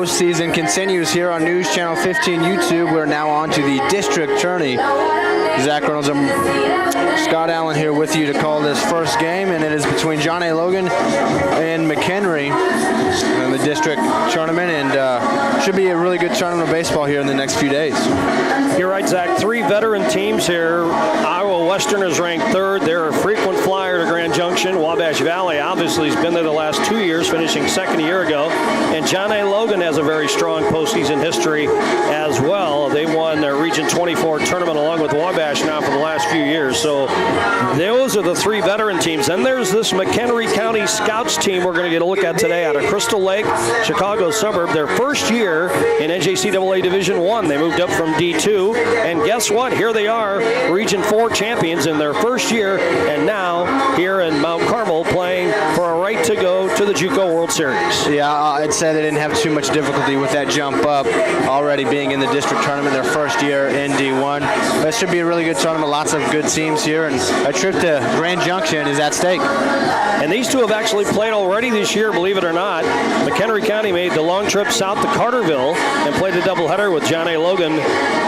postseason continues here on News Channel 15 YouTube. We're now on to the district tourney. Zach Reynolds and Scott Allen here with you to call this first game, and it is between John A. Logan and McHenry in the district tournament, and should be a really good tournament of baseball here in the next few days. You're right, Zach. 3 veteran teams here. Iowa Western is ranked 3rd. They're a frequent flyer to Grand Junction. Wabash Valley obviously has been there the last 2 years, finishing 2nd a year ago. And John A. Logan has a very strong postseason history as well. They won their Region 24 tournament along with Wabash now for the last few years. So those are the 3 veteran teams. Then there's this McHenry County Scouts team we're going to get a look at today out of Crystal Lake, Chicago suburb. Their first year in NJCAA Division I. They moved up from D2. And guess what? Here they are, Region 4 champions in their first year, and now here in Mount Carmel playing for a right to go to the JUCO World Series. Yeah, I'd say they didn't have too much difficulty with that jump up, already being in the district tournament their first year in D1. That should be a really good tournament, lots of good teams here, and a trip to Grand Junction is at stake. And these two have actually played already this year, believe it or not. McHenry County made the long trip south to Carterville and played a doubleheader with John A. Logan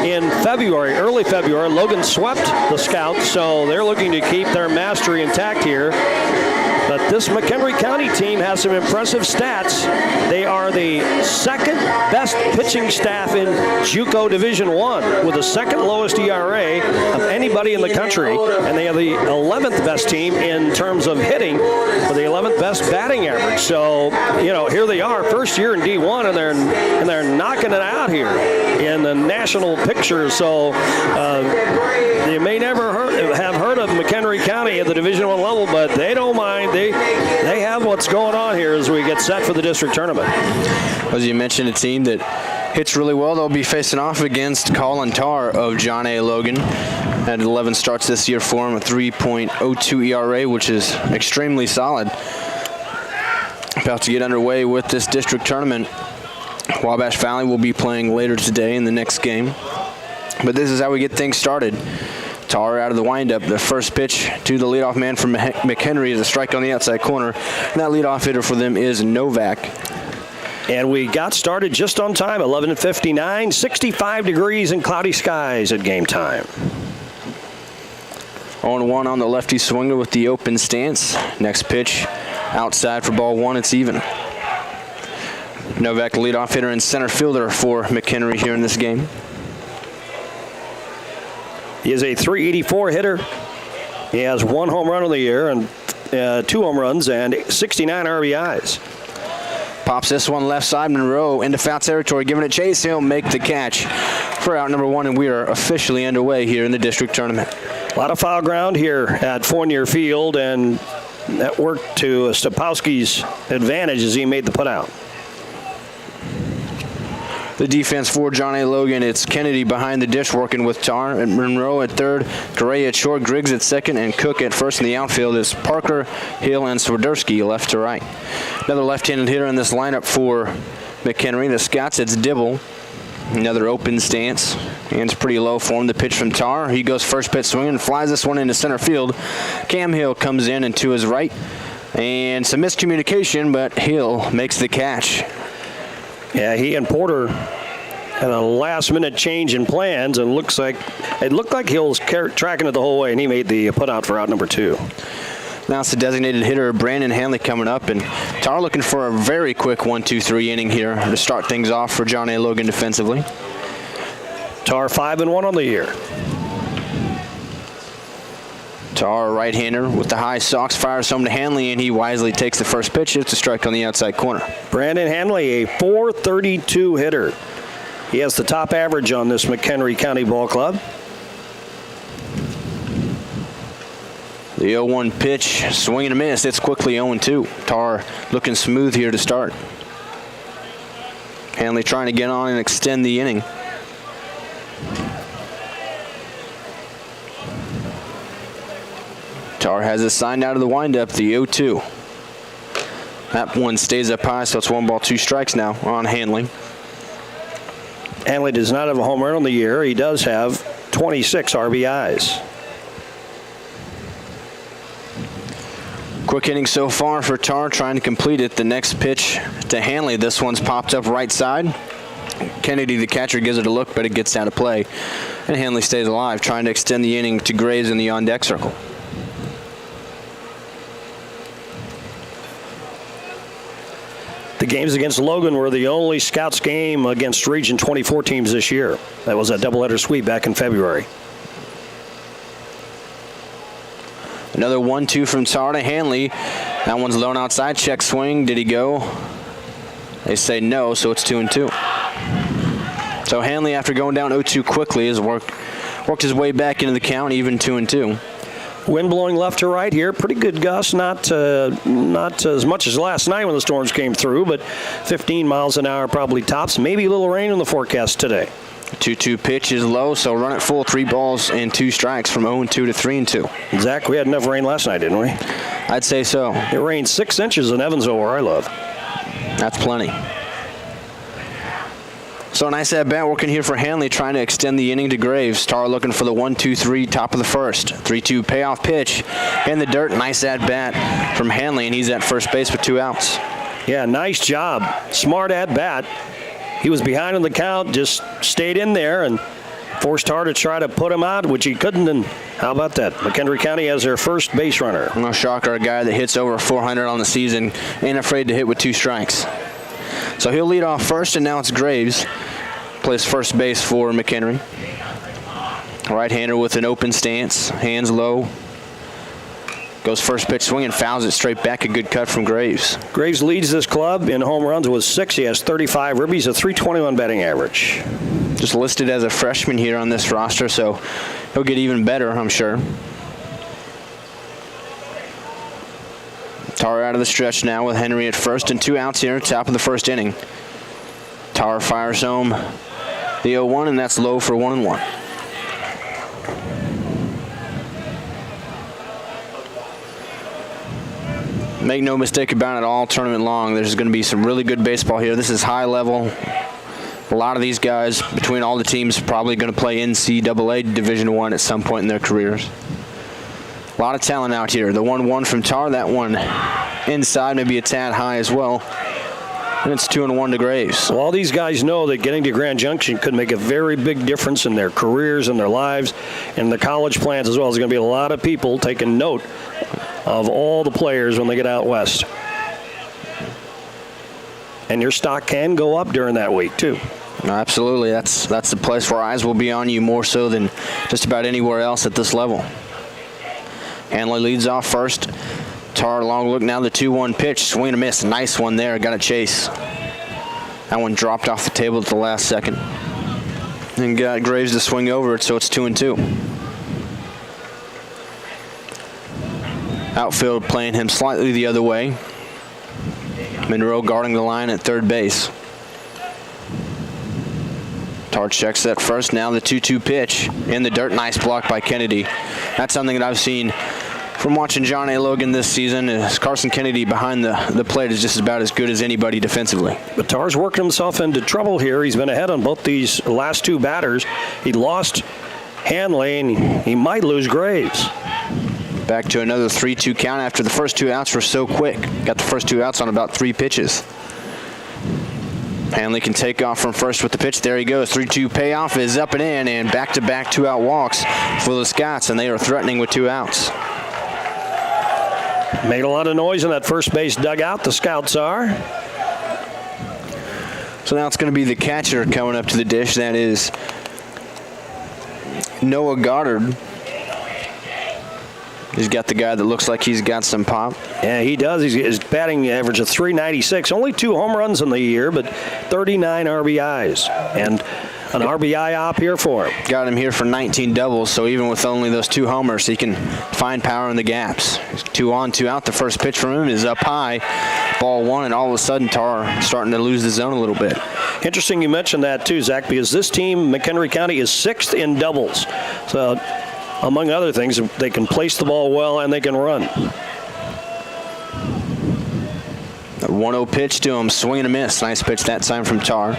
in February, early February. Logan swept the Scouts, so they're looking to keep their mastery intact here. But this McHenry County team has some impressive stats. They are the 2nd best pitching staff in JUCO Division I, with the 2nd lowest ERA of anybody in the country. And they have the 11th best team in terms of hitting, with the 11th best batting average. So, you know, here they are, first year in D1, and they're knocking it out here in the national picture. So you may never have heard of McHenry County at the Division I level, but they don't mind. They have what's going on here as we get set for the district tournament. As you mentioned, a team that hits really well. They'll be facing off against Colin Tarr of John A. Logan. Had 11 starts this year for him, a 3.02 ERA, which is extremely solid. About to get underway with this district tournament. Wabash Valley will be playing later today in the next game. But this is how we get things started. Tarr out of the windup. The first pitch to the leadoff man from McHenry is a strike on the outside corner. And that leadoff hitter for them is Novak. And we got started just on time, 11:59, 65 degrees and cloudy skies at game time. 0-1 on the lefty swinger with the open stance. Next pitch outside for ball 1. It's even. Novak, leadoff hitter and center fielder for McHenry here in this game. He is a .384 hitter. He has 1 home run on the year and 2 home runs and 69 RBIs. Pops this one left side, Monroe into foul territory, giving it chase. He'll make the catch for out number 1, and we are officially underway here in the district tournament. A lot of foul ground here at Fournier Field, and that worked to Stopowski's advantage as he made the putout. The defense for John A. Logan, it's Kennedy behind the dish working with Tarr, and Monroe at third, Gray at short, Griggs at second, and Cook at first. In the outfield is Parker, Hill, and Swiderski left to right. Another left-handed hitter in this lineup for McHenry. The Scouts, it's Dibble. Another open stance. Hands pretty low for him. The pitch from Tarr. He goes first pitch swinging and flies this one into center field. Cam Hill comes in and to his right. And some miscommunication, but Hill makes the catch. Yeah, he and Porter had a last-minute change in plans, and it looked like Hill was tracking it the whole way, and he made the putout for out number 2. Now it's the designated hitter, Brandon Hanley, coming up, and Tarr looking for a very quick 1-2-3 inning here to start things off for John A. Logan defensively. Tarr 5-1 on the year. Tarr, right-hander with the high socks, fires home to Hanley, and he wisely takes the first pitch. It's a strike on the outside corner. Brandon Hanley, a .432 hitter. He has the top average on this McHenry County ball club. The 0-1 pitch, swing and a miss. It's quickly 0-2. Tarr looking smooth here to start. Hanley trying to get on and extend the inning. Tarr has it signed out of the windup, the 0-2. That one stays up high, so it's 1 ball, 2 strikes now on Hanley. Hanley does not have a home run on the year. He does have 26 RBIs. Quick inning so far for Tar, trying to complete it. The next pitch to Hanley. This one's popped up right side. Kennedy, the catcher, gives it a look, but it gets out of play. And Hanley stays alive, trying to extend the inning to Graves in the on-deck circle. The games against Logan were the only Scouts game against Region 24 teams this year. That was a doubleheader sweep back in February. Another 1-2 from Tar to Hanley. That one's low outside. Check swing. Did he go? They say no, so it's 2-2. So Hanley, after going down 0-2 quickly, has worked his way back into the count, even 2-2. Wind blowing left to right here. Pretty good gusts. Not as much as last night when the storms came through, but 15 miles an hour probably tops. Maybe a little rain in the forecast today. 2-2 pitch is low, so run it full. 3 balls and 2 strikes from 0-2 to 3-2. Zach, we had enough rain last night, didn't we? I'd say so. It rained 6 inches in Evansville, where I live. That's plenty. So a nice at-bat working here for Hanley, trying to extend the inning to Graves. Tar looking for the 1-2-3, top of the first. 3-2 payoff pitch in the dirt. Nice at-bat from Hanley, and he's at first base with 2 outs. Yeah, nice job. Smart at-bat. He was behind in the count, just stayed in there and forced Tar to try to put him out, which he couldn't. And how about that? McHenry County has their first base runner. No shocker, a guy that hits over 400 on the season ain't afraid to hit with 2 strikes. So he'll lead off first, and now it's Graves. Plays first base for McHenry. Right-hander with an open stance, hands low. Goes first pitch swinging, fouls it straight back. A good cut from Graves. Graves leads this club in home runs with 6. He has 35 ribbies, a .321 batting average. Just listed as a freshman here on this roster, so he'll get even better, I'm sure. Tar out of the stretch now with Henry at first and 2 outs here, top of the first inning. Tar fires home the 0-1, and that's low for 1-1. Make no mistake about it, all tournament long, there's going to be some really good baseball here. This is high level. A lot of these guys, between all the teams, probably going to play NCAA Division I at some point in their careers. A lot of talent out here. The 1-1 from Tar, that one inside, maybe a tad high as well. And it's 2-1 to Graves. Well, all these guys know that getting to Grand Junction could make a very big difference in their careers and their lives and the college plans as well. There's going to be a lot of people taking note of all the players when they get out west. And your stock can go up during that week, too. Absolutely. That's the place where eyes will be on you more so than just about anywhere else at this level. Hanley leads off first. Tar, long look now, the 2-1 pitch. Swing and a miss. Nice one there. Got a chase. That one dropped off the table at the last second. And got Graves to swing over it, so it's 2-2. Outfield playing him slightly the other way. Monroe guarding the line at third base. Tar checks that first. Now the 2-2 pitch in the dirt. Nice block by Kennedy. That's something that I've seen from watching John A. Logan this season. Is Carson Kennedy behind the plate is just about as good as anybody defensively. But Tar's working himself into trouble here. He's been ahead on both these last 2 batters. He lost Hanley, and he might lose Graves. Back to another 3-2 count after the first 2 outs were so quick. Got the first 2 outs on about 3 pitches. Hanley can take off from first with the pitch. There he goes. 3-2 payoff is up and in, and back-to-back 2-out walks for the Scots, and they are threatening with 2 outs. Made a lot of noise in that first base dugout, the Scouts are. So now it's going to be the catcher coming up to the dish. That is Noah Goddard. He's got the guy that looks like he's got some pop. Yeah, he does. His batting average of .396. Only 2 home runs in the year, but 39 RBIs. And an RBI op here for him. Got him here for 19 doubles, so even with only those 2 homers, he can find power in the gaps. 2 on, 2 out. The first pitch from him is up high. Ball 1, and all of a sudden, Tar starting to lose the zone a little bit. Interesting you mentioned that, too, Zach, because this team, McHenry County, is 6th in doubles. So, among other things, they can place the ball well and they can run. A 1-0 pitch to him, swing and a miss. Nice pitch that time from Tar.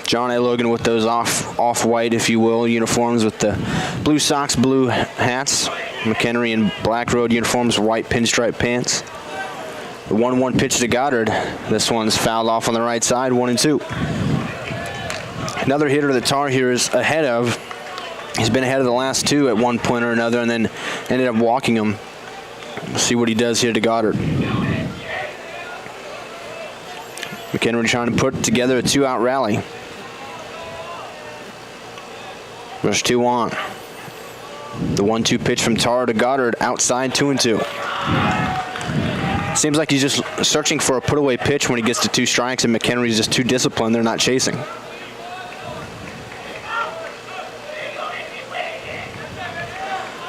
John A. Logan with those off-white, if you will, uniforms with the blue socks, blue hats. McHenry in black road uniforms, white pinstripe pants. The 1-1 pitch to Goddard. This one's fouled off on the right side, 1-2. Another hitter that Tar here is ahead of. He's been ahead of the last two at one point or another and then ended up walking him. We'll see what he does here to Goddard. McHenry trying to put together a 2-out rally. There's 2 on. The 1-2 pitch from Tar to Goddard, outside, 2-2. Seems like he's just searching for a put-away pitch when he gets to 2 strikes, and McHenry's just too disciplined. They're not chasing.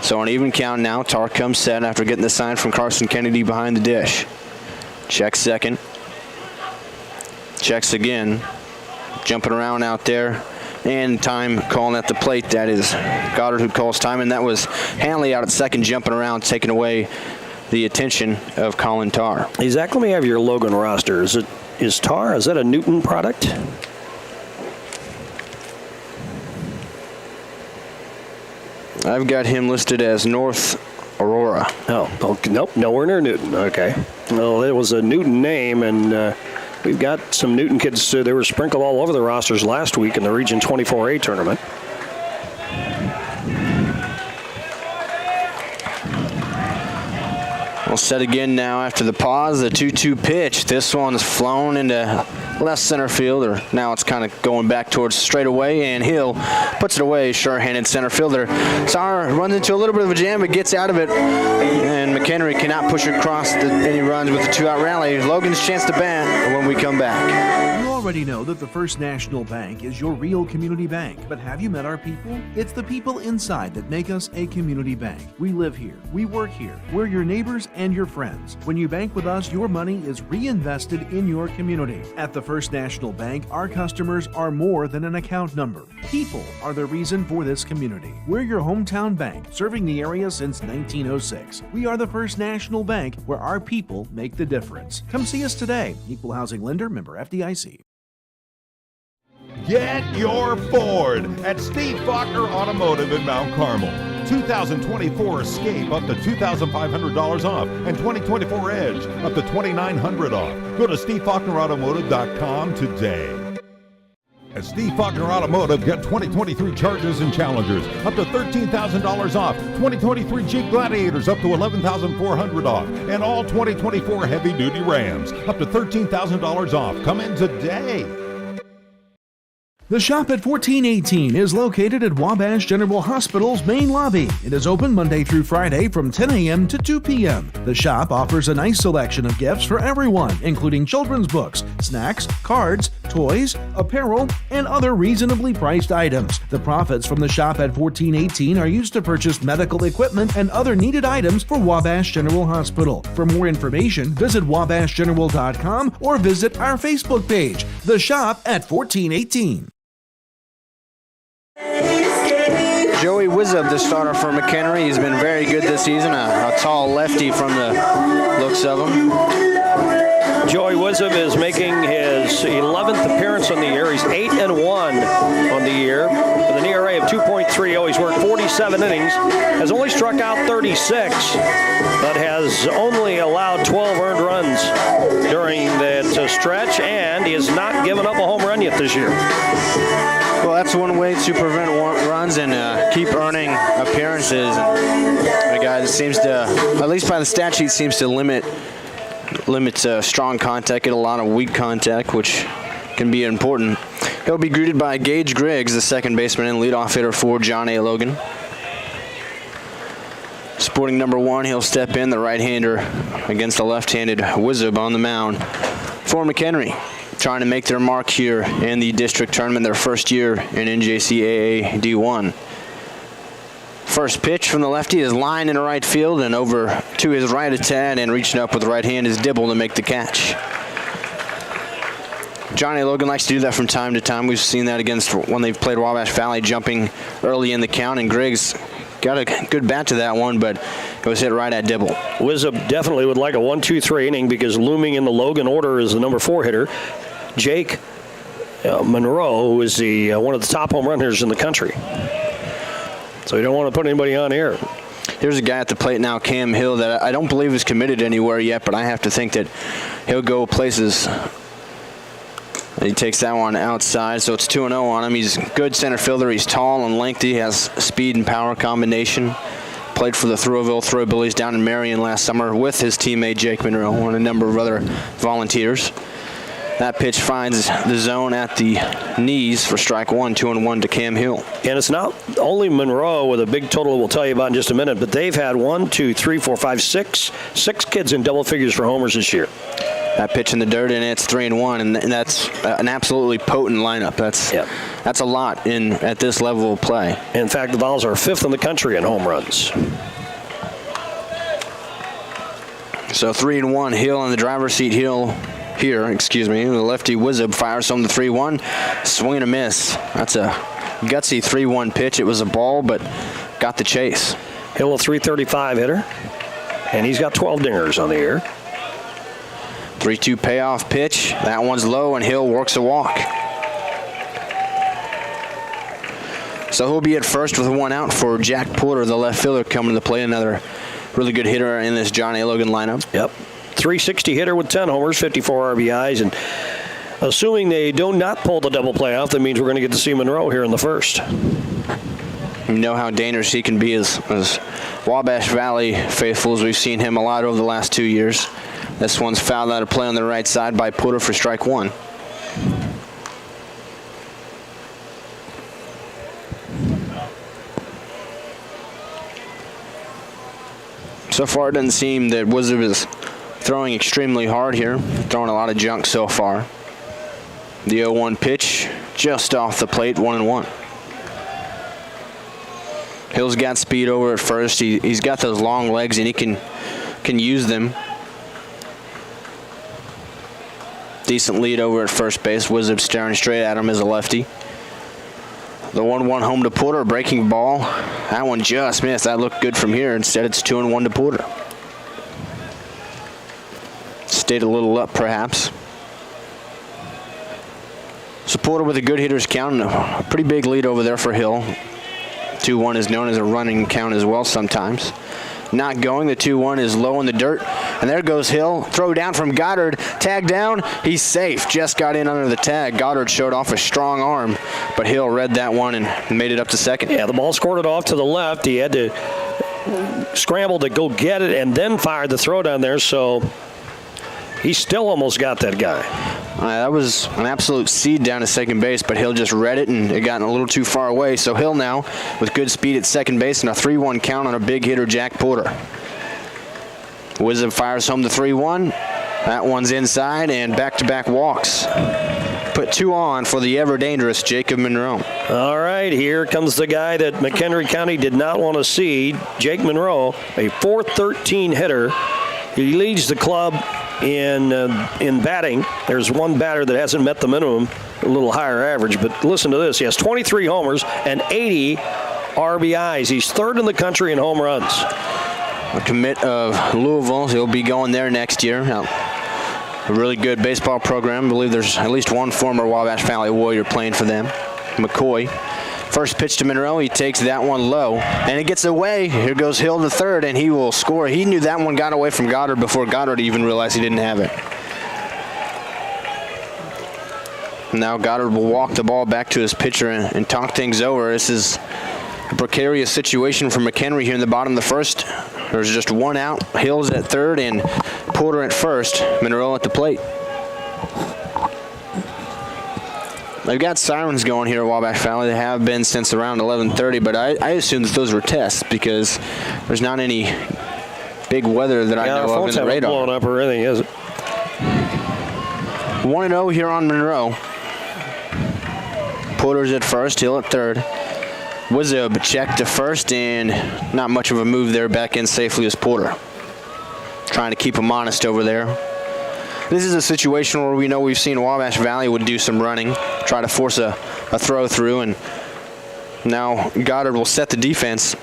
So an even count now. Tar comes set after getting the sign from Carson Kennedy behind the dish. Checks second. Checks again. Jumping around out there. And time calling at the plate. That is Goddard who calls time. And that was Hanley out at second, jumping around, taking away the attention of Colin Tar. Zach, let me have your Logan roster. Is Tar, is that a Newton product? I've got him listed as North Aurora. Oh, nope, nowhere near Newton. Okay. Well, it was a Newton name, and we've got some Newton kids. They were sprinkled all over the rosters last week in the Region 24A tournament. We'll set again now after the pause. The 2-2 pitch. This one is flown into left center field, or now it's kind of going back towards straightaway, and Hill puts it away. Sure-handed center fielder. Sauer runs into a little bit of a jam, but gets out of it, and McHenry cannot push across any runs with the 2-out rally. Logan's chance to bat when we come back. You already know that the First National Bank is your real community bank, but have you met our people? It's the people inside that make us a community bank. We live here, we work here, we're your neighbors and your friends. When you bank with us, your money is reinvested in your community. At the First National Bank, our customers are more than an account number. People are the reason for this community. We're your hometown bank, serving the area since 1906. We are the First National Bank, where our people make the difference. Come see us today. Equal housing lender, member FDIC. Get your Ford at Steve Faulkner Automotive in Mount Carmel. 2024 Escape up to $2,500 off, and 2024 Edge up to $2,900 off. Go to SteveFaulknerAutomotive.com today. At Steve Faulkner Automotive, get 2023 Chargers and Challengers up to $13,000 off, 2023 Jeep Gladiators up to $11,400 off, and all 2024 heavy-duty Rams up to $13,000 off. Come in today. The Shop at 1418 is located at Wabash General Hospital's main lobby. It is open Monday through Friday from 10 a.m. to 2 p.m. The shop offers a nice selection of gifts for everyone, including children's books, snacks, cards, toys, apparel, and other reasonably priced items. The profits from the Shop at 1418 are used to purchase medical equipment and other needed items for Wabash General Hospital. For more information, visit wabashgeneral.com or visit our Facebook page, The Shop at 1418. Joey Wizub, the starter for McHenry. He's been very good this season. A tall lefty from the looks of him. Joey Wizub is making his 11th appearance on the year. He's 8-1 on the year with an ERA of 2.30. He's worked 47 innings, has only struck out 36, but has only allowed 12 earned runs during that stretch, and he has not given up a home run yet this year. Well, that's one way to prevent runs and keep earning appearances. And the guy that seems to, at least by the stat sheet, seems to limit strong contact, get a lot of weak contact, which can be important. He'll be greeted by Gage Griggs, the second baseman and leadoff hitter for John A. Logan. Sporting number 1, he'll step in, the right-hander against the left-handed Wizub on the mound for McHenry, trying to make their mark here in the district tournament, their first year in NJCAA D1. First pitch from the lefty is lined into right field and over to his right a tad, and reaching up with the right hand is Dibble to make the catch. Johnny Logan likes to do that from time to time. We've seen that against when they've played Wabash Valley, jumping early in the count, and Griggs got a good bat to that one, but it was hit right at Dibble. Wizub definitely would like a 1-2-3 inning, because looming in the Logan order is the number 4 hitter, Jake Monroe, who is the one of the top home run hitters in the country. So you don't want to put anybody on here. Here's a guy at the plate now, Cam Hill, that I don't believe is committed anywhere yet, but I have to think that he'll go places. He takes that one outside, so it's 2-0 on him. He's a good center fielder. He's tall and lengthy, has speed and power combination. Played for the Thoreauville Throwabillies down in Marion last summer with his teammate Jake Monroe and a number of other volunteers. That pitch finds the zone at the knees for strike one, 2-1 to Cam Hill. And it's not only Monroe with a big total we'll tell you about in just a minute, but they've had 6 kids in double figures for homers this year. That pitch in the dirt, and it's 3-1, and that's an absolutely potent lineup. That's a lot at this level of play. In fact, the Vols are 5th in the country in home runs. So 3-1, Hill in the driver's seat. Here, the lefty Wizard fires home the 3-1. Swing and a miss. That's a gutsy 3-1 pitch. It was a ball, but got the chase. Hill a .335 hitter, and he's got 12 dingers on the year. 3-2 payoff pitch. That one's low, and Hill works a walk. So he'll be at first with 1 out for Jack Porter, the left fielder, coming to play. Another really good hitter in this John A. Logan lineup. Yep. .360 hitter with 10 homers, 54 RBIs, and assuming they do not pull the double play off, that means we're going to get to see Monroe here in the first. You know how dangerous he can be as Wabash Valley faithfuls. We've seen him a lot over the last 2 years. This one's fouled out of play on the right side by Porter for strike one. So far, it doesn't seem that Wizard is throwing extremely hard here, throwing a lot of junk so far. The 0-1 pitch just off the plate, 1-1. Hill's got speed over at first. He's got those long legs, and he can use them. Decent lead over at first base. Wizard staring straight at him as a lefty. The 1-1 home to Porter, breaking ball. That one just missed. That looked good from here. Instead, it's 2-1 to Porter. Stayed a little up, perhaps. So Porter with a good hitter's count and a pretty big lead over there for Hill. 2-1 is known as a running count as well sometimes. Not going. The 2-1 is low in the dirt. And there goes Hill. Throw down from Goddard. Tag down. He's safe. Just got in under the tag. Goddard showed off a strong arm, but Hill read that one and made it up to second. Yeah, the ball squirted off to the left. He had to scramble to go get it and then fired the throw down there, so he still almost got that guy. That was an absolute seed down to second base, but Hill just read it, and it got a little too far away. So Hill now with good speed at second base and a 3-1 count on a big hitter, Jack Porter. Wizard fires home the 3-1. That one's inside, and back-to-back walks. Put 2 on for the ever-dangerous Jacob Monroe. All right, here comes the guy that McHenry County did not want to see, Jake Monroe, a .413 hitter. He leads the club in batting. There's one batter that hasn't met the minimum, a little higher average, but listen to this. He has 23 homers and 80 RBIs. He's 3rd in the country in home runs. A commit of Louisville. He'll be going there next year. A really good baseball program. I believe there's at least one former Wabash Valley Warrior playing for them, McCoy. First pitch to Monroe, he takes that one low, and it gets away. Here goes Hill to third, and he will score. He knew that one got away from Goddard before Goddard even realized he didn't have it. Now Goddard will walk the ball back to his pitcher and talk things over. This is a precarious situation for McHenry here in the bottom of the first. There's just 1 out. Hill's at third and Porter at first. Monroe at the plate. They've got sirens going here at Wabash Valley. They have been since around 11:30, but I assume that those were tests because there's not any big weather that I know of in the radar. Blown up or anything, is it? 1-0 here on Monroe. Porter's at first, Hill at third. Wizard check to first, and not much of a move there. Back in safely as Porter. Trying to keep him honest over there. This is a situation where we know we've seen Wabash Valley would do some running, try to force a throw through, and now Goddard will set the defense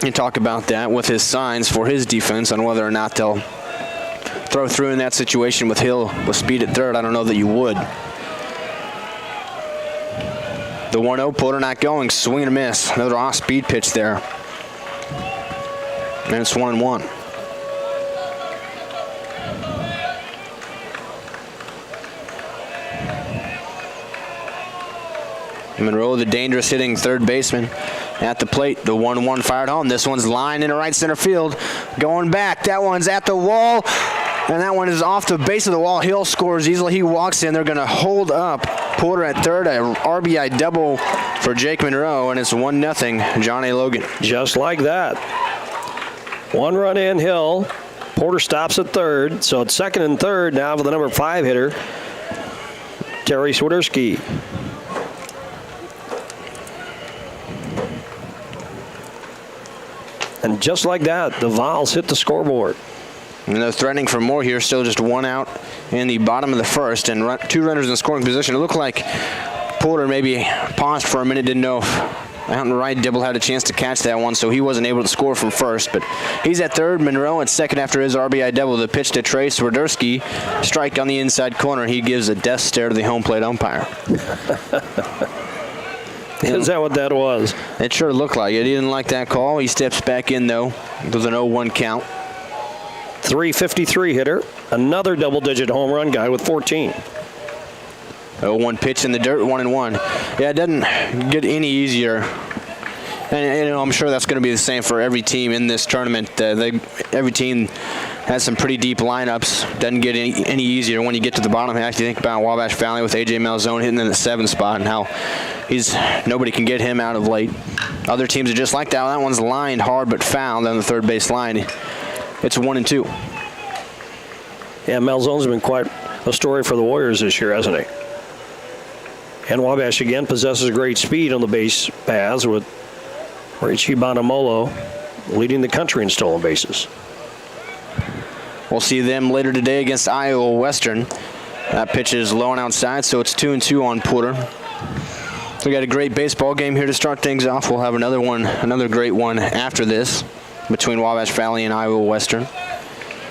and talk about that with his signs for his defense on whether or not they'll throw through in that situation with Hill with speed at third. I don't know that you would. The 1-0, Porter not going, swing and a miss. Another off-speed pitch there. And it's 1-1. Monroe, the dangerous hitting third baseman at the plate. The 1-1 fired home. This one's lined into right center field. Going back. That one's at the wall. And that one is off the base of the wall. Hill scores easily. He walks in. They're going to hold up Porter at third. A RBI double for Jake Monroe, and it's 1-0 John A. Logan. Just like that. 1 run in, Hill. Porter stops at third. So it's second and third now for the number 5 hitter, Terry Swiderski. And just like that, the Vols hit the scoreboard. And they're threatening for more here. Still just 1 out in the bottom of the first, and 2 runners in scoring position. It looked like Porter maybe paused for a minute, didn't know if out in the right Dibble had a chance to catch that one, so he wasn't able to score from first. But he's at third. Monroe at second after his RBI double. The pitch to Trey Swiderski, strike on the inside corner. He gives a death stare to the home plate umpire. Is that what that was? It sure looked like it. He didn't like that call. He steps back in, though. There's an 0-1 count. 353 hitter, another double-digit home run guy with 14. 0-1 pitch in the dirt, 1-1. Yeah, it doesn't get any easier. And I'm sure that's going to be the same for every team in this tournament. Every team has some pretty deep lineups. Doesn't get any easier when you get to the bottom half. You think about Wabash Valley with A.J. Malzone hitting in the 7th spot and how nobody can get him out of late. Other teams are just like that. That one's lined hard but foul on the third base line. It's 1-2. Yeah, Malzone's been quite a story for the Warriors this year, hasn't he? And Wabash again possesses great speed on the base paths with Richie Bonamolo leading the country in stolen bases. We'll see them later today against Iowa Western. That pitch is low and outside, so it's 2-2 on Porter. We got a great baseball game here to start things off. We'll have another great one after this between Wabash Valley and Iowa Western.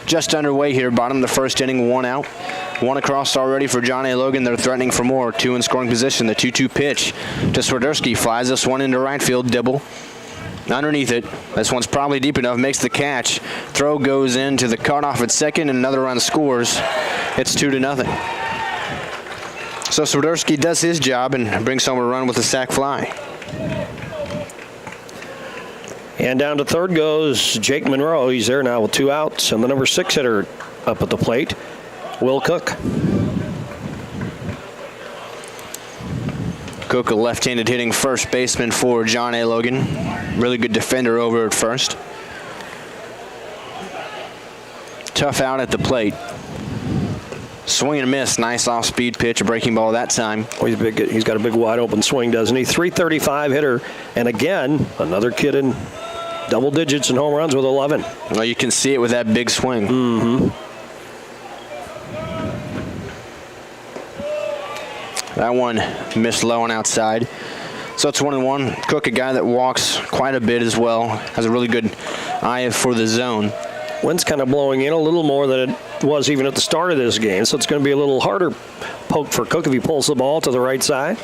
Just underway here, bottom of the first inning, 1 out. 1 across already for John A. Logan. They're threatening for more. 2 in scoring position. The 2-2 pitch to Swiderski. Flies this one into right field. Dibble underneath it. This one's probably deep enough. Makes the catch. Throw goes into the cutoff at second, and another run scores. It's 2-0. So Swiderski does his job and brings home a run with a sac fly. And down to third goes Jake Monroe. He's there now with 2 outs. And the number 6 hitter up at the plate, Will Cook. Cook, a left-handed hitting first baseman for John A. Logan. Really good defender over at first. Tough out at the plate. Swing and a miss. Nice off-speed pitch, a breaking ball that time. Oh, he's got a big wide-open swing, doesn't he? 335 hitter. And again, another kid in double digits in home runs with 11. Well, you can see it with that big swing. Mm-hmm. That one missed low and outside. So it's 1-1. Cook, a guy that walks quite a bit as well, has a really good eye for the zone. Wind's kind of blowing in a little more than it was even at the start of this game, so it's going to be a little harder poke for Cook if he pulls the ball to the right side.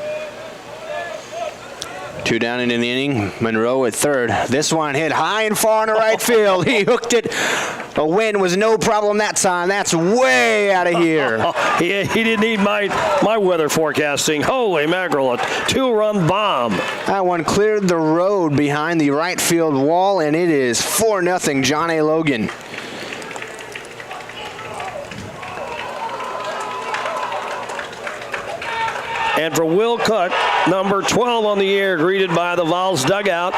2 down into the inning. Monroe at third. This one hit high and far in the right field. He hooked it. A win was no problem that time. That's way out of here. He didn't need my weather forecasting. Holy mackerel, a 2-run bomb. That one cleared the road behind the right field wall, and it is 4-0 John A. Logan. And for Will Cook, number 12 on the year, greeted by the Vols dugout.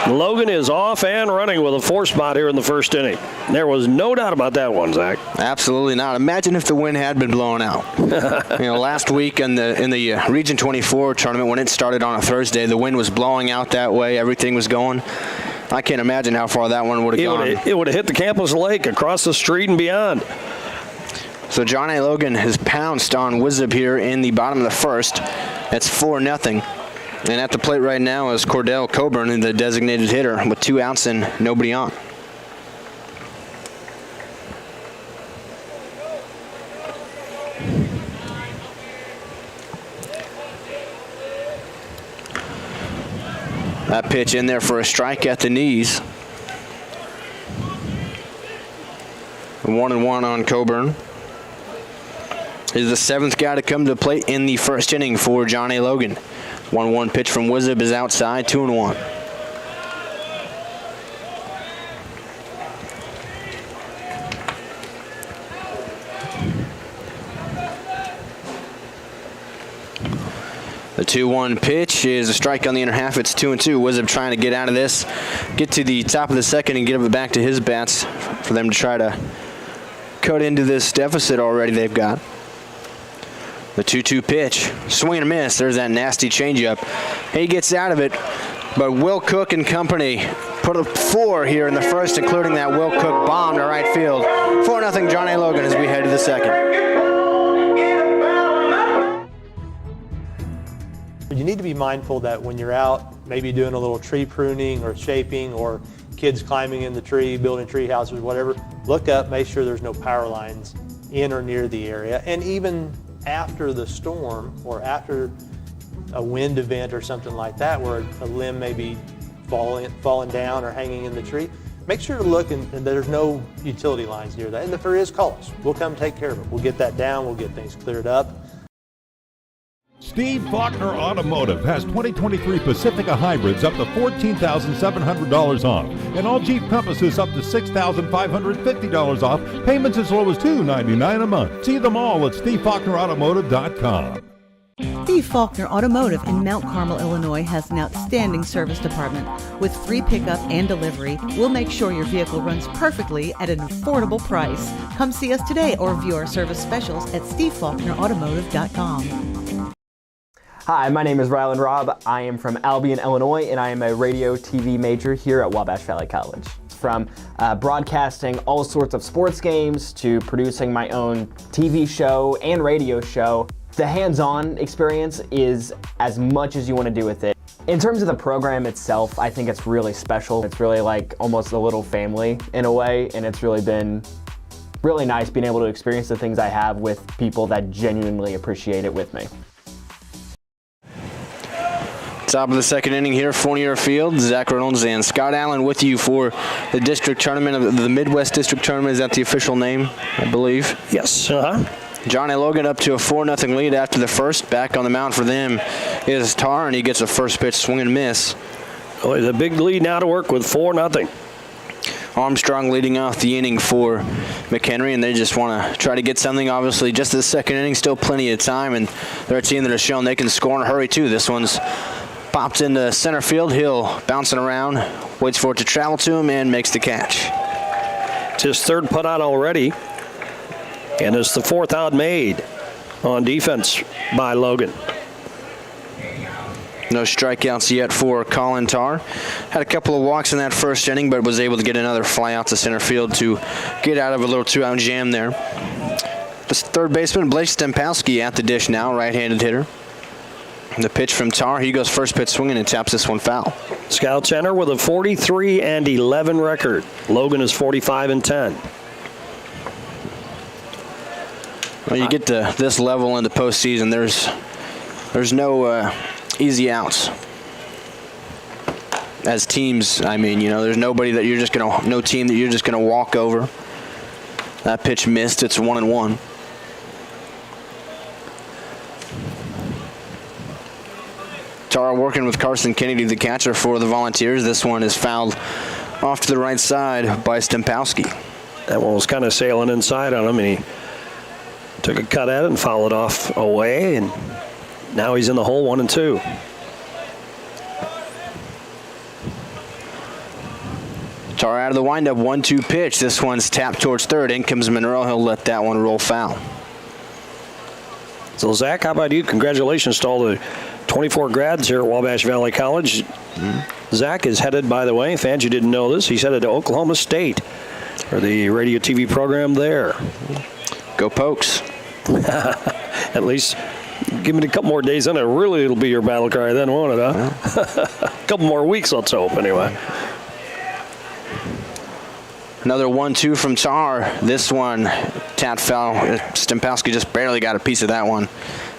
Logan is off and running with a 4 spot here in the first inning. There was no doubt about that one, Zach. Absolutely not. Imagine if the wind had been blowing out. Last week in the Region 24 tournament, when it started on a Thursday, the wind was blowing out that way. Everything was going. I can't imagine how far that one would have gone. It would have hit the campus lake across the street and beyond. So John A. Logan has pounced on Wizard here in the bottom of the first. That's 4-0. And at the plate right now is Cordell Coburn, the designated hitter, with 2 outs and nobody on. That pitch in there for a strike at the knees. 1-1 on Coburn. He's the 7th guy to come to the plate in the first inning for John A. Logan. 1-1 pitch from Wizard is outside, 2-1. The 2-1 pitch is a strike on the inner half. It's 2-2. Wizard trying to get out of this, get to the top of the second and get it back to his bats for them to try to cut into this deficit already they've got. The 2-2 pitch, swing and a miss. There's that nasty changeup. He gets out of it, but Will Cook and company put up 4 here in the first, including that Will Cook bomb to right field. 4-0 John A. Logan as we head to the second. You need to be mindful that when you're out, maybe doing a little tree pruning or shaping, or kids climbing in the tree, building tree houses, whatever, look up, make sure there's no power lines in or near the area. And even after the storm or after a wind event or something like that, where a limb may be falling down or hanging in the tree, make sure to look and there's no utility lines near that. And if there is, call us. We'll come take care of it. We'll get that down. We'll get things cleared up. Steve Faulkner Automotive has 2023 Pacifica hybrids up to $14,700 off, and all Jeep Compasses up to $6,550 off, payments as low as $299 a month. See them all at SteveFaulknerAutomotive.com. Steve Faulkner Automotive in Mount Carmel, Illinois has an outstanding service department. With free pickup and delivery, we'll make sure your vehicle runs perfectly at an affordable price. Come see us today or view our service specials at SteveFaulknerAutomotive.com. Hi, my name is Rylan Robb. I am from Albion, Illinois, and I am a radio TV major here at Wabash Valley College. From broadcasting all sorts of sports games to producing my own TV show and radio show, the hands-on experience is as much as you want to do with it. In terms of the program itself, I think it's really special. It's really like almost a little family in a way, and it's really been really nice being able to experience the things I have with people that genuinely appreciate it with me. Top of the second inning here, Fournier Field. Zach Reynolds and Scott Allen with you for the district tournament. Of the Midwest District Tournament. Is that the official name, I believe? Yes. John A. Logan up to a 4-0 lead after the first. Back on the mound for them is Tar, and he gets a first pitch swing and miss. Oh, it's a big lead now to work with, 4-0. Armstrong leading off the inning for McHenry, and they just want to try to get something. Obviously, just the second inning, still plenty of time, and they're a team that has shown they can score in a hurry, too. This one's pops into center field. Hill bouncing around, waits for it to travel to him, and makes the catch. It's his third put out already, and it's the 4th out made on defense by Logan. No strikeouts yet for Colin Tar. Had a couple of walks in that first inning, but was able to get another fly out to center field to get out of a little 2-out jam there. The third baseman, Blake Stempowski, at the dish now, right-handed hitter. The pitch from Tar, he goes first pitch swinging and taps this one foul. Scout Center with a 43-11 record. Logan is 45-10. Well, you get to this level in the postseason, there's no easy outs. As teams, I mean, you know, there's nobody that you're just gonna, no team that you're just gonna walk over. That pitch missed. It's 1-1. Tar working with Carson Kennedy, the catcher for the Volunteers. This one is fouled off to the right side by Stempowski. That one was kind of sailing inside on him, and he took a cut at it and fouled it off away, and now he's in the hole, 1-2. Tar out of the windup, 1-2 pitch. This one's tapped towards third. In comes Monroe. He'll let that one roll foul. So, Zach, how about you? Congratulations to all the 24 grads here at Wabash Valley College. Zach is headed, by the way, fans, you didn't know this, he's headed to Oklahoma State for the radio TV program there. Go Pokes. At least give me a couple more days in it. Really, it'll be your battle cry then, won't it, huh? A couple more weeks, let's hope, anyway. Another 1-2 from Tar. This one, tap foul. Stempowski just barely got a piece of that one.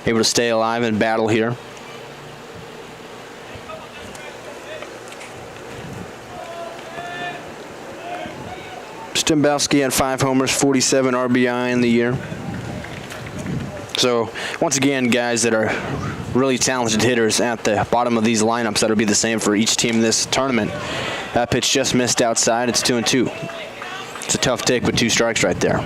Able to stay alive and battle here. Stembowski had 5 homers, 47 RBI in the year. So, once again, guys that are really talented hitters at the bottom of these lineups. That'll be the same for each team in this tournament. That pitch just missed outside. It's 2-2. It's a tough take with 2 strikes right there.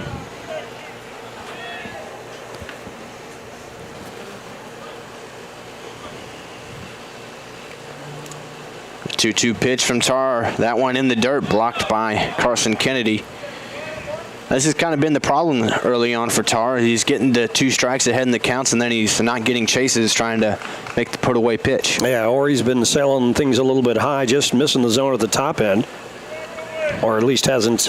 The 2-2 pitch from Tar. That one in the dirt, blocked by Carson Kennedy. This has kind of been the problem early on for Tar. He's getting the 2 strikes ahead in the counts, and then he's not getting chases, trying to make the put-away pitch. Yeah, or he's been sailing things a little bit high, just missing the zone at the top end, or at least hasn't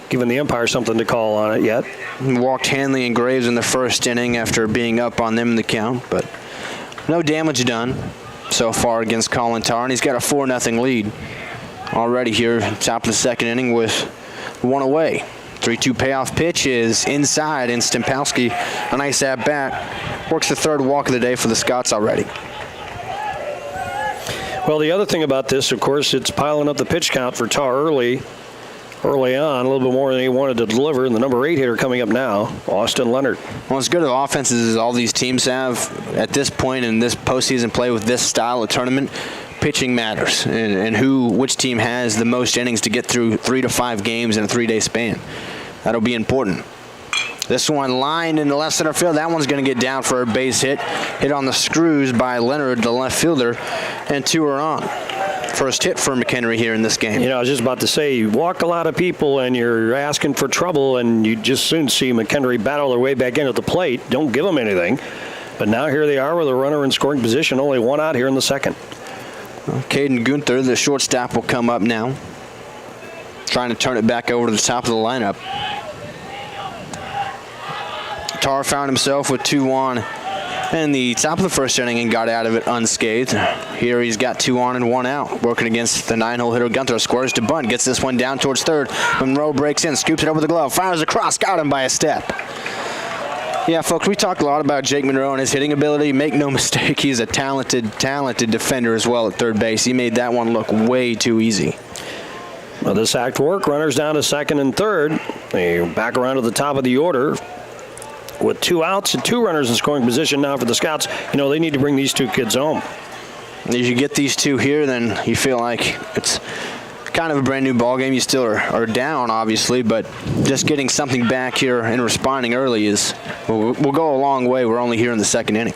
given the umpire something to call on it yet. He walked Hanley and Graves in the first inning after being up on them in the count, but no damage done so far against Colin Tar, and he's got a 4-0 lead already here, top of the second inning with 1 away. 3-2 payoff pitch is inside, and Stempowski, a nice at-bat, works the 3rd walk of the day for the Scots already. Well, the other thing about this, of course, it's piling up the pitch count for Tar early on, a little bit more than he wanted to deliver, and the number 8 hitter coming up now, Austin Leonard. Well, as good of offenses as all these teams have at this point in this postseason play with this style of tournament, pitching matters, and which team has the most innings to get through 3 to 5 games in a 3-day span. That'll be important. This one lined into left center field. That one's going to get down for a base hit. Hit on the screws by Leonard, the left fielder, and 2 are on. First hit for McHenry here in this game. You know, I was just about to say, you walk a lot of people and you're asking for trouble, and you just soon see McHenry battle their way back in at the plate. Don't give them anything. But now here they are with a runner in scoring position, only 1 out here in the second. Caden Gunther, the shortstop, will come up now, trying to turn it back over to the top of the lineup. Tar found himself with 2 on in the top of the first inning and got out of it unscathed. Here he's got 2 on and 1 out, working against the 9-hole hitter Gunther. Squares to bunt, gets this one down towards third. Monroe breaks in, scoops it over the glove, fires across, got him by a step. Yeah, folks, we talked a lot about Jake Monroe and his hitting ability. Make no mistake, he's a talented defender as well at third base. He made that one look way too easy. Well, this act work, runners down to second and third. They back around to the top of the order with 2 outs and 2 runners in scoring position now for the Scouts. You know, they need to bring these 2 kids home. If you get these 2 here, then you feel like it's kind of a brand new ball game. You still are down, obviously, but just getting something back here and responding early will go a long way. We're only here in the second inning.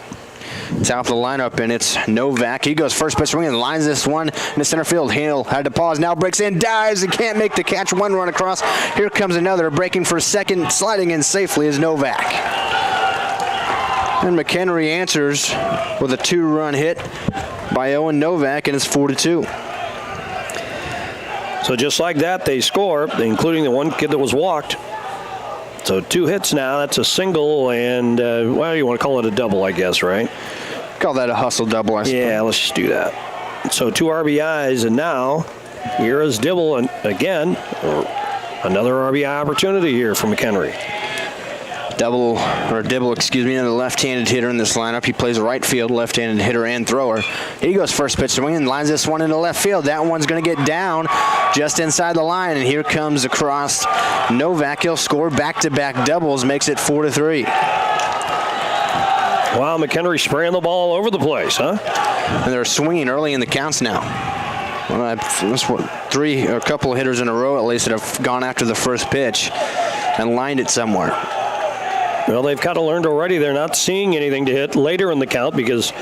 Top of the lineup, and it's Novak. He goes first pitch swing and lines this one in the center field. Hale had to pause, now breaks in, dives, and can't make the catch. 1 run across. Here comes another, breaking for second, sliding in safely is Novak. And McHenry answers with a 2-run hit by Owen Novak, and it's 4-2. So just like that, they score, including the 1 kid that was walked. So 2 hits now. That's a single, and well, you want to call it a double, I guess, right? Call that a hustle double, I suppose. Yeah, let's just do that. So 2 RBIs, and now here is Dibble, and again, another RBI opportunity here for McHenry. Dibble, another left-handed hitter in this lineup. He plays right field, left-handed hitter and thrower. He goes first pitch swing and lines this one into left field. That one's going to get down just inside the line, and here comes across Novak. He'll score back-to-back doubles, makes it 4-3. Wow, McHenry spraying the ball all over the place, huh? And they're swinging early in the counts now. Well, that's what, a couple of hitters in a row at least that have gone after the first pitch and lined it somewhere. Well, they've kind of learned already they're not seeing anything to hit later in the count because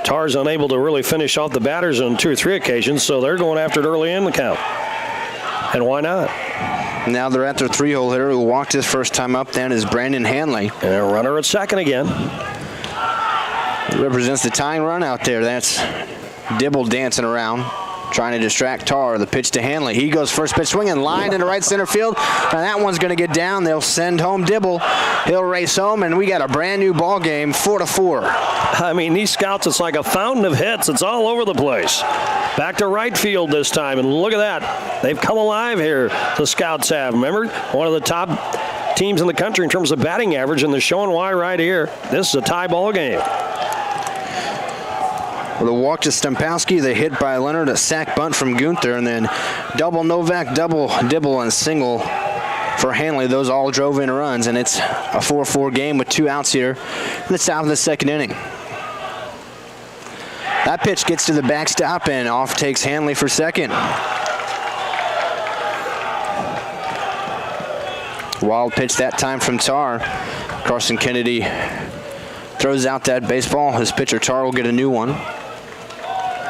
Tar's unable to really finish off the batters on 2 or 3 occasions, so they're going after it early in the count. And why not? Now they're at their 3-hole hitter who walked his first time up. That is Brandon Hanley. And a runner at second again. Represents the tying run out there. That's Dibble dancing around, trying to distract Tar. The pitch to Hanley. He goes first pitch swinging, line into right center field. And that one's going to get down. They'll send home Dibble. He'll race home, and we got a brand new ball game, 4-4. I mean, these Scouts, it's like a fountain of hits. It's all over the place. Back to right field this time, and look at that. They've come alive here, the Scouts have. Remember, one of the top teams in the country in terms of batting average, and they're showing why right here. This is a tie ball game. With a walk to Stempowski, they hit by Leonard, a sack bunt from Gunther, and then double Novak, double Dibble, and single for Hanley. Those all drove in runs, and it's a 4-4 game with 2 outs here in the top of the second inning. That pitch gets to the backstop, and off takes Hanley for second. Wild pitch that time from Tar. Carson Kennedy throws out that baseball. His pitcher Tar will get a new one.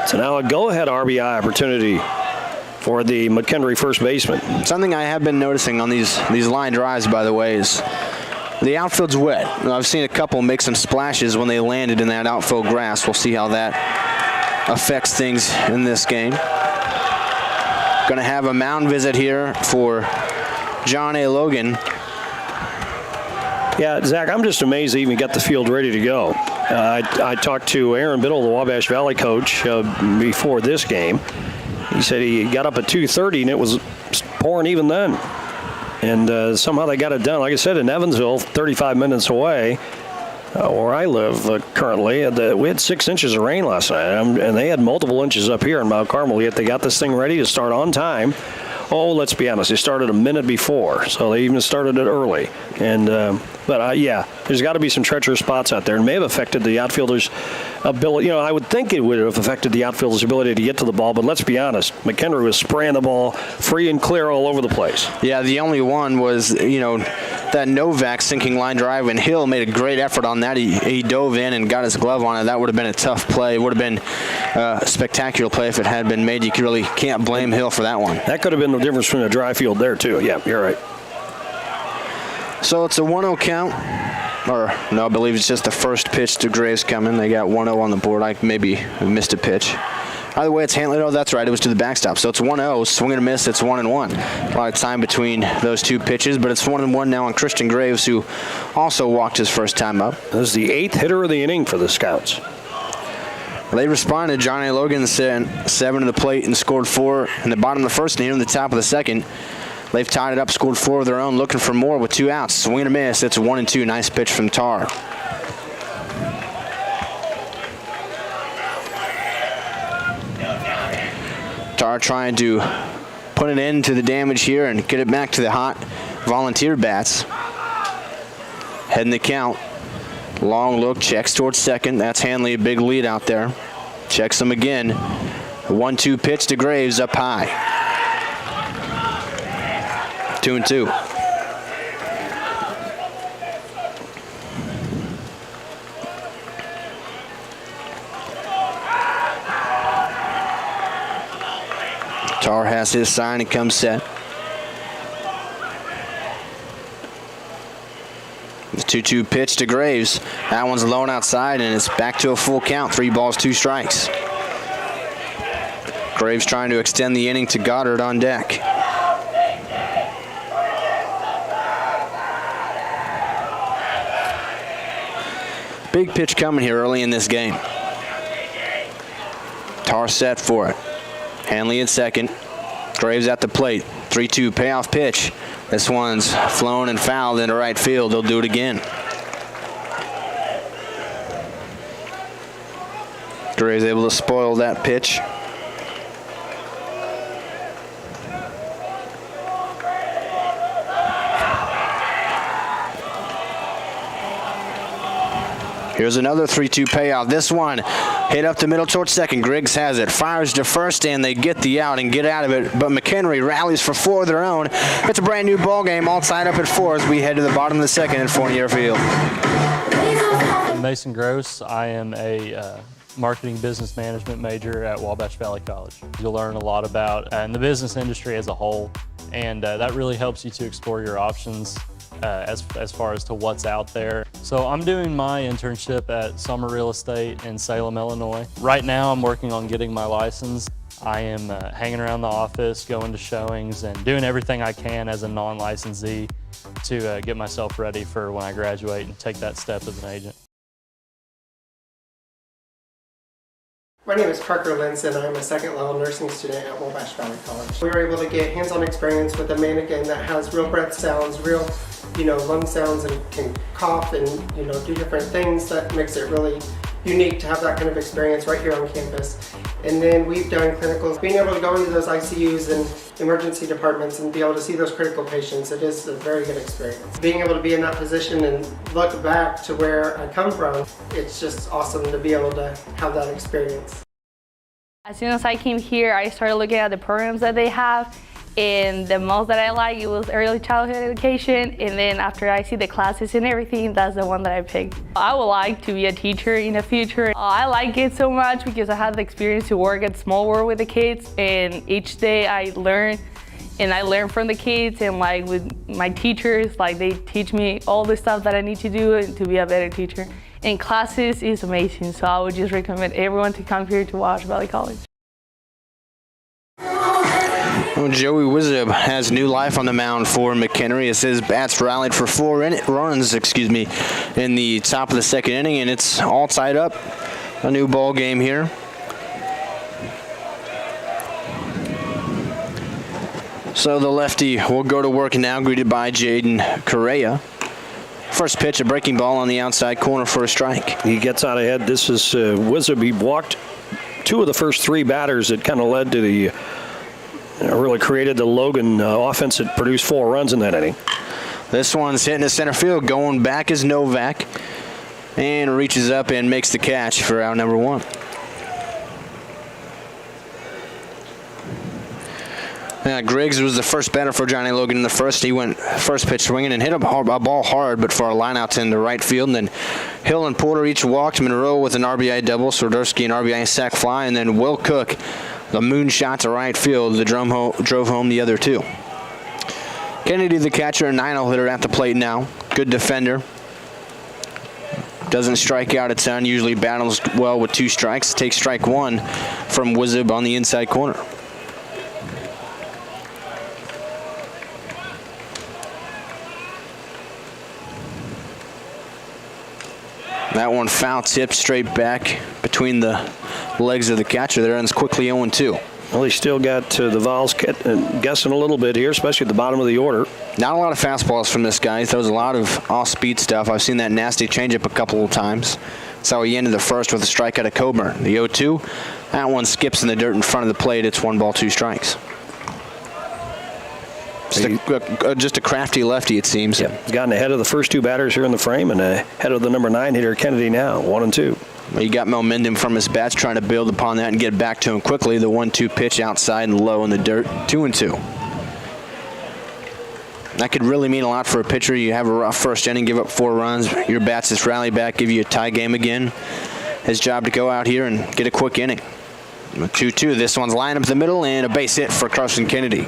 So now a go-ahead RBI opportunity for the McHenry first baseman. Something I have been noticing on these line drives, by the way, is the outfield's wet. I've seen a couple make some splashes when they landed in that outfield grass. We'll see how that affects things in this game. Going to have a mound visit here for John A. Logan. Yeah, Zach, I'm just amazed they even got the field ready to go. I talked to Aaron Biddle, the Wabash Valley coach, before this game. He said he got up at 2:30 and it was pouring even then. And somehow they got it done. Like I said, in Evansville, 35 minutes away, where I live currently, we had 6 inches of rain last night. And they had multiple inches up here in Mount Carmel. Yet they got this thing ready to start on time. Oh, let's be honest, they started a minute before, so they even started it early. And yeah, there's got to be some treacherous spots out there, and may have affected the outfielders' ability. I would think it would have affected the outfielders' ability to get to the ball, but let's be honest, McHenry was spraying the ball free and clear all over the place. Yeah, the only one was, that Novak sinking line drive, and Hill made a great effort on that. He dove in and got his glove on it. That would have been a tough play. It would have been a spectacular play if it had been made. You really can't blame Hill for that one. That could have been the difference from the dry field there, too. Yeah, you're right. So it's a 1-0 count. Or, no, I believe it's just the first pitch to Graves coming. They got 1-0 on the board. I maybe missed a pitch. Either way, it's Hanley. Oh, that's right. It was to the backstop. So it's 1-0. Swing and a miss. It's 1-1. A lot of time between those two pitches, but it's 1-1 now on Christian Graves, who also walked his first time up. This is the 8th hitter of the inning for the Scouts. They responded. John A. Logan sent 7 to the plate and scored 4 in the bottom of the first and here in the top of the second. They've tied it up, scored 4 of their own, looking for more with 2 outs. Swing and a miss. It's 1-2. Nice pitch from Tar. Tar trying to put an end to the damage here and get it back to the hot Volunteer bats. Heading the count. Long look, checks towards second. That's Hanley, a big lead out there. Checks him again. A 1-2 pitch to Graves up high. 2-2. Tar has his sign and comes set. The 2-2 pitch to Graves. That one's low outside, and it's back to a full count. 3 balls, 2 strikes. Graves trying to extend the inning to Goddard on deck. Big pitch coming here early in this game. Tar set for it. Hanley at second. Graves at the plate. 3-2 payoff pitch. This one's flown and fouled into right field. They'll do it again. Graves able to spoil that pitch. Here's another 3-2 payoff. This one hit up the middle towards second. Griggs has it. Fires to first, and they get the out and get out of it. But McHenry rallies for 4 of their own. It's a brand new ball game, all tied up at 4 as we head to the bottom of the second at Fournier Field. I'm Mason Gross. I am a marketing business management major at Wabash Valley College. You'll learn a lot about the business industry as a whole, and that really helps you to explore your options as far as to what's out there. So I'm doing my internship at Summer Real Estate in Salem, Illinois. Right now I'm working on getting my license. I am hanging around the office, going to showings, and doing everything I can as a non-licensee to get myself ready for when I graduate and take that step as an agent. My name is Parker Linson. I'm a second-level nursing student at Wabash Valley College. We were able to get hands-on experience with a mannequin that has real breath sounds, real, lung sounds, and can cough and, do different things. That makes it really unique to have that kind of experience right here on campus. And then we've done clinicals. Being able to go into those ICUs and emergency departments and be able to see those critical patients, it is a very good experience. Being able to be in that position and look back to where I come from, it's just awesome to be able to have that experience. As soon as I came here, I started looking at the programs that they have, and the most that I like, it was early childhood education, and then after I see the classes and everything, that's the one that I picked. I would like to be a teacher in the future. I like it so much because I had the experience to work at Small World with the kids, and each day I learn, and I learn from the kids, and like with my teachers, like they teach me all the stuff that I need to do to be a better teacher. And classes is amazing, so I would just recommend everyone to come here to Wabash Valley College. Well, Joey Wizub has new life on the mound for McHenry as his bats rallied for 4 runs, in the top of the second inning, and it's all tied up. A new ball game here. So the lefty will go to work now, greeted by Jaden Correa. First pitch, a breaking ball on the outside corner for a strike. He gets out ahead. This is Wizub. He walked 2 of the first 3 batters that kind of led to the really created the Logan offense that produced 4 runs in that inning. This one's hitting the center field. Going back is Novak, and reaches up and makes the catch for out number 1. Griggs was the first batter for Johnny Logan in the first. He went first pitch swinging and hit a ball hard, but for a line out in the right field. And then Hill and Porter each walked. Monroe with an RBI double, Swiderski an RBI sac fly, and then Will Cook, the moonshot to right field, drove home the other 2. Kennedy, the catcher, a 9-0 hitter at the plate now. Good defender. Doesn't strike out a ton, usually battles well with 2 strikes. Takes strike 1 from Wizub on the inside corner. That one foul tip straight back between the legs of the catcher there, and it's quickly 0-2. Well, he still got the Vols guessing a little bit here, especially at the bottom of the order. Not a lot of fastballs from this guy. He throws a lot of off-speed stuff. I've seen that nasty changeup a couple of times. That's how he ended the first with a strikeout of Coburn. The 0-2, that one skips in the dirt in front of the plate. It's 1 ball, 2 strikes. Just a crafty lefty, it seems. Yeah, he's gotten ahead of the first 2 batters here in the frame and ahead of the number 9 hitter, Kennedy, now, 1-2. He got momentum from his bats, trying to build upon that and get back to him quickly. The 1-2 pitch outside and low in the dirt, 2-2. That could really mean a lot for a pitcher. You have a rough first inning, give up 4 runs. Your bats just rally back, give you a tie game again. His job to go out here and get a quick inning. 2-2. This one's lined up the middle and a base hit for Carson Kennedy.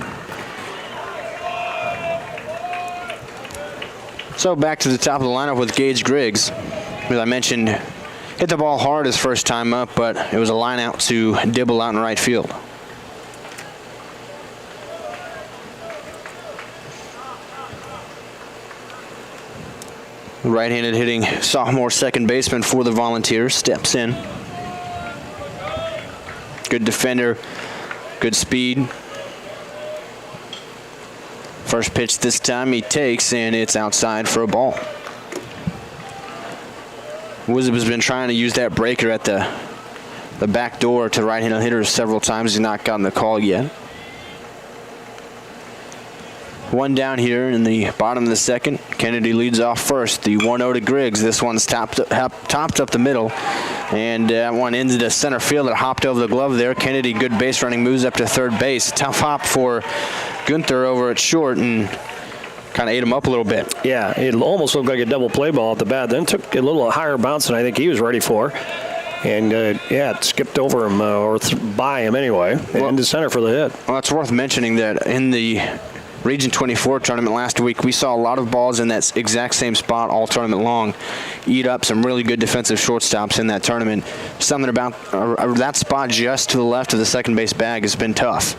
So back to the top of the lineup with Gage Griggs. As I mentioned, hit the ball hard his first time up, but it was a line out to Dibble out in right field. Right-handed hitting sophomore second baseman for the Volunteers steps in. Good defender, good speed. First pitch this time he takes, and it's outside for a ball. Wizub has been trying to use that breaker at the back door to right-handed hitters several times. He's not gotten the call yet. 1 down here in the bottom of the second. Kennedy leads off first. The 1-0 to Griggs. This one's topped up the middle, and that one into the center field. It hopped over the glove there. Kennedy, good base running, moves up to third base. Tough hop for Gunther over at short, and kind of ate him up a little bit. Yeah, it almost looked like a double play ball at the bat. Then took a little higher bounce than I think he was ready for. And, it skipped over him, or by him anyway, into center for the hit. Well, it's worth mentioning that in the Region 24 tournament last week, we saw a lot of balls in that exact same spot all tournament long eat up some really good defensive shortstops in that tournament. Something about that spot just to the left of the second base bag has been tough.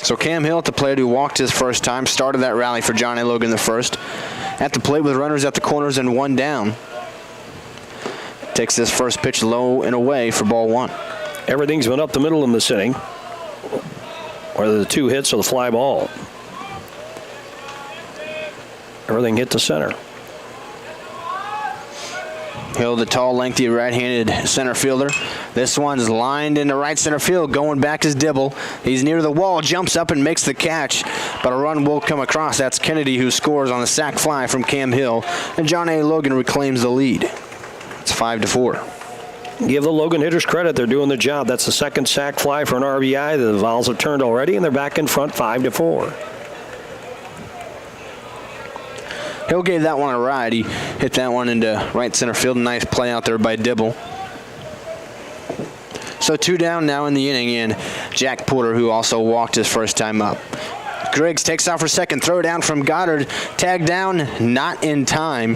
So Cam Hill, the player who walked his first time, started that rally for Johnny Logan the first. At the plate with runners at the corners and 1 down. Takes this first pitch low and away for ball 1. Everything's been up the middle in this inning, whether the 2 hits or the fly ball. Everything hit the center. Hill, the tall, lengthy right-handed center fielder. This one's lined into right center field. Going back is Dibble. He's near the wall, jumps up and makes the catch, but a run will come across. That's Kennedy who scores on the sac fly from Cam Hill, and John A. Logan reclaims the lead. It's 5-4. Give the Logan hitters credit. They're doing their job. That's the second sac fly for an RBI. The Vols have turned already, and they're back in front 5-4. Hill gave that one a ride. He hit that one into right center field. Nice play out there by Dibble. So 2 down now in the inning, and Jack Porter, who also walked his first time up. Griggs takes off for second. Throw down from Goddard. Tag down, not in time.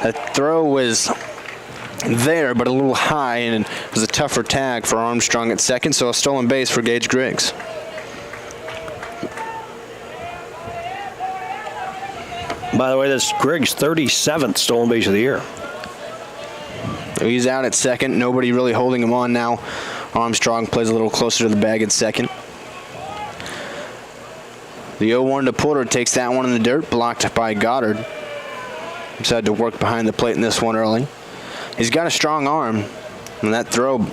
The throw was there, but a little high, and it was a tougher tag for Armstrong at second, so a stolen base for Gage Griggs. By the way, that's Griggs' 37th stolen base of the year. He's out at second. Nobody really holding him on now. Armstrong plays a little closer to the bag at second. The 0-1 to Porter takes that one in the dirt, blocked by Goddard. Decided to work behind the plate in this one early. He's got a strong arm, and that throw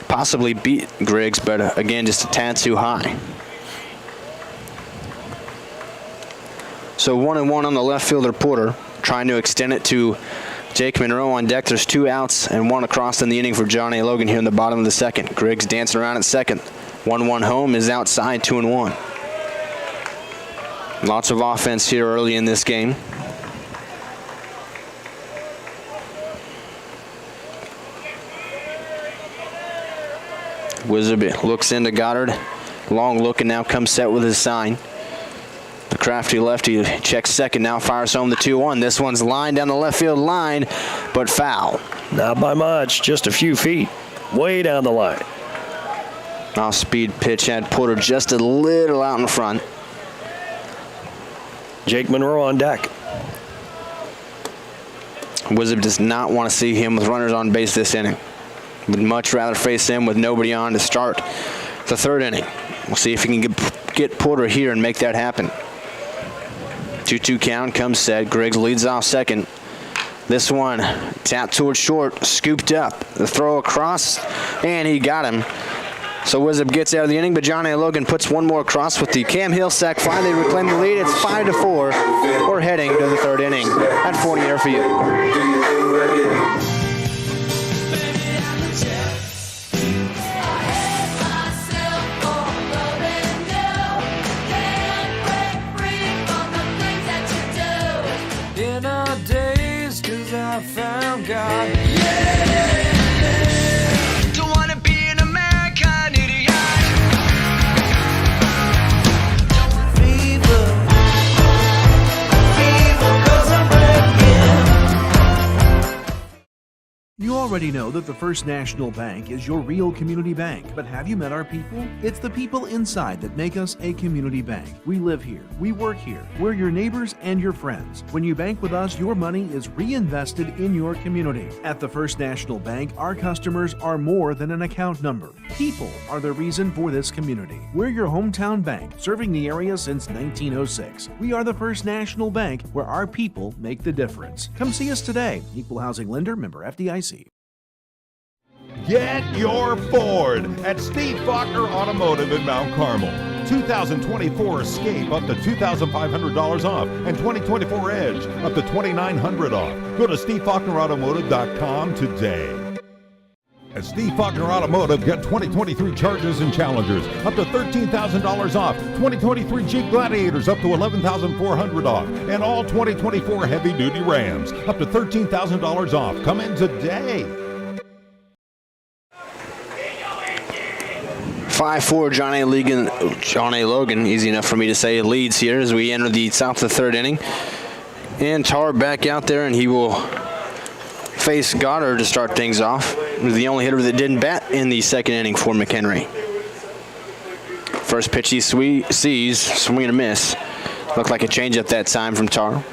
possibly beat Griggs, but again, just a tad too high. So 1-1 on the left fielder, Porter, trying to extend it to Jake Monroe on deck. There's 2 outs and 1 across in the inning for John A. Logan here in the bottom of the second. Griggs dancing around at second. 1-1 home is outside, 2-1. Lots of offense here early in this game. Wizard looks into Goddard. Long look, and now comes set with his sign. The crafty lefty checks second, now fires home the 2-1. This one's lined down the left field line, but foul. Not by much, just a few feet, way down the line. Off-speed pitch had Porter just a little out in front. Jake Monroe on deck. Wizard does not want to see him with runners on base this inning. Would much rather face him with nobody on to start the third inning. We'll see if he can get Porter here and make that happen. 2-2 count, comes set. Griggs leads off second. This one tapped towards short, scooped up. The throw across, and he got him. So Wizard gets out of the inning, but John A. Logan puts one more across with the Cam Hill sac fly. They reclaim the lead. It's 5-4. We're heading to the third inning at Fournier Field. I found God. Yeah. Don't wanna be an American idiot. Fever, 'cause I'm breaking. You already know that the First National Bank is your real community bank, but have you met our people? It's the people inside that make us a community bank. We live here, we work here, we're your neighbors and your friends. When you bank with us, your money is reinvested in your community. At the First National Bank, our customers are more than an account number. People are the reason for this community. We're your hometown bank, serving the area since 1906. We are the First National Bank, where our people make the difference. Come see us today. Equal Housing Lender, member FDIC. Get your Ford at Steve Faulkner Automotive in Mount Carmel. 2024 Escape up to $2,500 off, and 2024 Edge up to $2,900 off. Go to SteveFaulknerAutomotive.com today. At Steve Faulkner Automotive, get 2023 Chargers and Challengers up to $13,000 off, 2023 Jeep Gladiators up to $11,400 off, and all 2024 heavy-duty Rams up to $13,000 off. Come in today. 5-4, John A. Logan, easy enough for me to say, leads here as we enter the top of the third inning. And Tar back out there, and he will face Goddard to start things off. The only hitter that didn't bat in the second inning for McHenry. First pitch he sees, swing and a miss. Looked like a changeup that time from Tar.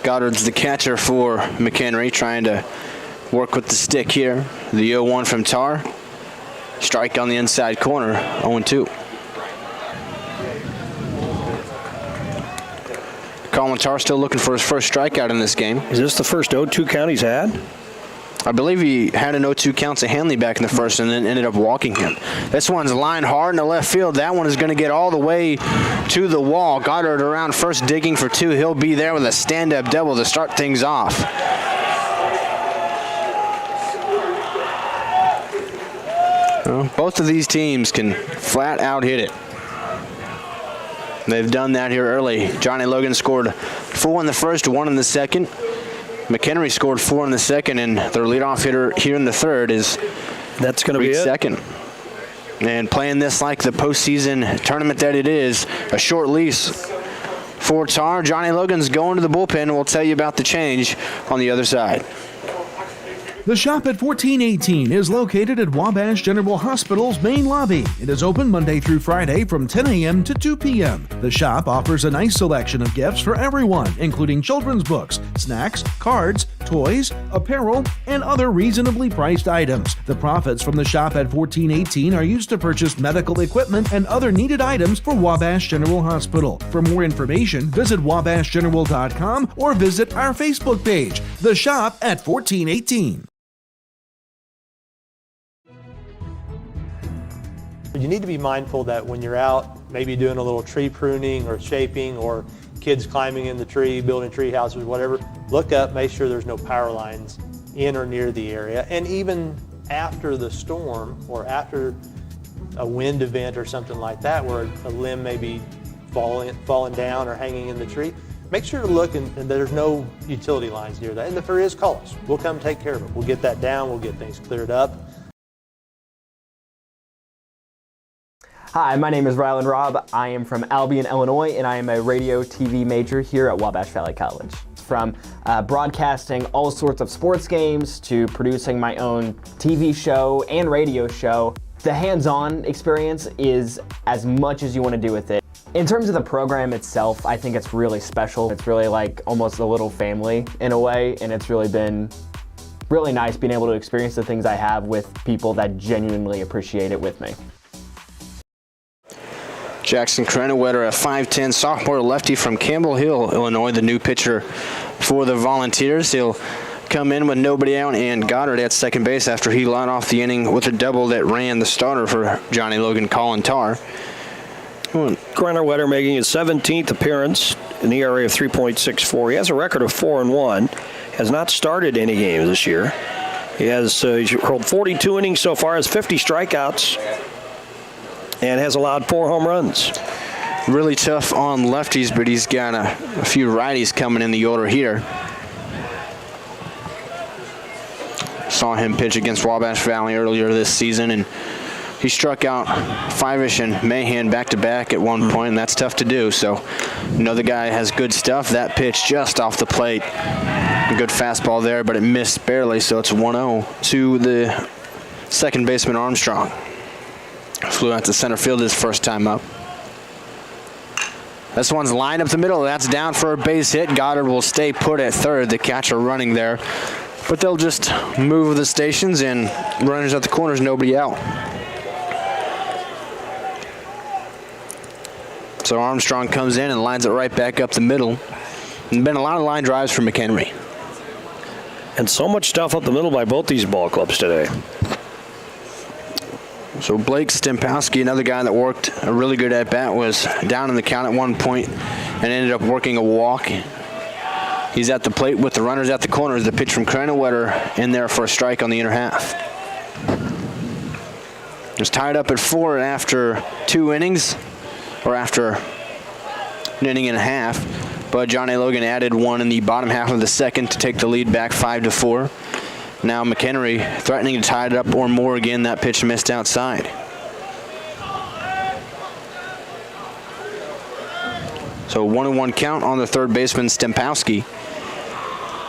Goddard's the catcher for McHenry, trying to work with the stick here. The 0-1 from Tar. Strike on the inside corner, 0-2. Colin Tarr still looking for his first strikeout in this game. Is this the first 0-2 count he's had? I believe he had an 0-2 count to Hanley back in the first and then ended up walking him. This one's lined hard in the left field. That one is going to get all the way to the wall. Goddard around first digging for two. He'll be there with a stand-up double to start things off. Well, both of these teams can flat out hit it. They've done that here early. Johnny Logan scored 4 in the first, 1 in the second. McHenry scored 4 in the second, and their leadoff hitter here in the third is that's going to be second. And playing this like the postseason tournament that it is, a short lease for Tarr. Johnny Logan's going to the bullpen. We'll tell you about the change on the other side. The Shop at 1418 is located at Wabash General Hospital's main lobby. It is open Monday through Friday from 10 a.m. to 2 p.m. The shop offers a nice selection of gifts for everyone, including children's books, snacks, cards, toys, apparel, and other reasonably priced items. The profits from the Shop at 1418 are used to purchase medical equipment and other needed items for Wabash General Hospital. For more information, visit wabashgeneral.com or visit our Facebook page, The Shop at 1418. You need to be mindful that when you're out, maybe doing a little tree pruning or shaping, or kids climbing in the tree, building tree houses, whatever, look up, make sure there's no power lines in or near the area. And even after the storm or after a wind event or something like that, where a limb may be falling down or hanging in the tree, make sure to look and there's no utility lines near that. And if there is, call us. We'll come take care of it. We'll get that down. We'll get things cleared up. Hi, my name is Rylan Robb. I am from Albion, Illinois, and I am a radio TV major here at Wabash Valley College. From broadcasting all sorts of sports games to producing my own TV show and radio show, the hands-on experience is as much as you want to do with it. In terms of the program itself, I think it's really special. It's really like almost a little family in a way, and it's really been really nice being able to experience the things I have with people that genuinely appreciate it with me. Jackson Krennewetter, a 5'10 sophomore lefty from Campbell Hill, Illinois, the new pitcher for the Volunteers. He'll come in with nobody out and Goddard at second base after he led off the inning with a double that ran the starter for Johnny Logan, Colin Tarr. Krennewetter making his 17th appearance in the ERA of 3.64. He has a record of 4-1. Has not started any games this year. He has he's hurled 42 innings so far, has 50 strikeouts, and has allowed 4 home runs. Really tough on lefties, but he's got a few righties coming in the order here. Saw him pitch against Wabash Valley earlier this season, and he struck out Fivish and Mahan back-to-back at one point, and that's tough to do. So, the guy has good stuff. That pitch just off the plate. A good fastball there, but it missed barely, so it's 1-0 to the second baseman Armstrong. Flew out to center field his first time up. This one's lined up the middle. That's down for a base hit. Goddard will stay put at third. The catcher running there. But they'll just move the stations and runners at the corners, nobody out. So Armstrong comes in and lines it right back up the middle. And been a lot of line drives for McHenry. And so much stuff up the middle by both these ball clubs today. So Blake Stempowski, another guy that worked a really good at-bat, was down in the count at one point and ended up working a walk. He's at the plate with the runners at the corners. The pitch from Krennewetter in there for a strike on the inner half. It's tied up at 4 after 2 innings, or after an inning and a half. But Johnny Logan added 1 in the bottom half of the second to take the lead back 5-4. Now McHenry threatening to tie it up or more again. That pitch missed outside. So 1-1 count on the third baseman Stempowski,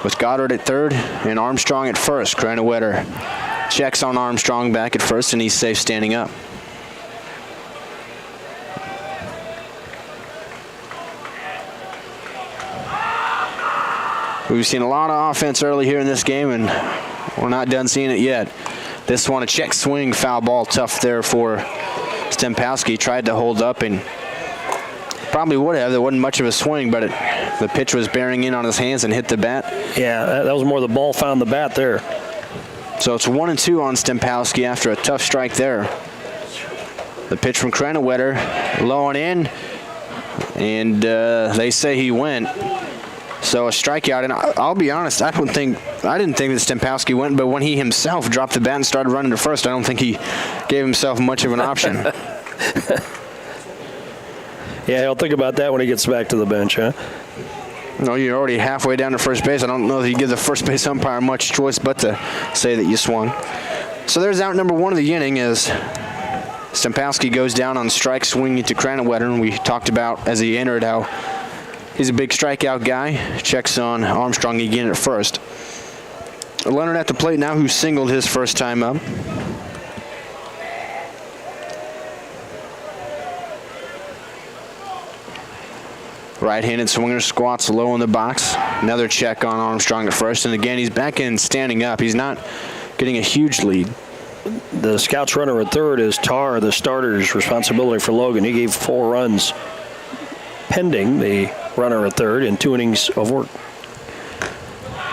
with Goddard at third and Armstrong at first. Krennewetter checks on Armstrong back at first, and he's safe standing up. We've seen a lot of offense early here in this game, and we're not done seeing it yet. This one, a check swing, foul ball, tough there for Stempowski. Tried to hold up and probably would have. There wasn't much of a swing, but it The pitch was bearing in on his hands and hit the bat. Yeah, that was more the ball found the bat there. So it's 1-2 on Stempowski after a tough strike there. The pitch from Krannewetter, low and in, and they say he went. So a strikeout, and I'll be honest, I didn't think that Stempowski went, but when he himself dropped the bat and started running to first, I don't think he gave himself much of an option. Yeah, he'll think about that when he gets back to the bench, huh? No, you're already halfway down to first base. I don't know that you give the first base umpire much choice but to say that you swung. So there's out number 1 of the inning as Stempowski goes down on strike, swinging to Krannewetter, and we talked about as he entered how he's a big strikeout guy. Checks on Armstrong again at first. Leonard at the plate now, who singled his first time up. Right-handed swinger squats low in the box. Another check on Armstrong at first, and again he's back in standing up. He's not getting a huge lead. The scouts runner at third is Tar, the starter's responsibility for Logan. He gave 4 runs pending the runner at third in 2 innings of work.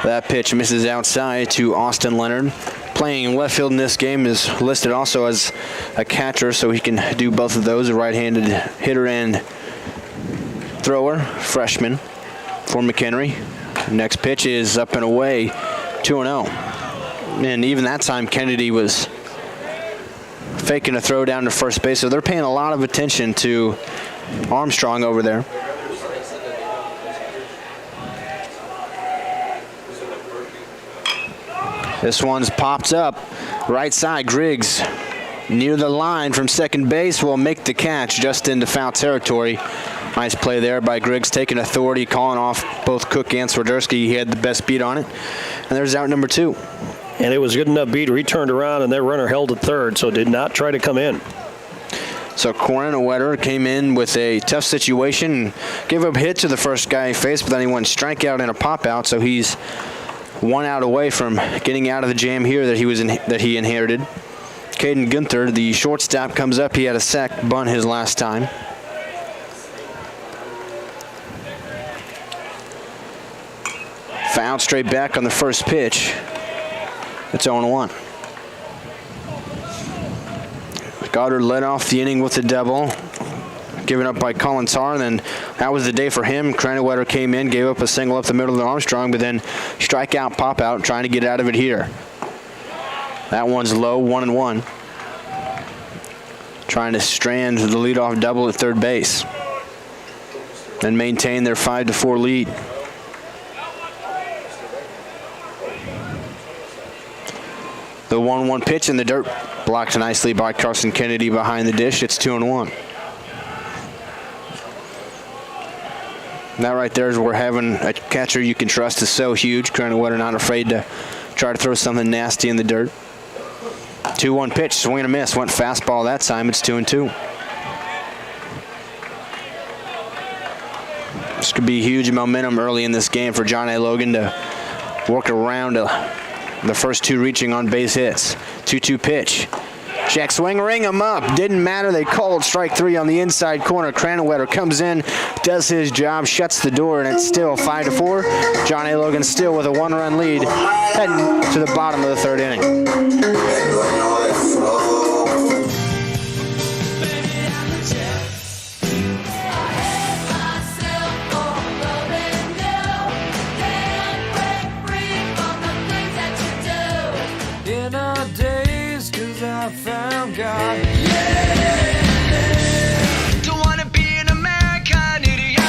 That pitch misses outside to Austin Leonard. Playing left field in this game is listed also as a catcher, so he can do both of those, a right-handed hitter and thrower, freshman for McHenry. Next pitch is up and away, 2-0. And even that time, Kennedy was faking a throw down to first base, so they're paying a lot of attention to Armstrong over there. This one's popped up, right side. Griggs near the line from second base will make the catch just into foul territory. Nice play there by Griggs, taking authority, calling off both Cook and Swiderski. He had the best beat on it. And there's out number 2. And it was a good enough beat. He turned around, and that runner held at third, so did not try to come in. So Krannewetter came in with a tough situation, gave up a hit to the first guy he faced, but then he went strikeout and a pop out, so he's 1 out away from getting out of the jam here that he inherited. Caden Gunther, the shortstop, comes up. He had a sac bunt his last time. Fouled straight back on the first pitch. It's 0-1. Goddard led off the inning with a double, given up by Colin Tarr, and then that was the day for him. Krannewetter came in, gave up a single up the middle to Armstrong, but then strikeout, pop out, trying to get out of it here. That one's low, 1-1. Trying to strand the leadoff double at third base and maintain their 5-4 lead. The 1-1 pitch in the dirt, blocked nicely by Carson Kennedy behind the dish. It's 2-1. That right there is where having a catcher you can trust is so huge. Krannewetter not afraid to try to throw something nasty in the dirt. 2-1 pitch, swing and a miss. Went fastball that time. It's 2-2. This could be huge momentum early in this game for John A. Logan to work around the first 2 reaching on base hits. 2-2 pitch. Check swing, ring him up. Didn't matter. They called strike 3 on the inside corner. Krannewetter comes in, does his job, shuts the door, and it's still 5-4. John A. Logan still with a 1-run lead, heading to the bottom of the 3rd inning. I found God. Yeah. Don't wanna be an American idiot.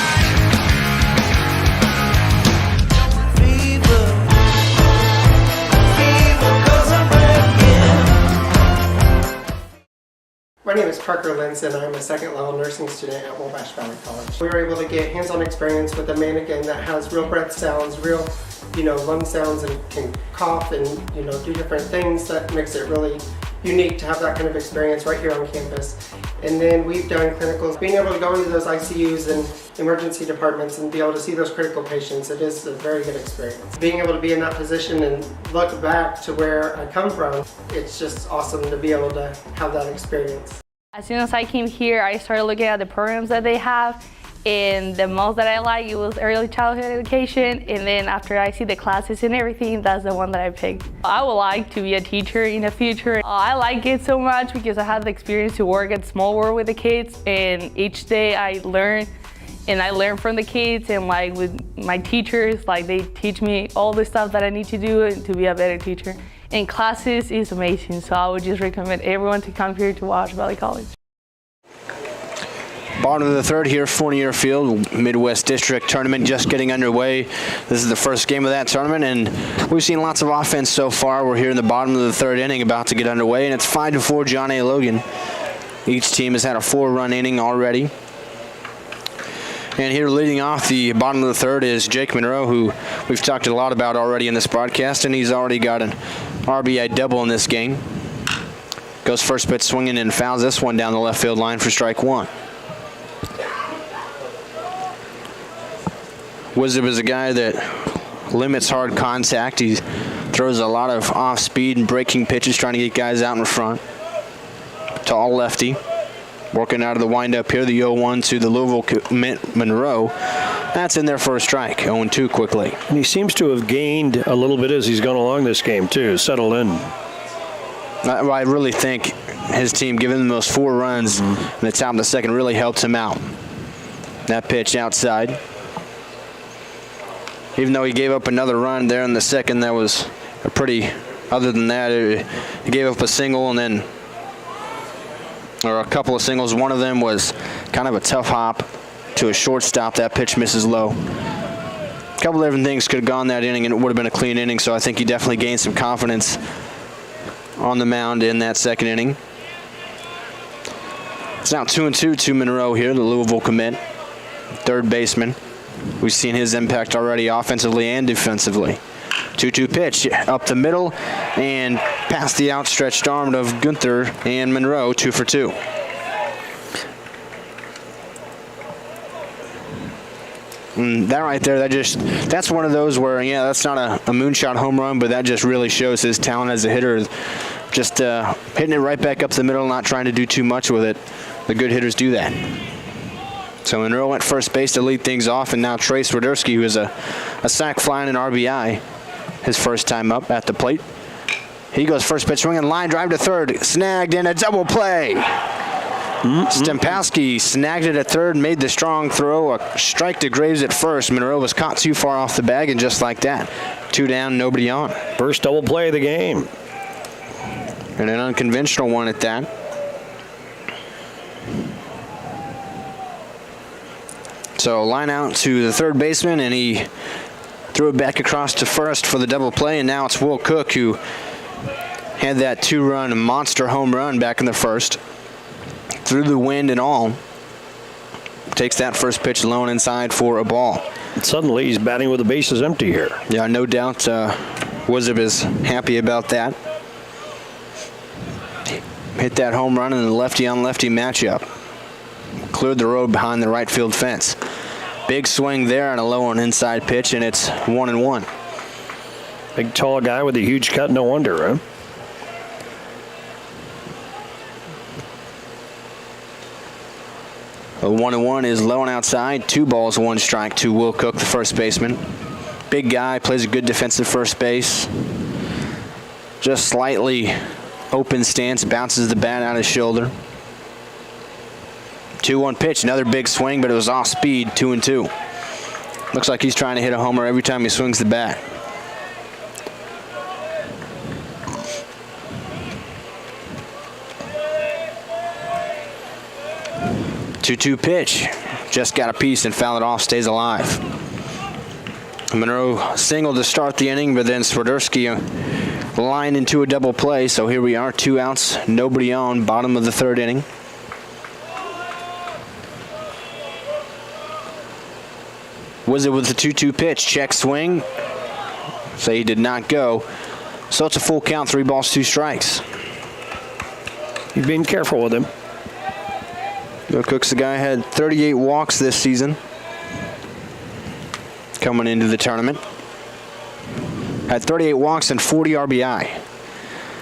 Fever, 'cause I'm breaking. My name is Parker Linson. I'm a 2nd level nursing student at Wabash Valley College. We were able to get hands-on experience with a mannequin that has real breath sounds, real lung sounds, and can cough and do different things. That makes it really unique to have that kind of experience right here on campus. And then we've done clinicals. Being able to go into those ICUs and emergency departments and be able to see those critical patients, it is a very good experience. Being able to be in that position and look back to where I come from, it's just awesome to be able to have that experience. As soon as I came here, I started looking at the programs that they have, And the most that I like, it was early childhood education. And then after I see the classes and everything, that's the one that I picked. I would like to be a teacher in the future. I like it so much because I had the experience to work at Small World with the kids. And each day I learn, and I learn from the kids, and like with my teachers, like they teach me all the stuff that I need to do to be a better teacher. And classes is amazing, so I would just recommend everyone to come here to Wabash Valley College. Bottom of the third here, Fournier Field, Midwest District Tournament just getting underway. This is the first game of that tournament, and we've seen lots of offense so far. We're here in the bottom of the third inning, about to get underway, and it's 5-4 John A. Logan. Each team has had a 4-run inning already. And here leading off the bottom of the third is Jake Monroe, who we've talked a lot about already in this broadcast, and he's already got an RBI double in this game. Goes first pitch swinging and fouls this one down the left field line for strike one. Wizard is a guy that limits hard contact. He throws a lot of off-speed and breaking pitches, trying to get guys out in front. Tall lefty. Working out of the windup here, the 0-1 to the Louisville commit Monroe. That's in there for a strike, 0-2 quickly. And he seems to have gained a little bit as he's gone along this game, too, settled in. I really think his team, giving him those 4 runs in the top of the second, really helped him out. That pitch outside. Even though he gave up another run there in the second, that was a pretty, other than that, he gave up a single and then, or a couple of singles. One of them was kind of a tough hop to a shortstop. That pitch misses low. A couple of different things could have gone that inning and it would have been a clean inning, so I think he definitely gained some confidence on the mound in that second inning. It's now 2-2 to Monroe here, the Louisville commit, third baseman. We've seen his impact already offensively and defensively. 2-2 pitch up the middle and past the outstretched arm of Gunther, and Monroe 2 for 2. And that right there, that's one of those where, yeah, that's not a moonshot home run, but that just really shows his talent as a hitter. Just hitting it right back up the middle, not trying to do too much with it. The good hitters do that. So Monroe went first base to lead things off, and now Trey Swiderski, who is a sac fly and an RBI, his first time up at the plate. He goes first pitch swinging, line drive to third, snagged in a double play. Stempowski snagged it at third, made the strong throw, a strike to Graves at first. Monroe was caught too far off the bag, and just like that, 2 down, nobody on. First double play of the game. And an unconventional one at that. So line out to the third baseman, and he threw it back across to first for the double play, and now it's Will Cook, who had that 2-run monster home run back in the first. Through the wind and all. Takes that first pitch low inside for a ball. Suddenly he's batting with the bases empty here. Yeah, no doubt Wizard is happy about that. Hit that home run in the lefty-on-lefty matchup. Cleared the road behind the right field fence. Big swing there and a low on inside pitch, and it's 1-1. Big tall guy with a huge cut, no wonder, huh? The 1-1 is low and outside. 2 balls, 1 strike to Will Cook, the first baseman. Big guy, plays a good defensive first base. Just slightly open stance, bounces the bat out his shoulder. 2-1 pitch, another big swing, but it was off speed, 2-2. Looks like he's trying to hit a homer every time he swings the bat. Two-two pitch, just got a piece and fouled it off, stays alive. Monroe singled to start the inning, but then Swiderski lined into a double play, so here we are, 2 outs, nobody on, bottom of the third inning. Wizard with the 2-2 pitch, check swing. So he did not go. So it's a full count, 3 balls, 2 strikes. You've been careful with him. Bill Cook's the guy had 38 walks this season. Coming into the tournament. Had 38 walks and 40 RBI.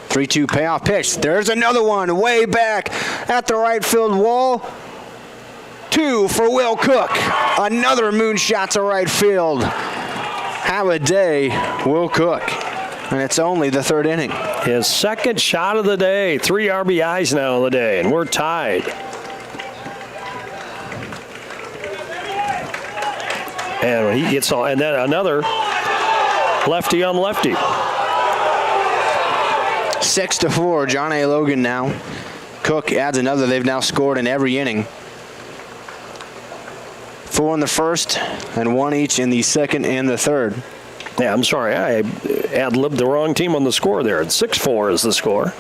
3-2 payoff pitch. There's another one way back at the right field wall. 2 for Will Cook. Another moonshot to right field. Have a day, Will Cook. And it's only the 3rd inning. His 2nd shot of the day. 3 RBIs now of the day, and we're tied. And he gets on, and then another lefty on lefty. 6-4, John A. Logan now. Cook adds another. They've now scored in every inning. 4 in the 1st and 1 each in the 2nd and the 3rd. Yeah, I'm sorry. I ad-libbed the wrong team on the score there. It's 6-4 is the score.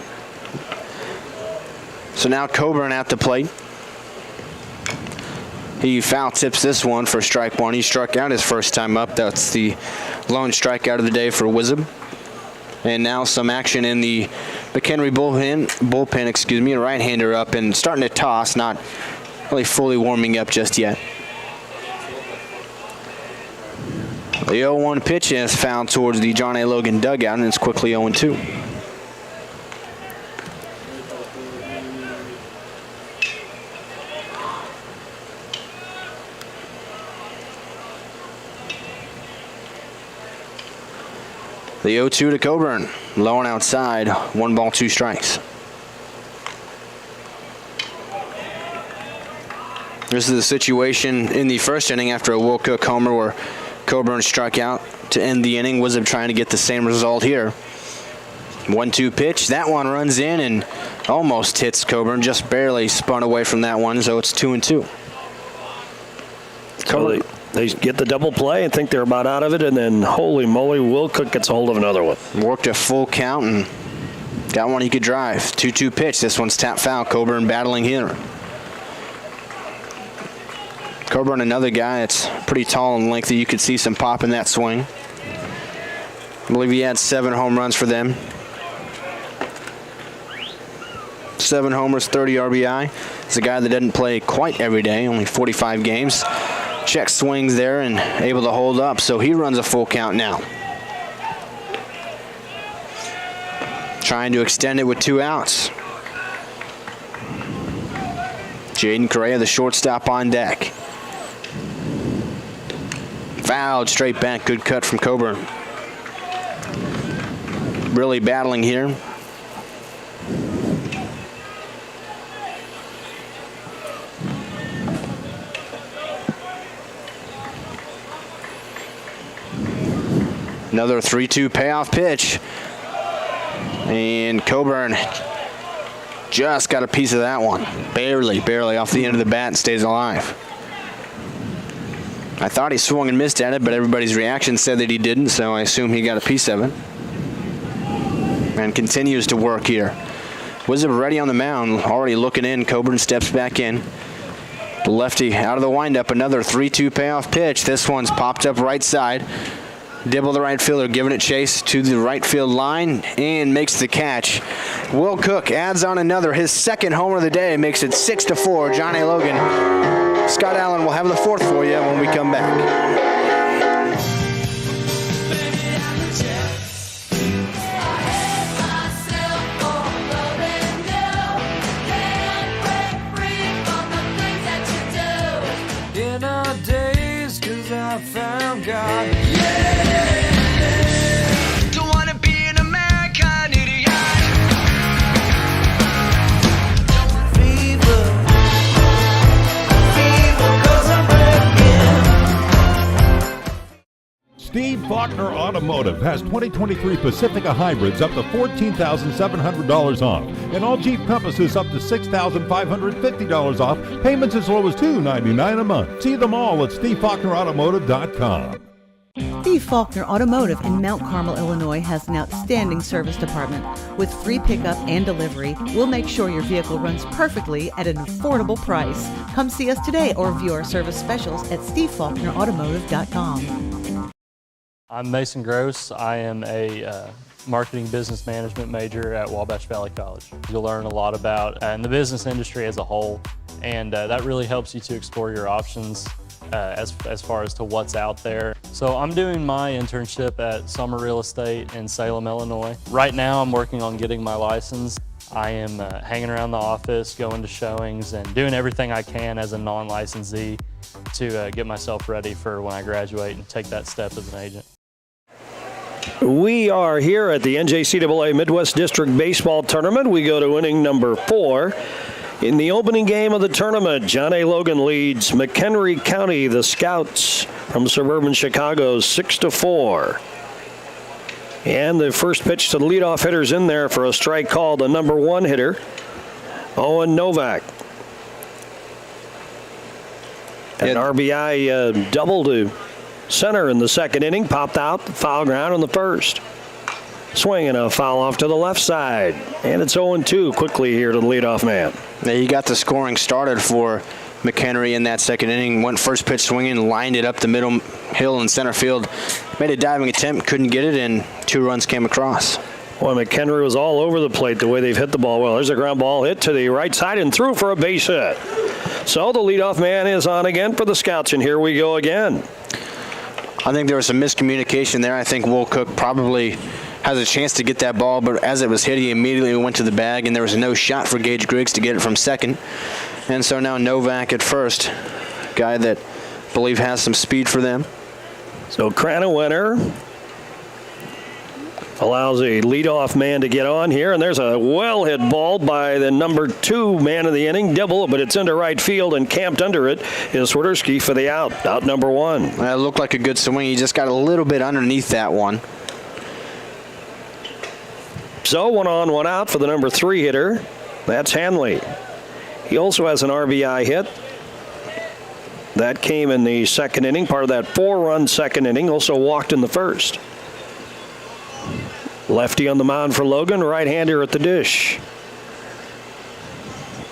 So now Coburn at the plate. He foul tips this one for strike 1. He struck out his first time up. That's the lone strikeout of the day for Wizard. And now some action in the McHenry bullpen, a right-hander up and starting to toss, not really fully warming up just yet. The 0-1 pitch is fouled towards the John A. Logan dugout, and it's quickly 0-2. The 0-2 to Coburn. Low and outside. 1 ball, 2 strikes. This is the situation in the 1st inning after a Will Cook homer where Coburn struck out to end the inning. Wizard trying to get the same result here. 1-2 pitch. That one runs in and almost hits Coburn. Just barely spun away from that one, so it's 2-2. So they get the double play and think they're about out of it, and then holy moly, Will Cook gets a hold of another one. Worked a full count and got one he could drive. 2-2 pitch. This one's tap foul. Coburn battling here. Coburn, another guy that's pretty tall and lengthy. You could see some pop in that swing. I believe he had 7 home runs for them. 7 homers, 30 RBI. It's a guy that doesn't play quite every day, only 45 games. Check swings there and able to hold up, so he runs a full count now. Trying to extend it with 2 outs. Jaden Correa, the shortstop, on deck. Fouled straight back. Good cut from Coburn. Really battling here. Another 3-2 payoff pitch. And Coburn just got a piece of that one. Barely off the end of the bat and stays alive. I thought he swung and missed at it, but everybody's reaction said that he didn't, so I assume he got a piece of it. And continues to work here. Wizard ready on the mound, already looking in. Coburn steps back in. The lefty out of the windup, another 3-2 payoff pitch. This one's popped up right side. Dibble, the right fielder, giving it chase to the right field line and makes the catch. Will Cook adds on another, his 2nd homer of the day, makes it 6-4. John A. Logan. Scott Allen will have the 4th for you when we come back. In our days, 'cause I found God. Don't wanna be an American idiot. Fever, 'cause I'm breaking. Steve Faulkner Automotive has 2023 Pacifica hybrids up to $14,700 off, and all Jeep Compasses up to $6,550 off, payments as low as $299 a month. See them all at SteveFaulknerAutomotive.com. Steve Faulkner Automotive in Mount Carmel, Illinois has an outstanding service department. With free pickup and delivery, we'll make sure your vehicle runs perfectly at an affordable price. Come see us today or view our service specials at SteveFaulknerAutomotive.com. I'm Mason Gross. I am a marketing business management major at Wabash Valley College. You'll learn a lot about the business industry as a whole, and that really helps you to explore your options as far as to what's out there. So I'm doing my internship at Summer Real Estate in Salem, Illinois. Right now I'm working on getting my license. I am hanging around the office, going to showings, and doing everything I can as a non-licensee to get myself ready for when I graduate and take that step as an agent. We are here at the NJCAA Midwest District Baseball Tournament. We go to inning number 4. In the opening game of the tournament, John A. Logan leads McHenry County, the Scouts from suburban Chicago, 6-4. And the first pitch to the leadoff hitter's in there for a strike called, the number 1 hitter, Owen Novak. An RBI double to center in the second inning, popped out, foul ground in the first. Swing and a foul off to the left side. And it's 0-2 quickly here to the leadoff man. Now he got the scoring started for McHenry in that second inning. Went first pitch swinging, lined it up the middle hill in center field. Made a diving attempt, couldn't get it, and 2 runs came across. Boy, McHenry was all over the plate the way they've hit the ball. Well, there's a ground ball hit to the right side and through for a base hit. So the leadoff man is on again for the Scouts, and here we go again. I think there was some miscommunication there. I think Will Cook probably has a chance to get that ball, but as it was hit, he immediately went to the bag, and there was no shot for Gage Griggs to get it from second. And so now Novak at first, guy that I believe has some speed for them. So Cranawinter allows a leadoff man to get on here, and there's a well-hit ball by the number 2 man of the inning, Dibble, but it's into right field, and camped under it is Swiderski for the out number 1. It looked like a good swing. He just got a little bit underneath that one. So 1 on, 1 out for the number 3 hitter. That's Hanley. He also has an RBI hit. That came in the second inning, part of that 4-run second inning. Also walked in the first. Lefty on the mound for Logan, right-hander at the dish.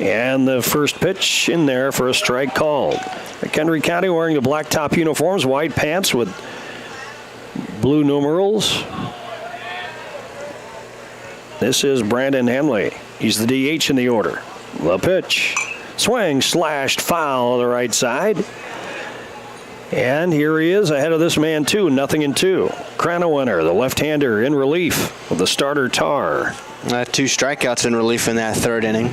And the first pitch in there for a strike called. McHenry County wearing the black top uniforms, white pants with blue numerals. This is Brandon Henley. He's the DH in the order. The pitch. Swing, slashed, foul to the right side. And here he is ahead of this man, too. 0-2. Cranawinter, the left-hander, in relief of the starter Tar. 2 strikeouts in relief in that third inning.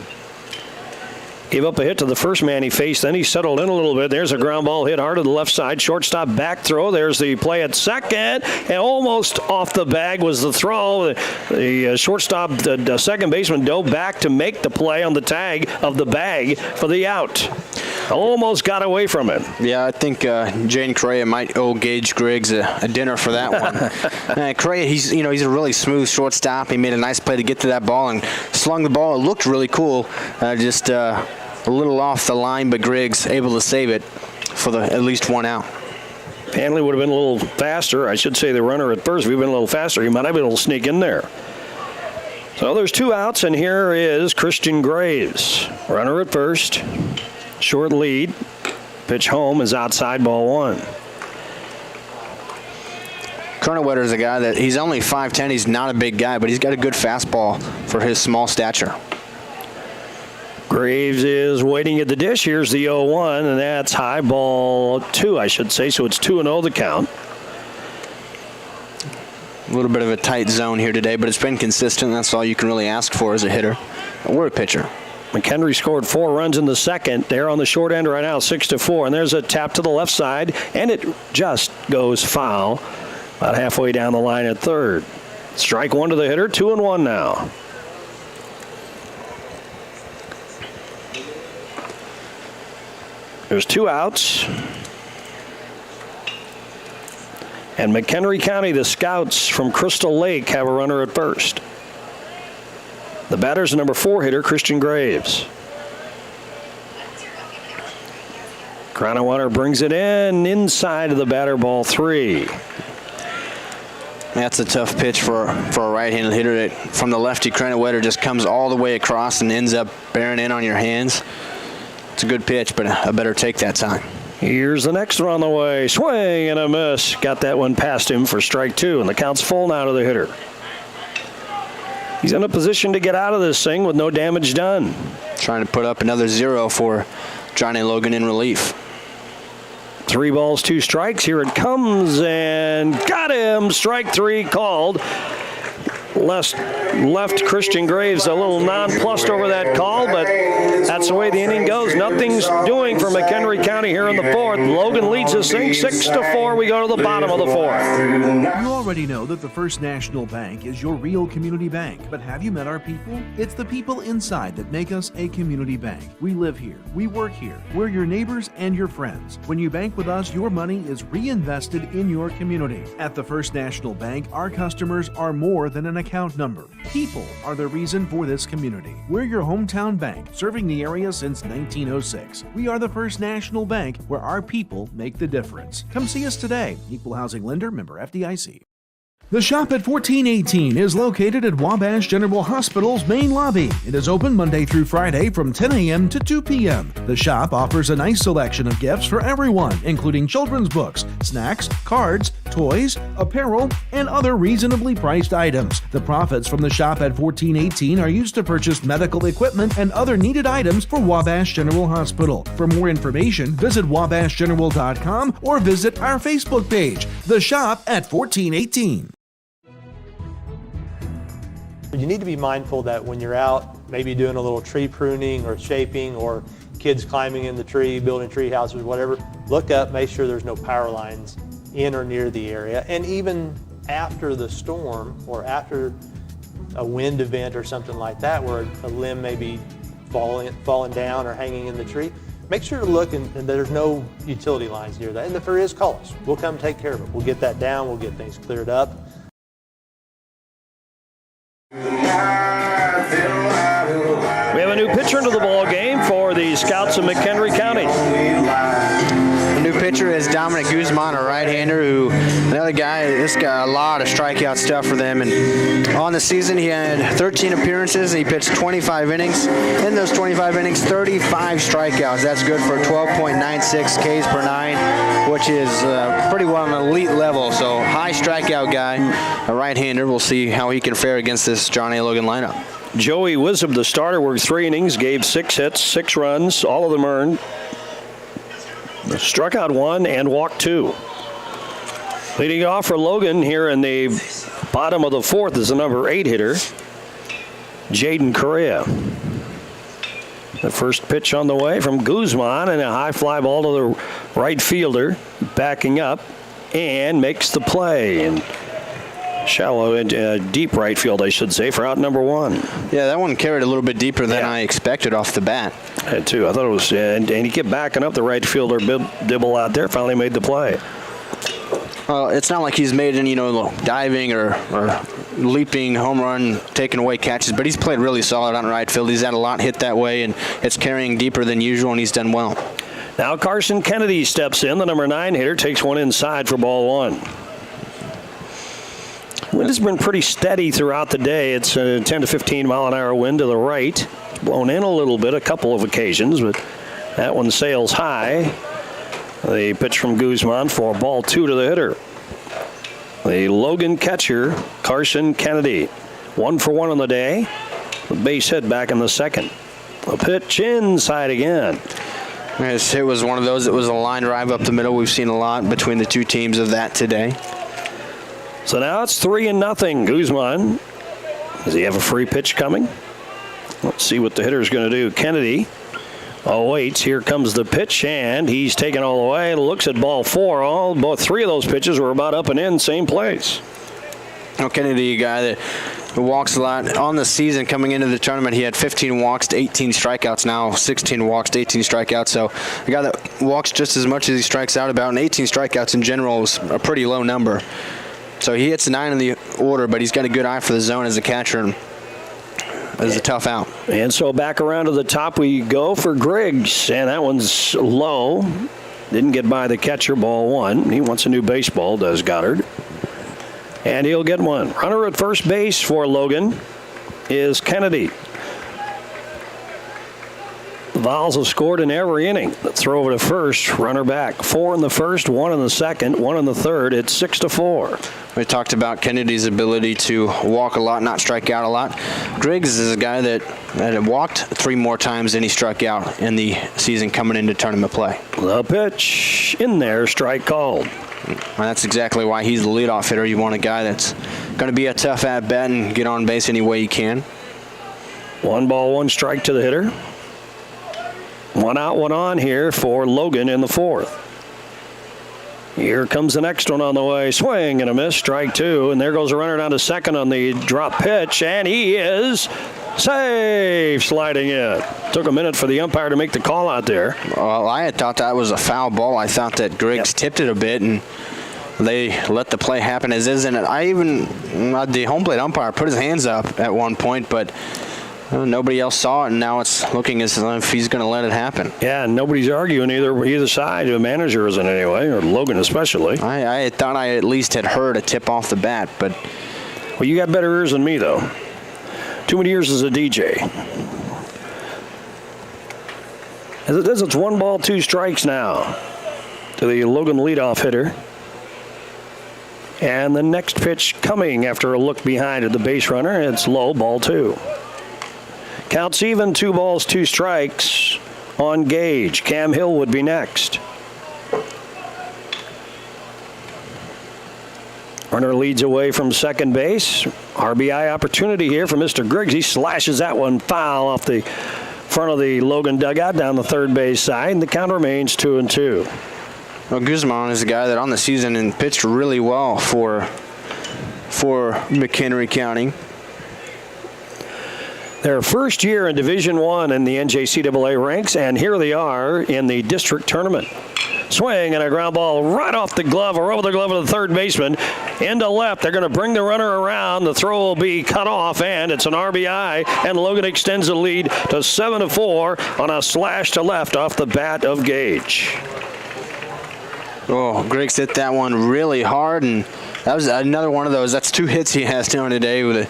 Gave up a hit to the first man he faced. Then he settled in a little bit. There's a ground ball hit hard to the left side. Shortstop back throw. There's the play at second. And almost off the bag was the throw. The shortstop, the second baseman, dove back to make the play on the tag of the bag for the out. Almost got away from it. Yeah, I think Jaden Correa might owe Gage Griggs a dinner for that one. Correa, he's a really smooth shortstop. He made a nice play to get to that ball and slung the ball. It looked really cool. Just a little off the line, but Griggs able to save it for at least 1 out. Hanley would have been a little faster. I should say the runner at first. If he'd been a little faster, he might have been able to sneak in there. So there's 2 outs, and here is Christian Graves. Runner at first. Short lead. Pitch home is outside, ball 1. Cronenwetter is a guy that he's only 5'10". He's not a big guy, but he's got a good fastball for his small stature. Graves is waiting at the dish. Here's the 0-1, and that's high, ball 2, I should say. So it's 2-0 the count. A little bit of a tight zone here today, but it's been consistent. That's all you can really ask for as a hitter or a pitcher. McHenry scored 4 runs in the second. They're on the short end right now, 6-4. And there's a tap to the left side, and it just goes foul about halfway down the line at third. Strike 1 to the hitter, 2-1 now. There's 2 outs. And McHenry County, the Scouts from Crystal Lake, have a runner at first. The batter's number 4 hitter, Christian Graves. Cranawinter brings it in inside of the batter, ball 3. That's a tough pitch for a right-handed hitter. That from the lefty, Cranawinter just comes all the way across and ends up bearing in on your hands. It's a good pitch, but a better take that time. Here's the next one on the way. Swing and a miss. Got that one past him for strike 2, and the count's full now to the hitter. He's in a position to get out of this thing with no damage done. Trying to put up another 0 for Johnny Logan in relief. 3 balls, 2 strikes. Here it comes, and got him. Strike 3 called. left Christian Graves a little nonplussed over that call, but that's the way the inning goes. Nothing's doing for McHenry County here in the fourth. Logan leads this thing 6-4. We go to the bottom of the fourth. You already know that the First National Bank is your real community bank, but have you met our people? It's the people inside that make us a community bank. We live here. We work here. We're your neighbors and your friends. When you bank with us, your money is reinvested in your community. At the First National Bank, our customers are more than an account number. People are the reason for this community. We're your hometown bank, serving the area since 1906. We are the First National Bank, where our people make the difference. Come see us today. Equal Housing Lender, member FDIC. The Shop at 1418 is located at Wabash General Hospital's main lobby. It is open Monday through Friday from 10 a.m. to 2 p.m. The shop offers a nice selection of gifts for everyone, including children's books, snacks, cards, toys, apparel, and other reasonably priced items. The profits from the Shop at 1418 are used to purchase medical equipment and other needed items for Wabash General Hospital. For more information, visit wabashgeneral.com or visit our Facebook page, The Shop at 1418. You need to be mindful that when you're out, maybe doing a little tree pruning or shaping, or kids climbing in the tree, building tree houses, whatever, look up, make sure there's no power lines in or near the area. And even after the storm or after a wind event or something like that, where a limb may be falling down or hanging in the tree, make sure to look and there's no utility lines near that. And if there is, call us. We'll come take care of it. We'll get that down. We'll get things cleared up. We have a new pitcher into the ball game for the Scouts of McHenry County. The new pitcher is Dominic Guzman, a right-hander, who, another guy, this guy, a lot of strikeout stuff for them. And on the season, he had 13 appearances, and he pitched 25 innings. In those 25 innings, 35 strikeouts. That's good for 12.96 Ks per nine, which is pretty well on an elite level. So high strikeout guy, a right-hander. We'll see how he can fare against this John A. Logan lineup. Joey Wisdom, the starter, worked 3 innings, gave 6 hits, 6 runs, all of them earned. Struck out 1 and walked 2. Leading off for Logan here in the bottom of the fourth is the number 8 hitter, Jaden Correa. The first pitch on the way from Guzman, and a high fly ball to the right fielder, backing up and makes the play. And shallow, deep right field, I should say, for out number 1. Yeah, that one carried a little bit deeper than I expected off the bat. I had too. I thought it was, and he kept backing up the right fielder, Dibble out there, finally made the play. Well, it's not like he's made any, diving or leaping home run, taking away catches, but he's played really solid on right field. He's had a lot hit that way, and it's carrying deeper than usual, and he's done well. Now Carson Kennedy steps in, the number 9 hitter, takes one inside for ball 1. Wind has been pretty steady throughout the day. It's a 10 to 15 mile an hour wind to the right. It's blown in a little bit a couple of occasions, but that one sails high. The pitch from Guzman for ball 2 to the hitter. The Logan catcher, Carson Kennedy. 1 for 1 on the day. The base hit back in the second. A pitch inside again. Yes, it was one of those. It was a line drive up the middle. We've seen a lot between the two teams of that today. So now it's 3-0. Guzman, does he have a free pitch coming? Let's see what the hitter's going to do. Kennedy waits. Here comes the pitch, and he's taken all the way. Looks at ball 4. Both 3 of those pitches were about up and in, same place. Kennedy, a guy that walks a lot. On the season coming into the tournament, he had 15 walks to 18 strikeouts. Now 16 walks to 18 strikeouts. So a guy that walks just as much as he strikes out about, and 18 strikeouts in general is a pretty low number. So he hits 9 in the order, but he's got a good eye for the zone as a catcher. And it's a tough out. And so back around to the top we go for Griggs, and that one's low. Didn't get by the catcher, ball 1. He wants a new baseball, does Goddard. And he'll get one. Runner at first base for Logan is Kennedy. The Vols have scored in every inning. The throw over to first, runner back. 4 in the first, 1 in the second, 1 in the third. It's 6-4. We talked about Kennedy's ability to walk a lot, not strike out a lot. Griggs is a guy that had walked 3 more times than he struck out in the season coming into tournament play. The pitch in there, strike called. And that's exactly why he's the leadoff hitter. You want a guy that's going to be a tough at-bat and get on base any way he can. 1 ball, 1 strike to the hitter. 1 out, 1 on here for Logan in the 4th. Here comes the next one on the way. Swing and a miss, strike 2. And there goes a runner down to second on the drop pitch. And he is safe, sliding in. Took a minute for the umpire to make the call out there. Well, I had thought that was a foul ball. I thought that Griggs tipped it a bit, and they let the play happen as is. And the home plate umpire put his hands up at one point, but nobody else saw it, and now it's looking as if he's going to let it happen. Yeah, and nobody's arguing either side. The manager isn't anyway, or Logan especially. I thought I at least had heard a tip off the bat, but... Well, you got better ears than me, though. Too many years as a DJ. As it is, it's 1 ball, 2 strikes now to the Logan leadoff hitter. And the next pitch coming after a look behind at the base runner. It's low, ball 2. Counts even, 2 balls, 2 strikes on Gage. Cam Hill would be next. Runner leads away from second base. RBI opportunity here for Mr. Griggs. He slashes that one foul off the front of the Logan dugout down the third base side, and the count remains 2-2. Well, Guzman is a guy that on the season and pitched really well for McHenry County. Their first year in Division I in the NJCAA ranks, and here they are in the district tournament. Swing and a ground ball right off the glove or over the glove of the third baseman. Into left. They're going to bring the runner around. The throw will be cut off, and it's an RBI, and Logan extends the lead to 7-4 on a slash to left off the bat of Gage. Oh, Griggs hit that one really hard, and that was another one of those. That's 2 hits he has down today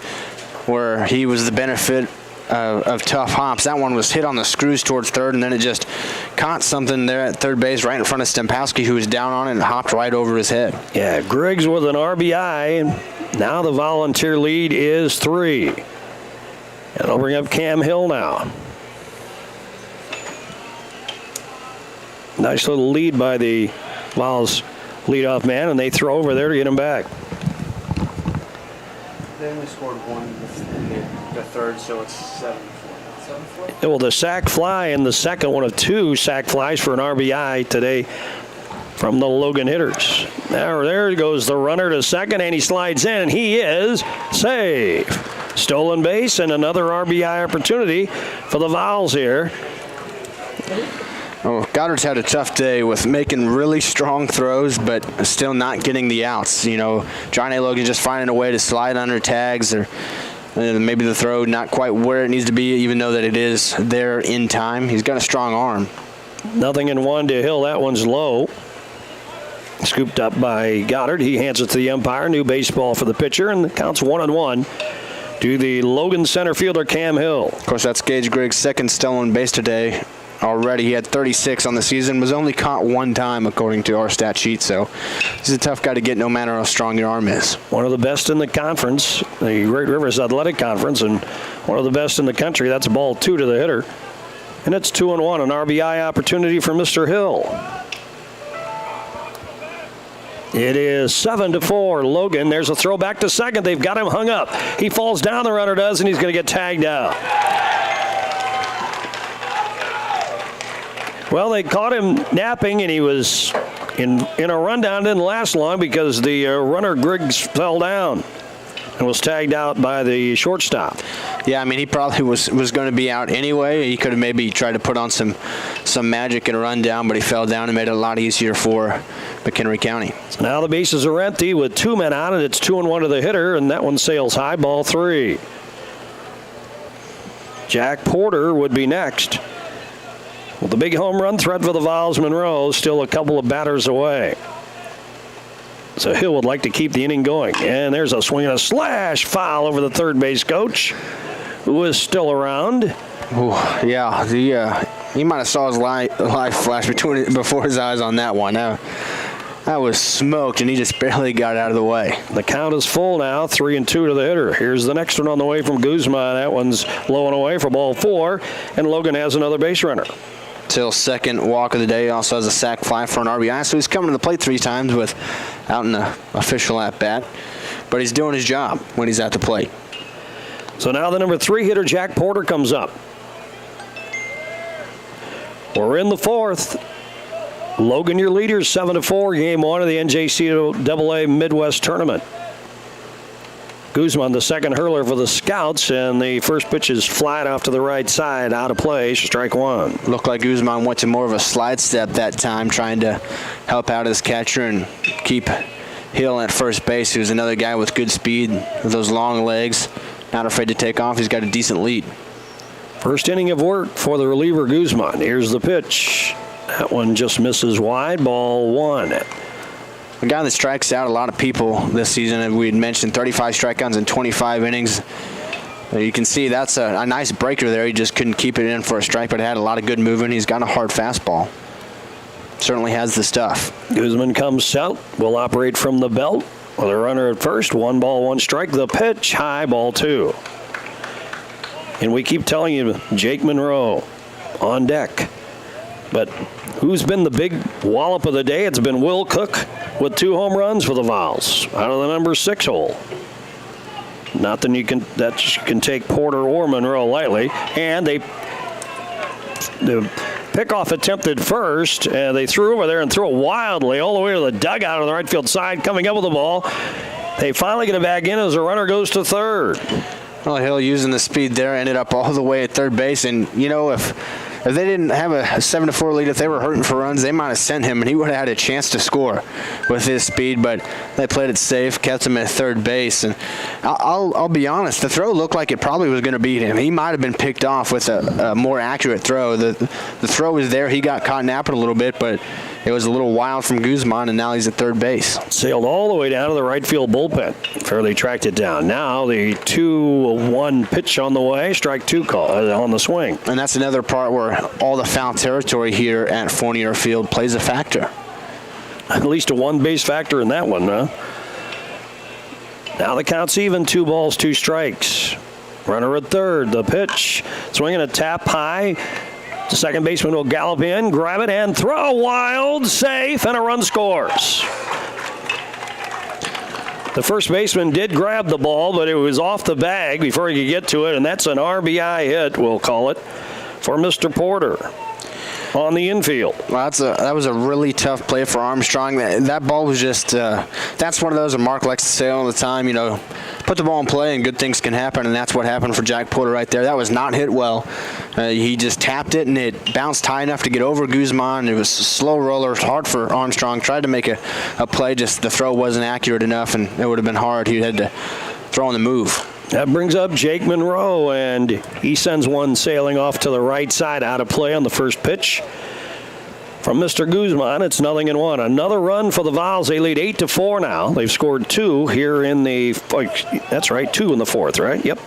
where he was the benefit of tough hops. That one was hit on the screws towards third, and then it just caught something there at third base right in front of Stempowski, who was down on it and hopped right over his head. Yeah, Griggs with an RBI, and now the volunteer lead is 3. And it'll bring up Cam Hill now. Nice little lead by the Vols leadoff man, and they throw over there to get him back. They only scored 1 in the third, so it's 7-4. 7-4? Well, the sac fly in the second, one of 2 sac flies for an RBI today from the Logan hitters. Now there goes the runner to second, and he slides in, and he is safe. Stolen base and another RBI opportunity for the Vols here. Oh, Goddard's had a tough day with making really strong throws, but still not getting the outs. You know, John A. Logan just finding a way to slide under tags, or maybe the throw not quite where it needs to be, even though that it is there in time. He's got a strong arm. 0-1 to Hill. That one's low. Scooped up by Goddard. He hands it to the umpire. New baseball for the pitcher, and the count's 1-1 to the Logan center fielder, Cam Hill. Of course, that's Gage Griggs' second stolen base today. Already, he had 36 on the season, was only caught 1 time according to our stat sheet, so he's a tough guy to get no matter how strong your arm is. One of the best in the conference, the Great Rivers Athletic Conference, and one of the best in the country. That's ball 2 to the hitter. And it's 2-1, an RBI opportunity for Mr. Hill. It is 7-4, Logan. There's a throw back to second. They've got him hung up. He falls down, the runner does, and he's going to get tagged out. Well, they caught him napping, and he was in a rundown. Didn't last long because the runner Griggs fell down and was tagged out by the shortstop. Yeah, I mean, he probably was going to be out anyway. He could have maybe tried to put on some magic and a rundown, but he fell down and made it a lot easier for McHenry County. So now the bases are empty with 2 men out, and it's 2-1 to the hitter, and that one sails high, ball 3. Jack Porter would be next. Well, the big home run threat for the Vols, Monroe, still a couple of batters away. So Hill would like to keep the inning going. And there's a swing and a slash foul over the third base coach, who is still around. Ooh, yeah, he might have saw his life flash before his eyes on that one. That was smoked, and he just barely got out of the way. The count is full now, 3-2 to the hitter. Here's the next one on the way from Guzman. That one's low and away for ball 4, and Logan has another base runner. Till second walk of the day, also has a sac fly for an RBI, so he's coming to the plate 3 times without an official at-bat, but he's doing his job when he's at the plate. So now the number 3 hitter, Jack Porter, comes up. We're in the 4th. Logan, your leader, 7-4, game 1 of the NJCAA Midwest Tournament. Guzman, the second hurler for the Scouts, and the first pitch is flat off to the right side, out of play, strike 1. Looked like Guzman went to more of a slide step that time, trying to help out his catcher and keep Hill at first base, who's another guy with good speed, with those long legs, not afraid to take off. He's got a decent lead. First inning of work for the reliever Guzman. Here's the pitch. That one just misses wide, ball 1. A guy that strikes out a lot of people this season, and we had mentioned 35 strikeouts in 25 innings. You can see that's a nice breaker there. He just couldn't keep it in for a strike, but had a lot of good movement. He's got a hard fastball. Certainly has the stuff. Guzman comes out, will operate from the belt with a runner at first. 1 ball, 1 strike. The pitch, high, ball 2. And we keep telling you, Jake Monroe on deck. But who's been the big wallop of the day? It's been Will Cook with 2 home runs for the Vols out of the number 6 hole. Nothing you can take Porter or Monroe lightly. And the pickoff attempted first, and they threw over there and threw it wildly all the way to the dugout on the right field side, coming up with the ball. They finally get it back in as the runner goes to third. Well, Hill using the speed there ended up all the way at third base, and you know, if they didn't have a 7-4 lead, if they were hurting for runs, they might have sent him, and he would have had a chance to score with his speed. But they played it safe, kept him at third base. And I'll be honest, the throw looked like it probably was going to beat him. He might have been picked off with a more accurate throw. The throw was there. He got caught napping a little bit, but it was a little wild from Guzman, and now he's at third base. Sailed all the way down to the right field bullpen. Fairly tracked it down. Now the 2-1 pitch on the way. Strike 2 call on the swing. And that's another part where all the foul territory here at Fournier Field plays a factor. At least a 1 base factor in that one, huh? Now the count's even. 2 balls, 2 strikes. Runner at third. The pitch. Swinging a tap high. The second baseman will gallop in, grab it, and throw wild, safe, and a run scores. The first baseman did grab the ball, but it was off the bag before he could get to it, and that's an RBI hit, we'll call it, for Mr. Porter on the infield. Well, that was a really tough play for Armstrong. That ball was just, that's one of those that Mark likes to say all the time, you know, put the ball in play and good things can happen, and that's what happened for Jack Porter right there. That was not hit well. He just tapped it, and it bounced high enough to get over Guzman. It was a slow roller, hard for Armstrong. Tried to make a play, just the throw wasn't accurate enough, and it would have been hard. He had to throw on the move. That brings up Jake Monroe, and he sends one sailing off to the right side, out of play on the first pitch. From Mr. Guzman, it's 0-1. Another run for the Vols. They lead 8-4 now. They've scored 2 here in the, that's right, 2 in the 4th, right? Yep.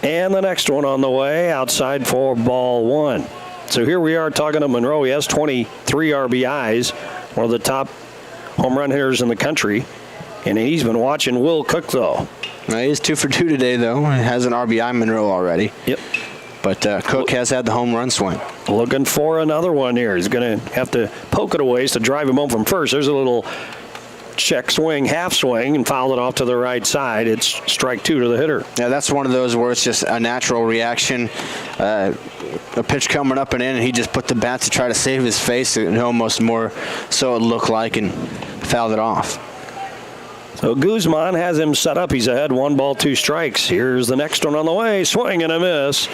And the next one on the way, outside for ball 1. So here we are talking to Monroe. He has 23 RBIs, one of the top home run hitters in the country. And he's been watching Will Cook, though. He's 2 for 2 today, though. He has an RBI, Monroe, already. Yep. But Cook has had the home run swing. Looking for another one here. He's going to have to poke it a ways to drive him home from first. There's a little check swing, half swing, and fouled it off to the right side. It's strike 2 to the hitter. Yeah, that's one of those where it's just a natural reaction. A pitch coming up and in, and he just put the bat to try to save his face, and almost more so it looked like, and fouled it off. So Guzman has him set up. He's ahead, 1 ball, 2 strikes. Here's the next one on the way. Swing and a miss.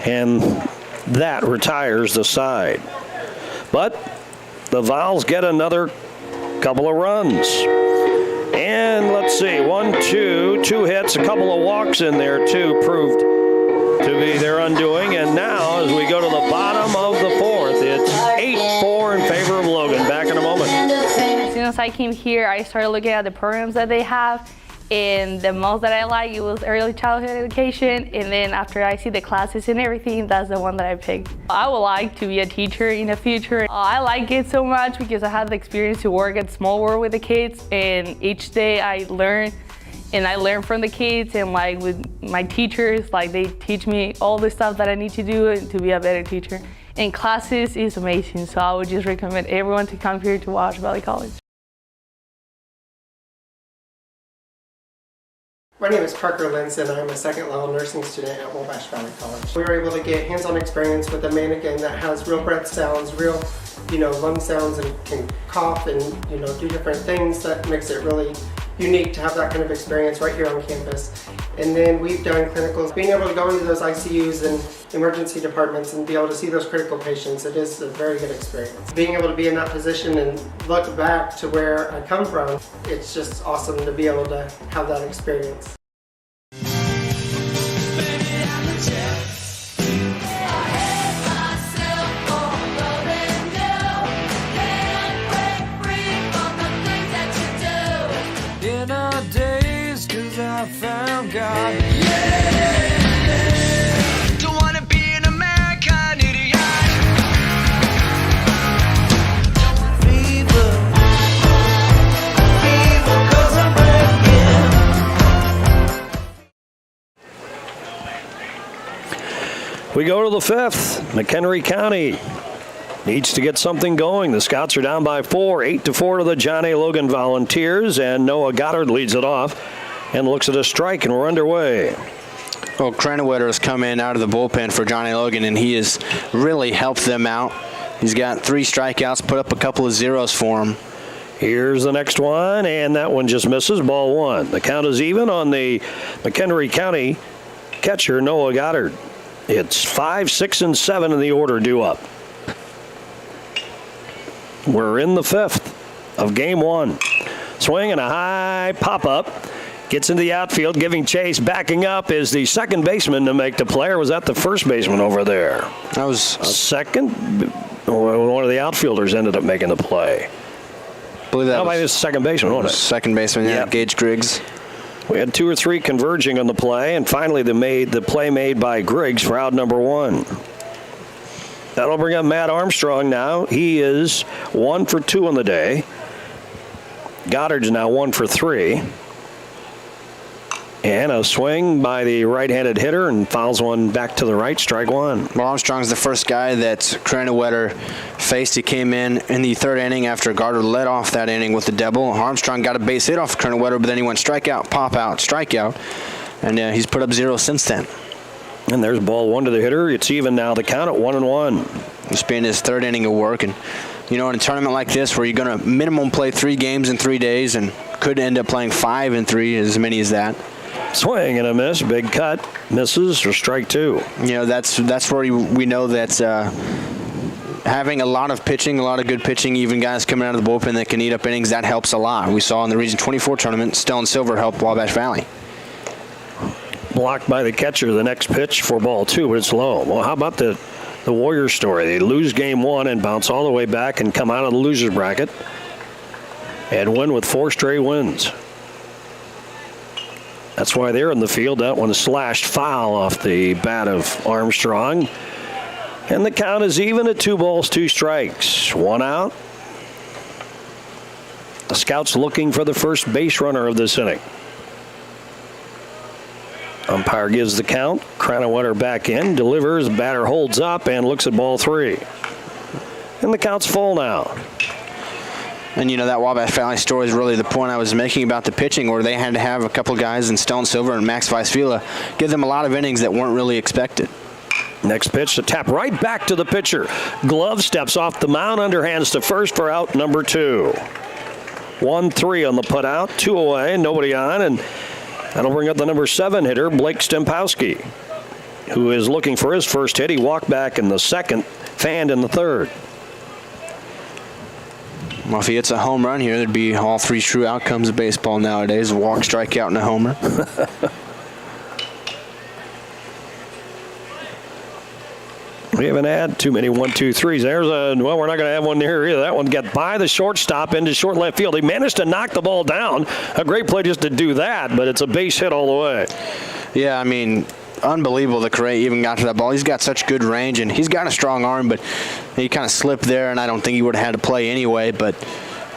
And that retires the side. But the Vols get another couple of runs. And let's see, 1, 2 hits, a couple of walks in there too, proved to be their undoing. And now as we go to the bottom of the 4th, it's 8-4 in favor of Logan. Back in a moment. As soon as I came here, I started looking at the programs that they have, And the most that I like, it was early childhood education. And then after I see the classes and everything, that's the one that I picked. I would like to be a teacher in the future. I like it so much because I had the experience to work at Small World with the kids. And each day I learn, and I learn from the kids, and like with my teachers, like they teach me all the stuff that I need to do to be a better teacher. And classes is amazing, so I would just recommend everyone to come here to Wabash Valley College. My name is Parker Linson. I'm a second-level nursing student at Wabash Valley College. We were able to get hands-on experience with a mannequin that has real breath sounds, real, lung sounds, and can cough and, do different things. That makes it really unique to have that kind of experience right here on campus. And then we've done clinicals. Being able to go into those ICUs and emergency departments and be able to see those critical patients, it is a very good experience. Being able to be in that position and look back to where I come from, it's just awesome to be able to have that experience. In our days, 'cause I found God. Yeah! Don't wanna be an American idiot. Fever, 'cause I'm breaking. We go to the 5th. McHenry County needs to get something going. The Scouts are down by 4, 8-4 to the John A. Logan Volunteers, and Noah Goddard leads it off and looks at a strike, and we're underway. Well, Cranwetter has come in out of the bullpen for John A. Logan, and he has really helped them out. He's got 3 strikeouts, put up a couple of zeros for him. Here's the next one, and that one just misses. Ball 1. The count is even on the McHenry County catcher, Noah Goddard. It's 5, 6, and 7 in the order due up. We're in the 5th of game 1. Swing and a high pop-up. Gets into the outfield, giving chase. Backing up is the second baseman to make the play, or was that the first baseman over there? That was second. One of the outfielders ended up making the play. I believe that was the second baseman, wasn't it? Second baseman, yeah, Yep. Gage Griggs. We had 2 or 3 converging on the play, and finally the play made by Griggs for out number 1. That'll bring up Matt Armstrong now. He is 1 for 2 on the day. Goddard's now 1 for 3. And a swing by the right-handed hitter, and fouls one back to the right, strike 1. Well, Armstrong's the first guy that Cranwetter faced. He came in the 3rd inning after Goddard led off that inning with the double. Armstrong got a base hit off Cranwetter, but then he went strikeout, pop out, strikeout, and he's put up 0 since then. And there's ball 1 to the hitter. It's even now, the count at 1-1. It's been his 3rd inning of work, and in a tournament like this where you're going to minimum play 3 games in 3 days and could end up playing 5 in 3, as many as that. Swing and a miss, big cut, misses for strike 2. That's where we know that having a lot of pitching, a lot of good pitching, even guys coming out of the bullpen that can eat up innings, that helps a lot. We saw in the Region 24 tournament, Stone Silver helped Wabash Valley. Blocked by the catcher, the next pitch for ball 2, but it's low. Well, how about the Warriors story? They lose game 1 and bounce all the way back and come out of the loser's bracket and win with 4 straight wins. That's why they're in the field. That one slashed foul off the bat of Armstrong. And the count is even at 2 balls, 2 strikes. 1 out. The Scouts looking for the first base runner of this inning. Umpire gives the count. Cranwetter back in, delivers, batter holds up, and looks at ball 3. And the count's full now. And that Wabash Valley story is really the point I was making about the pitching, where they had to have a couple guys in Stone Silver and Max Weissvila give them a lot of innings that weren't really expected. Next pitch, a tap right back to the pitcher. Glove steps off the mound, underhands to first for out number 2. 1-3 on the put out, 2 away, nobody on, and that'll bring up the number 7 hitter, Blake Stempowski, who is looking for his first hit. He walked back in the 2nd, fanned in the 3rd. Well, if he hits a home run here, there'd be all 3 true outcomes of baseball nowadays: a walk, strikeout, and a homer. We haven't had too many 1-2-3s. There's a, well, we're not going to have one here either. That one got by the shortstop into short left field. He managed to knock the ball down. A great play just to do that, but it's a base hit all the way. Yeah, I mean, unbelievable that Correa even got to that ball. He's got such good range, and he's got a strong arm, but he kind of slipped there, and I don't think he would have had to play anyway. But,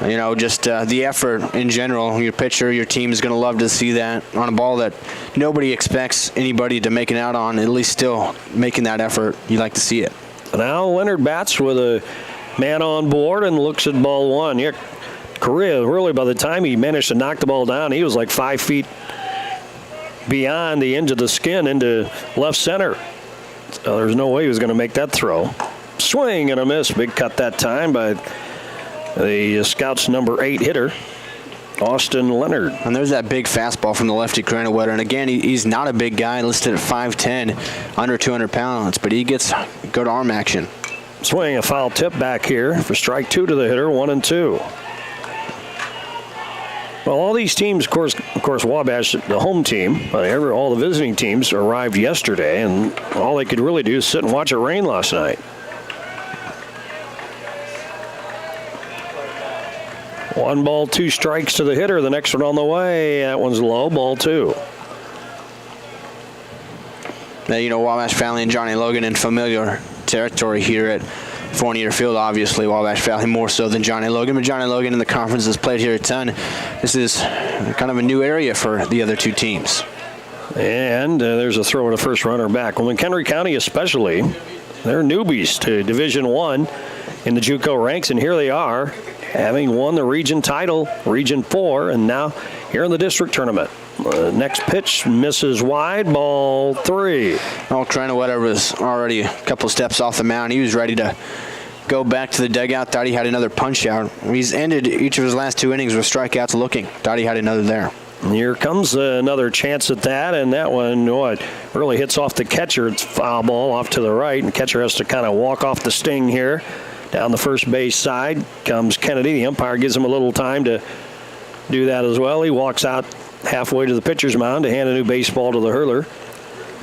you know, just the effort in general, your pitcher, your team is going to love to see that on a ball that nobody expects anybody to make it out on, at least still making that effort. You like to see it. Now Leonard bats with a man on board and looks at ball one. Yeah, Correa, really, by the time he managed to knock the ball down, he was like 5 feet beyond the edge of the skin into left center. So there's no way he was going to make that throw. Swing and a miss. Big cut that time by the Scouts' number 8 hitter, Austin Leonard. And there's that big fastball from the lefty Correa. And again, he's not a big guy, listed at 5'10", under 200 pounds, but he gets good arm action. Swing, a foul tip back here for strike 2 to the hitter, 1-2. Well, all these teams, of course, Wabash, the home team, all the visiting teams arrived yesterday, and all they could really do is sit and watch it rain last night. 1 ball, 2 strikes to the hitter. The next one on the way. That one's low, ball 2. Now, you know, Wabash Valley and Johnny Logan in familiar territory here at Fournier Field. Obviously, Wabash Valley more so than Johnny Logan, but Johnny Logan in the conference has played here a ton. This is kind of a new area for the other two teams. And there's a throw to first runner back. Well, McHenry County especially, they're newbies to Division I in the JUCO ranks, and here they are, having won the region title, Region 4, and now here in the district tournament. Next pitch misses wide, ball 3. Well, Trent was already a couple steps off the mound. He was ready to go back to the dugout. Thought he had another punch out. He's ended each of his last 2 innings with strikeouts looking. Thought he had another there. And here comes another chance at that, and that one really hits off the catcher. It's foul ball off to the right, and the catcher has to kind of walk off the sting here. Down the first base side comes Kennedy. The umpire gives him a little time to do that as well. He walks out halfway to the pitcher's mound to hand a new baseball to the hurler,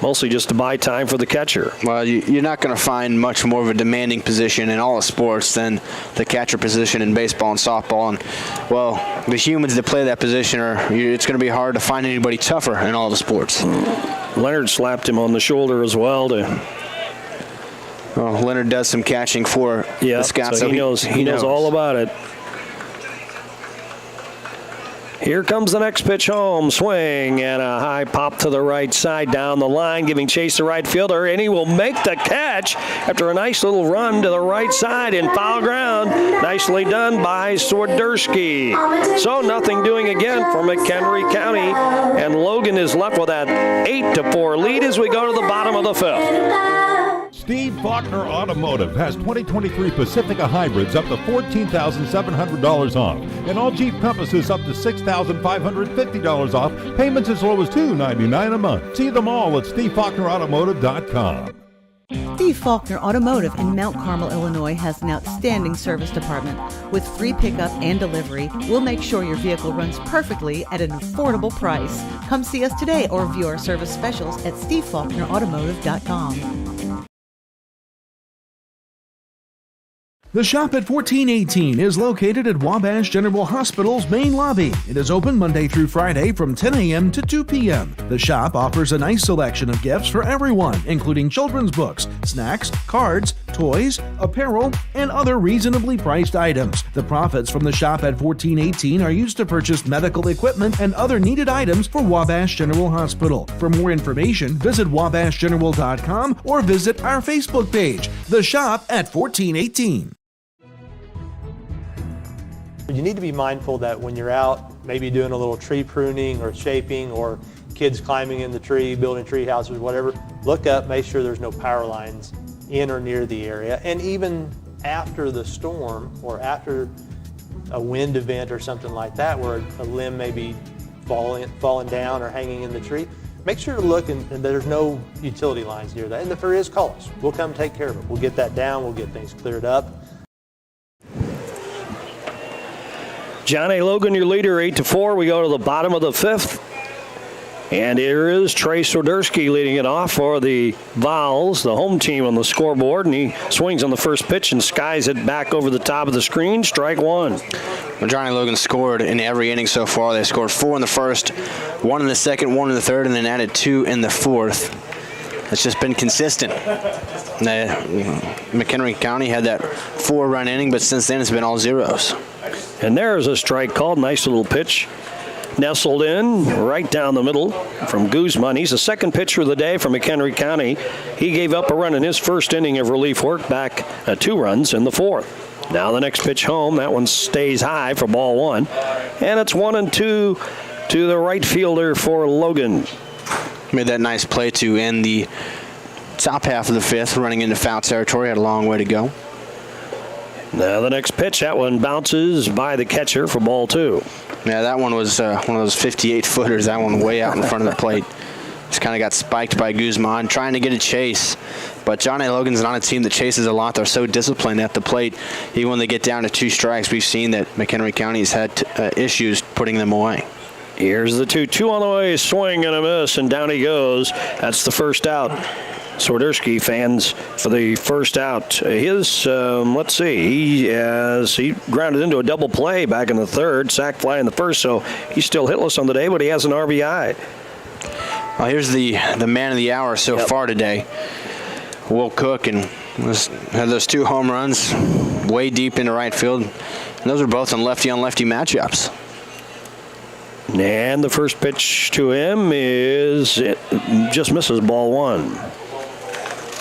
mostly just to buy time for the catcher. Well, you're not going to find much more of a demanding position in all of sports than the catcher position in baseball and softball. And, well, the humans that play that position, it's going to be hard to find anybody tougher in all the sports. Leonard slapped him on the shoulder as well to... Well, Leonard does some catching for the Scouts. So he knows all about it. Here comes the next pitch home. Swing and a high pop to the right side down the line, giving chase to right fielder, and he will make the catch after a nice little run to the right side in foul ground. Nicely done by Swiderski. So nothing doing again for McHenry County, and Logan is left with that 8-4 lead as we go to the bottom of the 5th. Steve Faulkner Automotive has 2023 Pacifica hybrids up to $14,700 off, and all Jeep Compasses up to $6,550 off. Payments as low as $299 a month. See them all at SteveFaulknerAutomotive.com. Steve Faulkner Automotive in Mount Carmel, Illinois has an outstanding service department. With free pickup and delivery, we'll make sure your vehicle runs perfectly at an affordable price. Come see us today or view our service specials at SteveFaulknerAutomotive.com. The Shop at 1418 is located at Wabash General Hospital's main lobby. It is open Monday through Friday from 10 a.m. to 2 p.m. The shop offers a nice selection of gifts for everyone, including children's books, snacks, cards, toys, apparel, and other reasonably priced items. The profits from the Shop at 1418 are used to purchase medical equipment and other needed items for Wabash General Hospital. For more information, visit wabashgeneral.com or visit our Facebook page, The Shop at 1418. You need to be mindful that when you're out, maybe doing a little tree pruning or shaping, or kids climbing in the tree, building tree houses, whatever, look up, make sure there's no power lines in or near the area. And even after the storm or after a wind event or something like that, where a limb may be falling down or hanging in the tree, make sure to look and there's no utility lines near that. And if there is, call us. We'll come take care of it. We'll get that down. We'll get things cleared up. John A. Logan, your leader, 8-4. We go to the bottom of the 5th. And here is Trey Swiderski leading it off for the Vols, the home team on the scoreboard. And he swings on the first pitch and skies it back over the top of the screen. Strike one. Well, Johnny Logan scored in every inning so far. They scored 4 in the first, 1 in the second, 1 in the third, and then added 2 in the fourth. It's just been consistent. McHenry County had that 4-run inning, but since then it's been all zeros. And there's a strike called. Nice little pitch. Nestled in right down the middle from Guzman. He's the second pitcher of the day from McHenry County. He gave up a run in his first inning of relief work, back 2 runs in the fourth. Now the next pitch home. That one stays high for ball 1. And it's 1-2 to the right fielder for Logan. Made that nice play to end the top half of the fifth, running into foul territory. Had a long way to go. Now the next pitch, that one bounces by the catcher for ball 2. Yeah, that one was one of those 58-footers. That one way out in front of the plate. Just kind of got spiked by Guzman, trying to get a chase. But John A. Logan's not a team that chases a lot. They're so disciplined at the plate. Even when they get down to 2 strikes, we've seen that McHenry County has had issues putting them away. Here's the 2-2 on the way, swing and a miss, and down he goes. That's the first out. Swiderski fans for the first out. His, let's see, he grounded into a double play back in the third, sac fly in the first, so he's still hitless on the day, but he has an RBI. Well, here's the man of the hour so far today, Will Cook, and had those 2 home runs way deep into right field. And those are both on lefty matchups. And the first pitch to him just misses ball 1.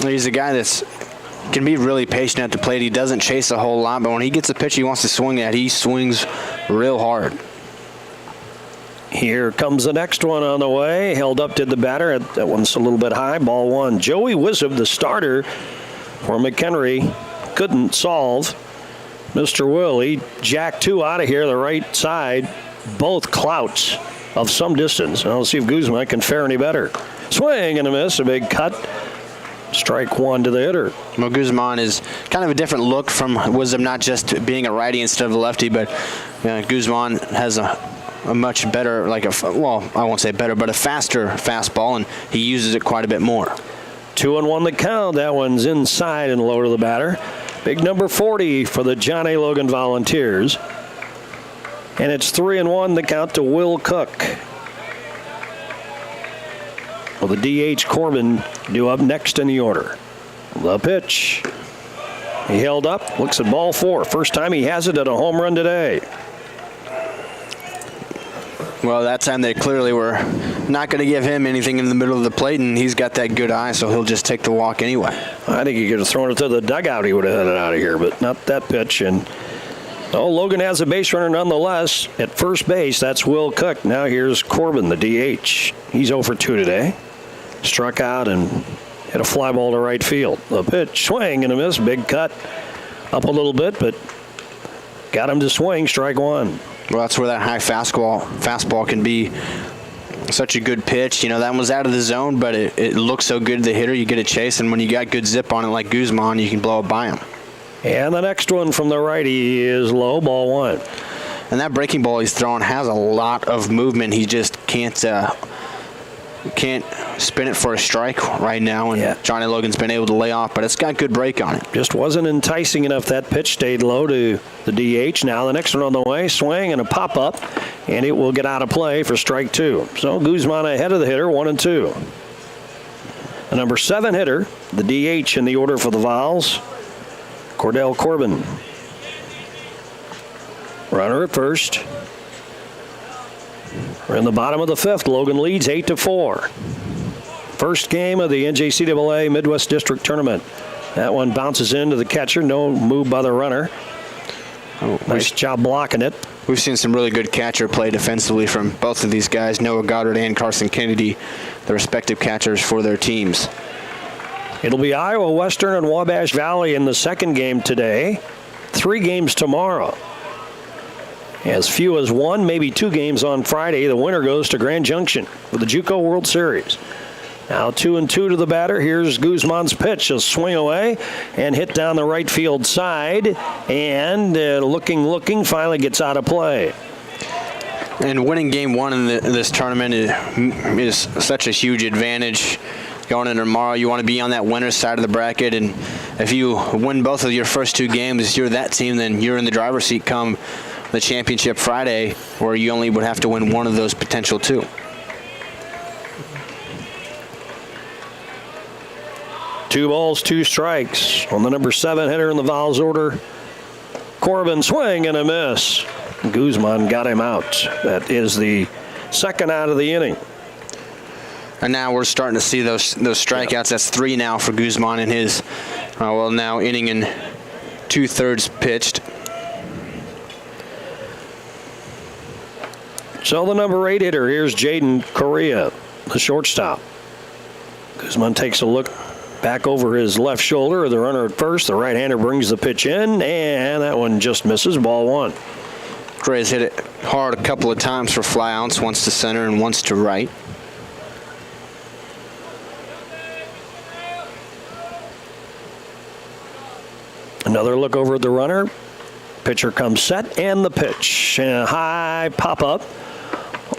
He's a guy that's can be really patient at the plate. He doesn't chase a whole lot, but when he gets a pitch he wants to swing at, he swings real hard. Here comes the next one on the way. Held up to the batter. That one's a little bit high. Ball 1. Joey Wizub, the starter for McHenry, couldn't solve. Mr. Will, he jacked 2 out of here, the right side. Both clouts of some distance. I'll see if Guzman can fare any better. Swing and a miss. A big cut. Strike 1 to the hitter. Well, Guzman is kind of a different look from Wizub, not just being a righty instead of a lefty, but Guzman has a much better, I won't say better, but a faster fastball, and he uses it quite a bit more. 2-1 the count. That one's inside and low to the batter. Big number 40 for the John A. Logan Volunteers. And it's 3-1 the count to Will Cook. Well, the DH Corbin due up next in the order. The pitch. He held up, looks at ball 4. First time he has it at a home run today. Well, that time they clearly were not going to give him anything in the middle of the plate, and he's got that good eye, so he'll just take the walk anyway. I think he could have thrown it to the dugout. He would have had it out of here, but not that pitch. And Logan has a base runner nonetheless at first base. That's Will Cook. Now here's Corbin, the DH. He's 0 for 2 today. Struck out and hit a fly ball to right field. The pitch, swing and a miss. Big cut up a little bit, but got him to swing. Strike 1. Well, that's where that high fastball can be such a good pitch. That one was out of the zone, but it looks so good to the hitter. You get a chase, and when you got good zip on it like Guzman, you can blow it by him. And the next one from the righty is low, ball 1. And that breaking ball he's throwing has a lot of movement. He just can't spin it for a strike right now, and Johnny Logan's been able to lay off, but it's got good break on it. Just wasn't enticing enough. That pitch stayed low to the DH. Now the next one on the way, swing and a pop-up, and it will get out of play for strike 2. So Guzman ahead of the hitter, 1-2. The number 7 hitter, the DH in the order for the Vols, Cordell Corbin. Runner at first. We're in the bottom of the 5th. Logan leads 8-4. First game of the NJCAA Midwest District Tournament. That one bounces into the catcher. No move by the runner. Nice job blocking it. We've seen some really good catcher play defensively from both of these guys, Noah Goddard and Carson Kennedy, the respective catchers for their teams. It'll be Iowa Western and Wabash Valley in the second game today. 3 games tomorrow. As few as 1, maybe 2 games on Friday. The winner goes to Grand Junction for the JUCO World Series. Now 2-2 to the batter. Here's Guzman's pitch. A swing away and hit down the right field side. And looking, finally gets out of play. And winning game one in this tournament is such a huge advantage. Going into tomorrow, you want to be on that winner's side of the bracket, and if you win both of your first two games, you're that team, then you're in the driver's seat come the championship Friday, where you only would have to win one of those potential two. Two balls, two strikes on the number 7 hitter in the Vols order. Corbin, swing and a miss. Guzman got him out. That is the second out of the inning. And now we're starting to see those strikeouts. Yep. That's 3 now for Guzman in his, now inning and 2/3 pitched. So the number 8 hitter, here's Jaden Correa, the shortstop. Guzman takes a look back over his left shoulder. The runner at first. The right-hander brings the pitch in, and that one just misses. Ball 1. Correa's hit it hard a couple of times for flyouts, once to center and once to right. Another look over at the runner. Pitcher comes set, and the pitch. And a high pop-up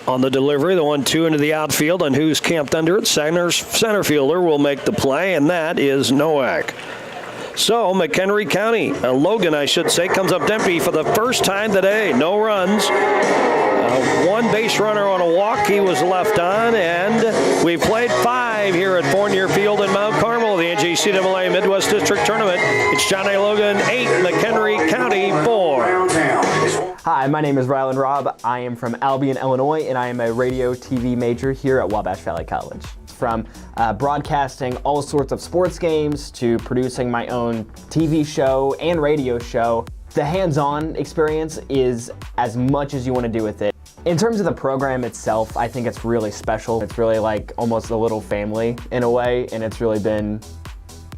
on the delivery. The 1-2 into the outfield, and who's camped under it? Center fielder will make the play, and that is Nowak. So McHenry County, Logan, I should say, comes up empty for the first time today. No runs. One base runner on a walk. He was left on, and we've played 5 here at Fournier Field in Mount Carmel, the NJCAA Midwest District Tournament. It's John A. Logan 8, McHenry County 4. Hi, my name is Rylan Robb. I am from Albion, Illinois, and I am a radio TV major here at Wabash Valley College. From broadcasting all sorts of sports games to producing my own TV show and radio show, the hands-on experience is as much as you want to do with it. In terms of the program itself, I think it's really special. It's really like almost a little family in a way, and it's really been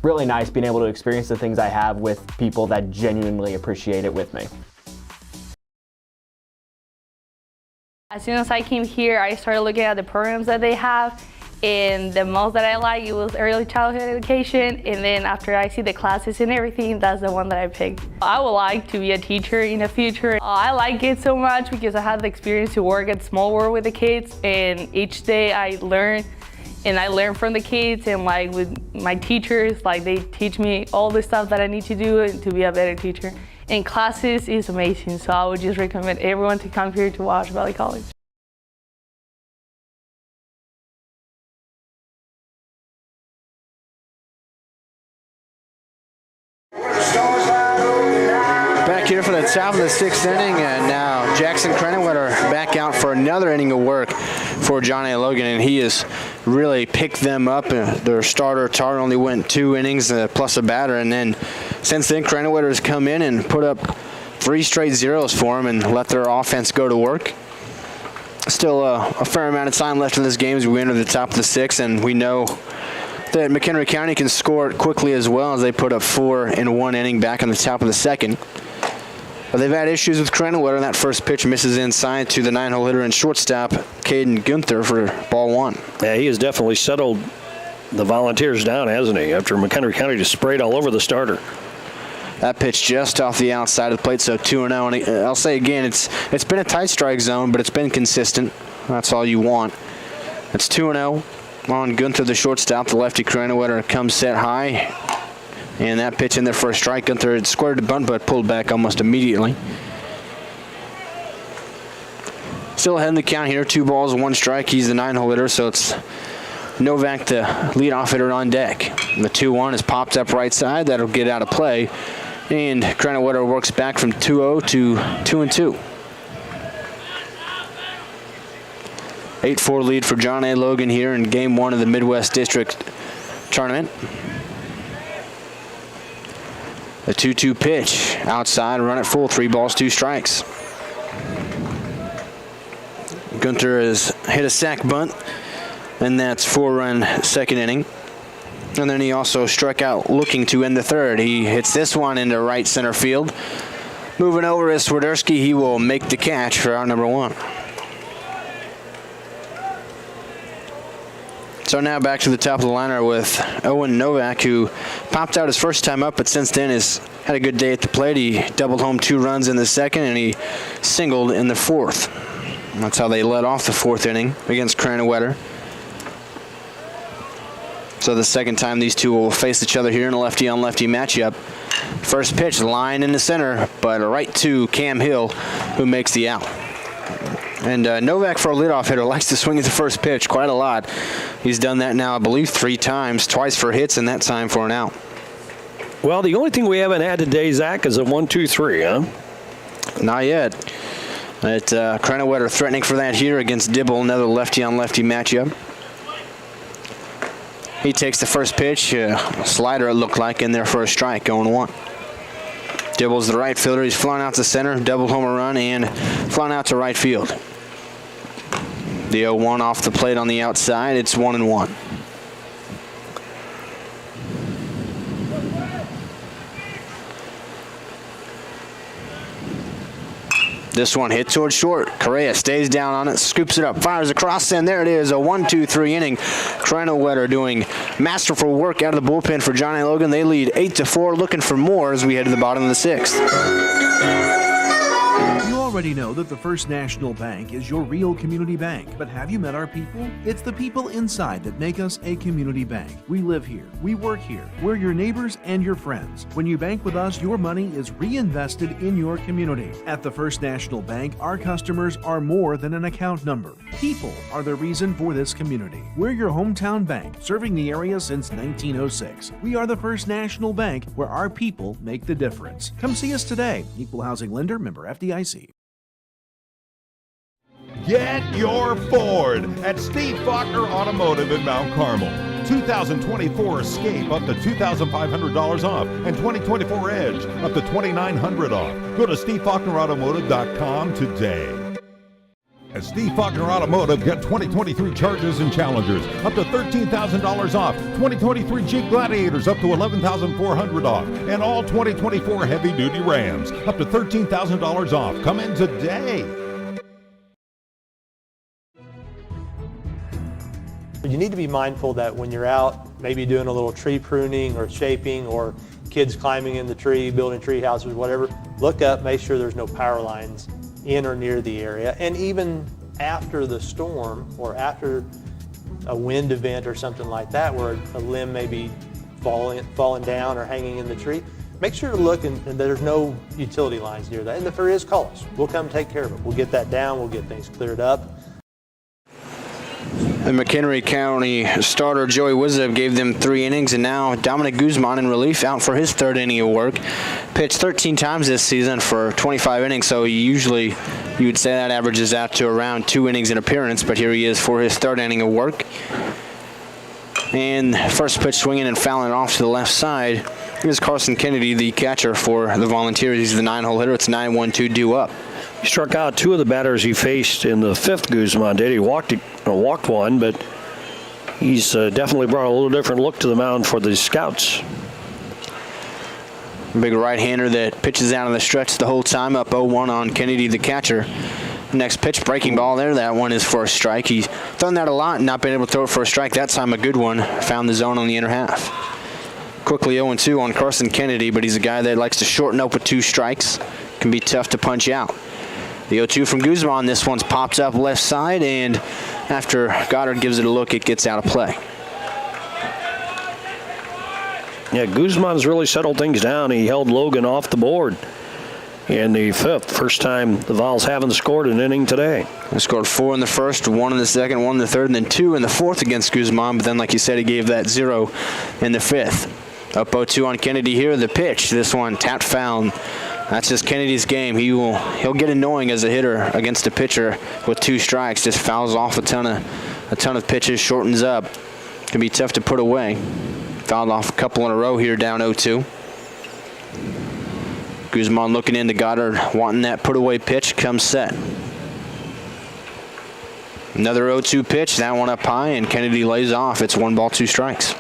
really nice being able to experience the things I have with people that genuinely appreciate it with me. As soon as I came here, I started looking at the programs that they have, and the most that I like, it was early childhood education, and then after I see the classes and everything, that's the one that I picked. I would like to be a teacher in the future. I like it so much because I had the experience to work at Small World with the kids, and each day I learn, and I learn from the kids, and like with my teachers, like they teach me all the stuff that I need to do to be a better teacher. And classes is amazing, so I would just recommend everyone to come here to Wabash Valley College. Back here for the top of the 6th inning, and now Jackson Krennewetter back out for another inning of work for John A. Logan, and he has really picked them up. Their starter, Tar, only went 2 innings plus a batter, and then since then Krennewetter has come in and put up 3 straight zeros for him and let their offense go to work. Still a fair amount of time left in this game as we enter the top of the 6th, and we know that McHenry County can score it quickly as well, as they put up 4 in 1 inning back in the top of the 2nd. But they've had issues with Krennewetter, and that first pitch misses inside to the 9-hole hitter and shortstop, Caden Gunther, for ball 1. Yeah, he has definitely settled the Volunteers down, hasn't he, after McHenry County just sprayed all over the starter. That pitch just off the outside of the plate, so 2-0. And I'll say again, it's been a tight strike zone, but it's been consistent. That's all you want. It's 2-0 on Gunther, the shortstop. The lefty Krennewetter comes set high. And that pitch in there for a strike. Gunther had squared the bunt, but pulled back almost immediately. Still ahead in the count here. 2 balls, 1 strike. He's the 9-hole hitter, so it's Novak, the leadoff hitter, on deck. And the 2-1 is popped up right side. That'll get out of play. And Krennewetter works back from 2-0 to 2-2. 8-4 lead for John A. Logan here in Game 1 of the Midwest District Tournament. The 2-2 pitch outside, run it full, 3 balls, 2 strikes. Gunther has hit a sac bunt, and that's 4-run 2nd inning. And then he also struck out looking to end the 3rd. He hits this one into right center field. Moving over is Swiderski. He will make the catch for out number 1. So now back to the top of the lineup with Owen Novak, who popped out his first time up, but since then has had a good day at the plate. He doubled home 2 runs in the 2nd, and he singled in the 4th. That's how they led off the fourth inning against Cranwetter. So the second time these two will face each other here in a lefty-on-lefty matchup. First pitch, line in the center, but right to Cam Hill, who makes the out. And Novak, for a leadoff hitter, likes to swing at the first pitch quite a lot. He's done that now, I believe, 3 times, twice for hits and that time for an out. Well, the only thing we haven't had today, Zach, is a 1-2-3, huh? Not yet. Cranwetter threatening for that here against Dibble, another lefty-on-lefty matchup. He takes the first pitch, slider it looked like, in there for a strike, going 1. Dibble's the right fielder. He's flying out to center, double homer run, and flying out to right field. The 0-1 off the plate on the outside. It's 1-1. This one hit towards short. Correa stays down on it, scoops it up, fires across, and there it is, a 1-2-3 inning. Cranwetter doing masterful work out of the bullpen for Johnny Logan. They lead 8-4, looking for more as we head to the bottom of the 6th. You already know that the First National Bank is your real community bank, but have you met our people? It's the people inside that make us a community bank. We live here, we work here, we're your neighbors and your friends. When you bank with us, your money is reinvested in your community. At the First National Bank, our customers are more than an account number. People are the reason for this community. We're your hometown bank, serving the area since 1906. We are the First National Bank, where our people make the difference. Come see us today. Equal Housing Lender, member FDIC. Get your Ford at Steve Faulkner Automotive in Mount Carmel. 2024 Escape up to $2,500 off, and 2024 Edge up to $2,900 off. Go to SteveFaulknerAutomotive.com today. At Steve Faulkner Automotive, get 2023 Chargers and Challengers up to $13,000 off, 2023 Jeep Gladiators up to $11,400 off, and all 2024 heavy-duty Rams up to $13,000 off. Come in today. You need to be mindful that when you're out, maybe doing a little tree pruning or shaping, or kids climbing in the tree, building tree houses, whatever, look up, make sure there's no power lines in or near the area. And even after the storm or after a wind event or something like that, where a limb may be falling down or hanging in the tree, make sure to look and there's no utility lines near that. And if there is, call us. We'll come take care of it. We'll get that down. We'll get things cleared up. The McHenry County starter Joey Wizab gave them 3 innings, and now Dominic Guzman in relief, out for his 3rd inning of work. Pitched 13 times this season for 25 innings, so usually you would say that averages out to around 2 innings in appearance, but here he is for his 3rd inning of work. And first pitch swinging and fouling off to the left side. Here's Carson Kennedy, the catcher for the Volunteers. He's the 9-hole hitter. It's 9-1-2 due up. He struck out 2 of the batters he faced in the 5th. Guzman did. He walked 1, but he's definitely brought a little different look to the mound for the Scouts. Big right-hander that pitches out of the stretch the whole time, up 0-1 on Kennedy, the catcher. Next pitch, breaking ball there. That one is for a strike. He's done that a lot and not been able to throw it for a strike. That time a good one. Found the zone on the inner half. Quickly 0-2 on Carson Kennedy, but he's a guy that likes to shorten up with 2 strikes. Can be tough to punch out. The 0-2 from Guzman. This one's popped up left side, and after Goddard gives it a look, it gets out of play. Yeah, Guzman's really settled things down. He held Logan off the board in the 5th. First time the Vols haven't scored an inning today. They scored 4 in the 1st, 1 in the 2nd, 1 in the 3rd, and then 2 in the 4th against Guzman. But then, like you said, he gave that 0 in the 5th. Up 0-2 on Kennedy here. The pitch. This one tapped foul. That's just Kennedy's game. He'll get annoying as a hitter against a pitcher with 2 strikes. Just fouls off a ton of pitches, shortens up. Can be tough to put away. Fouled off a couple in a row here, down 0-2. Guzman looking into Goddard, wanting that put away pitch. Comes set. Another 0-2 pitch. That one up high, and Kennedy lays off. It's 1 ball, 2 strikes.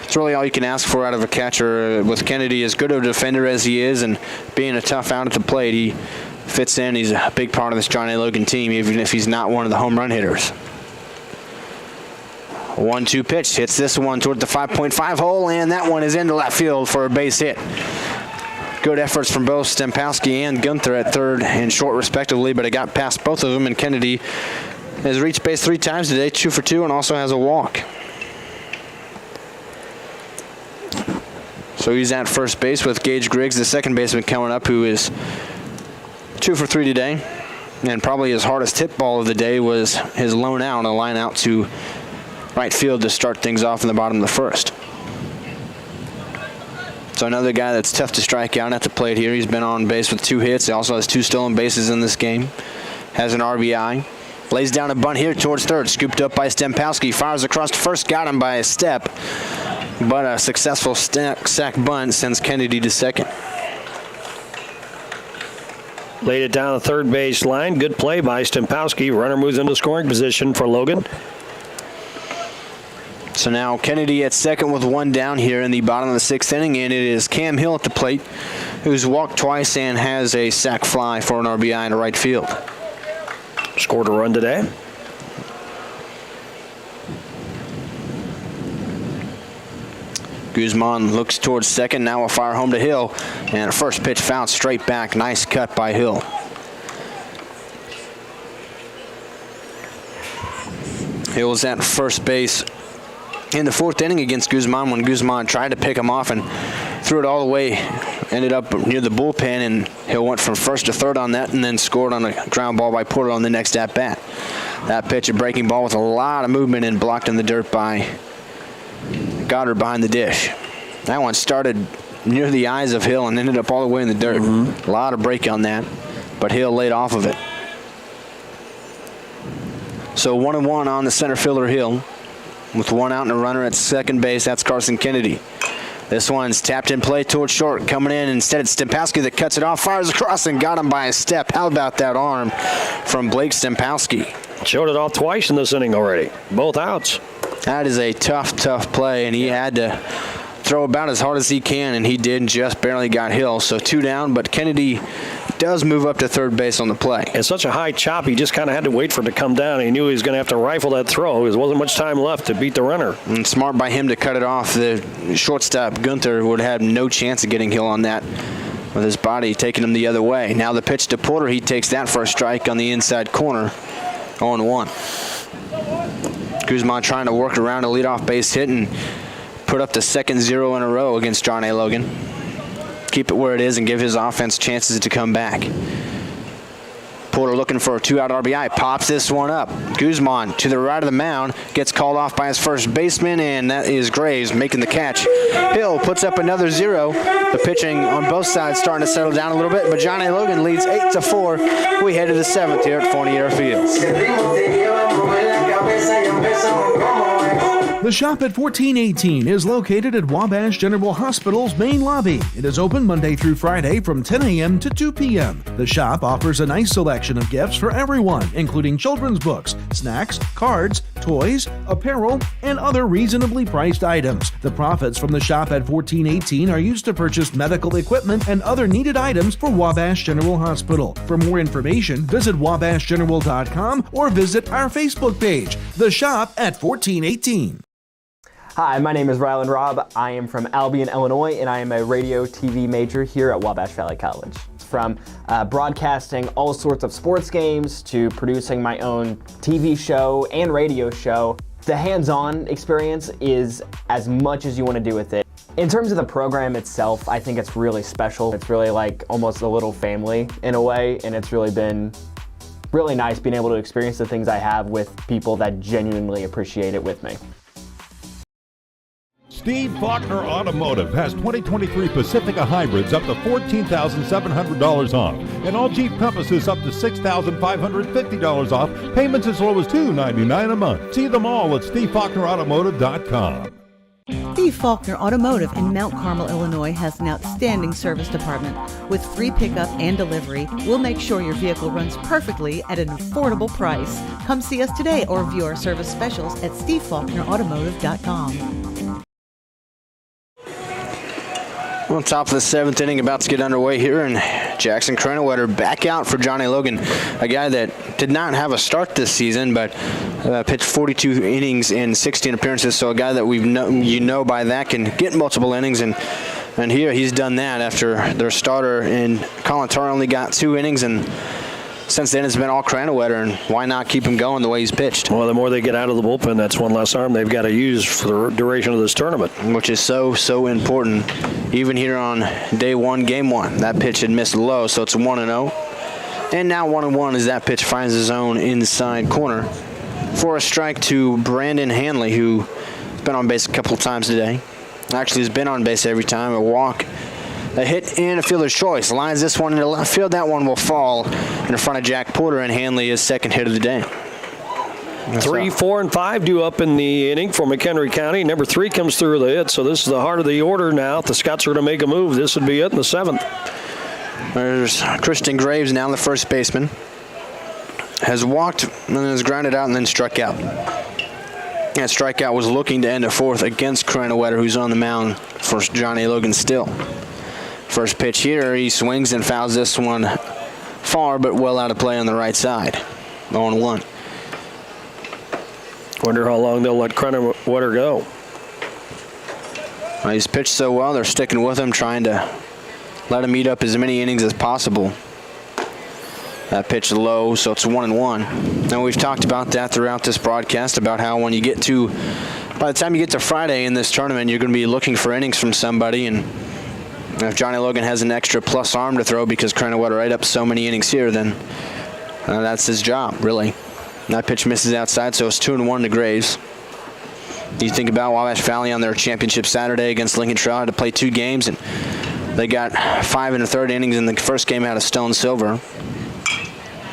It's really all you can ask for out of a catcher. With Kennedy, as good of a defender as he is and being a tough out at the plate, he fits in. He's a big part of this Johnny Logan team, even if he's not one of the home run hitters. 1-2 pitch. Hits this one toward the 5.5 hole, and that one is into left field for a base hit. Good efforts from both Stempowski and Gunther at third and short respectively, but it got past both of them, and Kennedy has reached base 3 times today, 2 for 2, and also has a walk. So he's at first base with Gage Griggs, the second baseman, coming up, who is 2 for 3 today. And probably his hardest hit ball of the day was his lone out, a line out to right field to start things off in the bottom of the first. So another guy that's tough to strike out at the plate here. He's been on base with 2 hits. He also has 2 stolen bases in this game. Has an RBI. Lays down a bunt here towards third. Scooped up by Stempowski. Fires across to first. Got him by a step. But a successful sack bunt sends Kennedy to second. Laid it down the third base line. Good play by Stempowski. Runner moves into scoring position for Logan. So now Kennedy at second with 1 down here in the bottom of the 6th inning, and it is Cam Hill at the plate, who's walked twice and has a sac fly for an RBI to right field. Scored a run today. Guzman looks towards second, now a fire home to Hill, and a first pitch foul straight back. Nice cut by Hill. Hill's at first base in the 4th inning against Guzman when Guzman tried to pick him off and threw it all the way. Ended up near the bullpen, and Hill went from first to third on that and then scored on a ground ball by Porter on the next at-bat. That pitch, a breaking ball with a lot of movement and blocked in the dirt by Goddard behind the dish. That one started near the eyes of Hill and ended up all the way in the dirt. A lot of break on that, but Hill laid off of it. So 1-1 on the center fielder Hill. With 1 out and a runner at second base, that's Carson Kennedy. This one's tapped in play towards short. Coming in, instead it's Stempowski that cuts it off, fires across, and got him by a step. How about that arm from Blake Stempowski? Showed it off twice in this inning already. Both outs. That is a tough play, and he had to throw about as hard as he can, and he did, just barely got Hill. So 2 down, but Kennedy does move up to third base on the play. It's such a high chop, he just kind of had to wait for it to come down. He knew he was going to have to rifle that throw. There wasn't much time left to beat the runner. And smart by him to cut it off. The shortstop, Gunther, would have no chance of getting Hill on that with his body taking him the other way. Now the pitch to Porter. He takes that for a strike on the inside corner. 0-1. Guzman trying to work around a leadoff base hit and put up the second 0 in a row against John A. Logan. Keep it where it is and give his offense chances to come back. Porter looking for a 2-out RBI. Pops this one up. Guzman to the right of the mound. Gets called off by his first baseman, and that is Graves making the catch. Hill puts up another 0. The pitching on both sides starting to settle down a little bit, but John A. Logan leads 8-4. We head to the 7th here at Fournier Fields. The Shop at 1418 is located at Wabash General Hospital's main lobby. It is open Monday through Friday from 10 a.m. to 2 p.m. The shop offers a nice selection of gifts for everyone, including children's books, snacks, cards, toys, apparel, and other reasonably priced items. The profits from the Shop at 1418 are used to purchase medical equipment and other needed items for Wabash General Hospital. For more information, visit wabashgeneral.com or visit our Facebook page, The Shop at 1418. Hi, my name is Rylan Robb. I am from Albion, Illinois, and I am a radio TV major here at Wabash Valley College. From broadcasting all sorts of sports games to producing my own TV show and radio show, the hands-on experience is as much as you want to do with it. In terms of the program itself, I think it's really special. It's really like almost a little family in a way, and it's really been really nice being able to experience the things I have with people that genuinely appreciate it with me. Steve Faulkner Automotive has 2023 Pacifica hybrids up to $14,700 off, and all Jeep Compasses up to $6,550 off, payments as low as $299 a month. See them all at SteveFaulknerAutomotive.com. Steve Faulkner Automotive in Mount Carmel, Illinois has an outstanding service department. With free pickup and delivery, we'll make sure your vehicle runs perfectly at an affordable price. Come see us today or view our service specials at SteveFaulknerAutomotive.com. Well, top of the 7th inning, about to get underway here, and Jackson Crennewetter back out for John A. Logan, a guy that did not have a start this season, but pitched 42 innings in 16 appearances, so a guy that we've by that can get multiple innings and And here he's done that after their starter in Colin Tarr only got 2 innings, and since then it's been all Cranwetter, and why not keep him going the way he's pitched? Well, the more they get out of the bullpen, that's one less arm they've got to use for the duration of this tournament. Which is so important. Even here on day 1, game 1, that pitch had missed low, so it's 1-0. And now 1-1 as that pitch finds his own inside corner for a strike to Brandon Hanley, who's been on base a couple times today. Actually has been on base every time. A walk, a hit, and a fielder's choice. Lines this one into left field. That one will fall in front of Jack Porter, and Hanley is second hit of the day. 3, 4, and 5 due up in the inning for McHenry County. Number 3 comes through the hit, so this is the heart of the order now. If the Scots are going to make a move, this would be it in the 7th. There's Christian Graves, now the first baseman. Has walked and has grounded out and then struck out. That strikeout was looking to end a 4th against Cranwetter, who's on the mound for John A. Logan still. First pitch here, he swings and fouls this one far, but well out of play on the right side. 0-1. Wonder how long they'll let Cranwetter go. Well, he's pitched so well, they're sticking with him, trying to let him eat up as many innings as possible. That pitch low, so it's 1-1. Now, we've talked about that throughout this broadcast, about how when you get to, by the time you get to Friday in this tournament, you're going to be looking for innings from somebody. And if Johnny Logan has an extra plus arm to throw because Cranwetter ate up so many innings here, then that's his job, really. That pitch misses outside, so it's 2-1 to Graves. You think about Wabash Valley on their championship Saturday against Lincoln Trail, had to play 2 games, and they got 5 1/3 innings in the first game out of Stone Silver.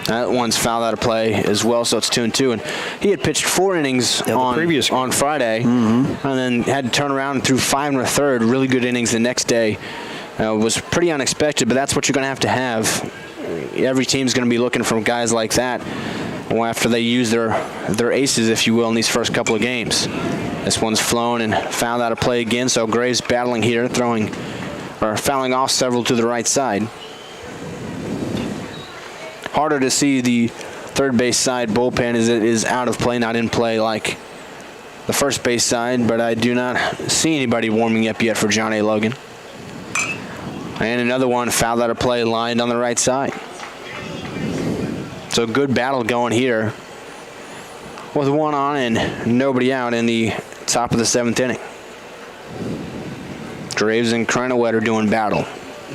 That one's fouled out of play as well, so it's 2-2. And he had pitched 4 innings on Friday, and then had to turn around and threw 5 1/3 really good innings the next day. It was pretty unexpected, but that's what you're going to have. Every team's going to be looking for guys like that after they use their aces, if you will, in these first couple of games. This one's flown and fouled out of play again, so Graves battling here, fouling off several to the right side. Harder to see the third base side bullpen as it is out of play, not in play like the first base side, but I do not see anybody warming up yet for John A. Logan. And another one fouled out of play, lined on the right side. So good battle going here with 1 on and nobody out in the top of the 7th inning. Graves and Cranwetter doing battle.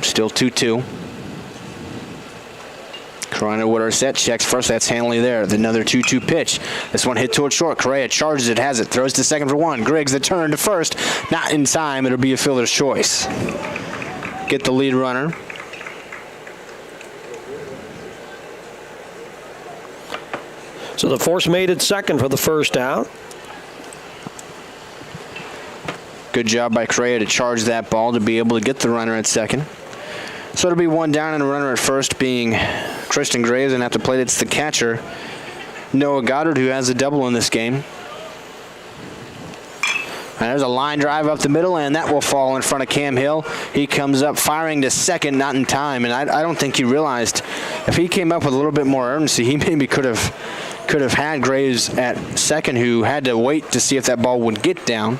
Still 2-2. Cranwetter set, checks first. That's Hanley there. Another 2-2 pitch. This one hit towards short. Correa charges it, has it, throws to second for 1. Griggs the turn to first. Not in time. It'll be a fielder's choice. Get the lead runner. So the force made at second for the first out. Good job by Correa to charge that ball to be able to get the runner at second. So it'll be 1 down and a runner at first, being Christian Graves, and at the plate it's the catcher, Noah Goddard, who has a double in this game. And there's a line drive up the middle, and that will fall in front of Cam Hill. He comes up firing to second, not in time, and I don't think he realized if he came up with a little bit more urgency, he maybe could have had Graves at second, who had to wait to see if that ball would get down.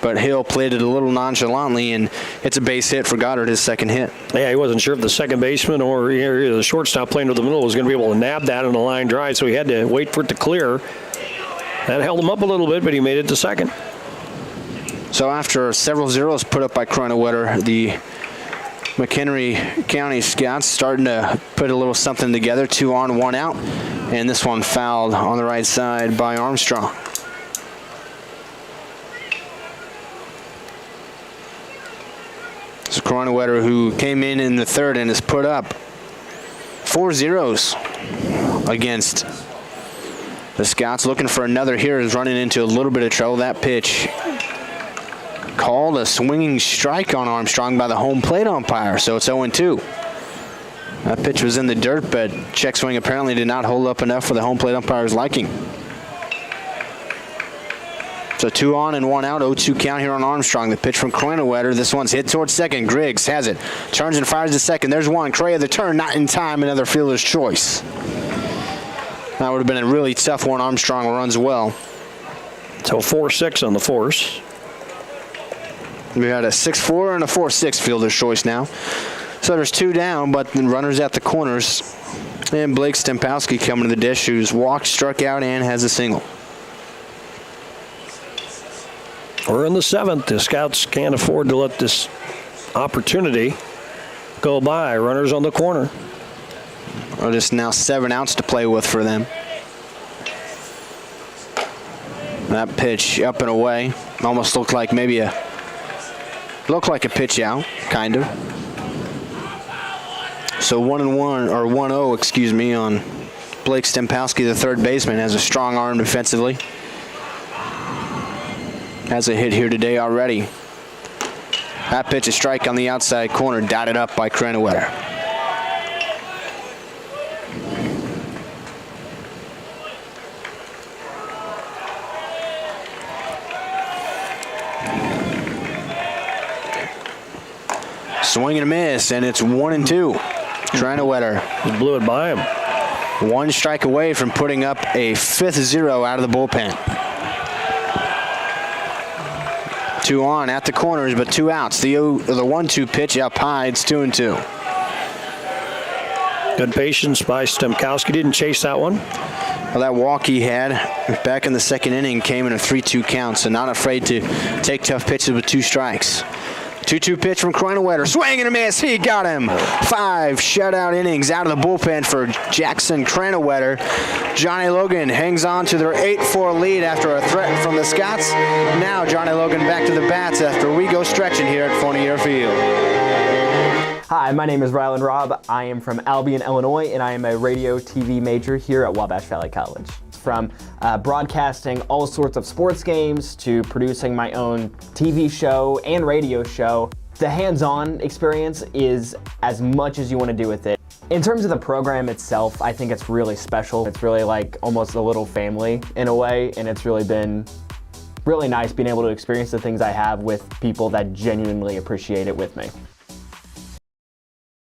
But Hill played it a little nonchalantly, and it's a base hit for Goddard, his second hit. Yeah, he wasn't sure if the second baseman or the shortstop playing to the middle was going to be able to nab that in a line drive, so he had to wait for it to clear. That held him up a little bit, but he made it to second. So after several zeros put up by Cranwetter, the McHenry County Scouts starting to put a little something together. 2 on, 1 out, and this one fouled on the right side by Armstrong. So Cranwetter, who came in the third and has put up 4 zeros against the Scouts. Looking for another here, is running into a little bit of trouble. That pitch called a swinging strike on Armstrong by the home plate umpire, so it's 0-2. That pitch was in the dirt, but check swing apparently did not hold up enough for the home plate umpire's liking. So 2 on and 1 out, 0-2 count here on Armstrong. The pitch from Cranwetter. This one's hit towards second. Griggs has it. Turns and fires to second. There's one. Correa the turn, not in time. Another fielder's choice. That would have been a really tough one. Armstrong runs well. So 4-6 on the force. We had a 6-4 and a 4-6 fielder's choice now. So there's 2 down, but the runners at the corners. And Blake Stempowski coming to the dish, who's walked, struck out, and has a single. We're in the 7th. The Scouts can't afford to let this opportunity go by. Runners on the corner. Well, just now 7 outs to play with for them. That pitch up and away. Almost looked like maybe a pitch out, kind of. So 1-1 or 1-0, excuse me, on Blake Stempowski, the third baseman, has a strong arm defensively. Has a hit here today already. That pitch, a strike on the outside corner, dotted up by Cranwetter. Swing and a miss, and it's 1-2. Cranwetter blew it by him. 1 strike away from putting up a 5th 0 out of the bullpen. 2 on at the corners, but 2 outs. The 1-2 pitch up high. It's 2-2. Good patience by Stempowski. Didn't chase that one. Well, that walk he had back in the 2nd inning came in a 3-2 count, so not afraid to take tough pitches with 2 strikes. 2-2 pitch from Cranwetter. Swing and a miss. He got him. 5 shutout innings out of the bullpen for Jackson Cranwetter. Johnny Logan hangs on to their 8-4 lead after a threat from the Scots. Now Johnny Logan back to the bats after we go stretching here at Fournier Field. Hi, my name is Rylan Robb. I am from Albion, Illinois, and I am a radio TV major here at Wabash Valley College. From broadcasting all sorts of sports games to producing my own TV show and radio show, the hands-on experience is as much as you want to do with it. In terms of the program itself, I think it's really special. It's really like almost a little family in a way, and it's really been really nice being able to experience the things I have with people that genuinely appreciate it with me.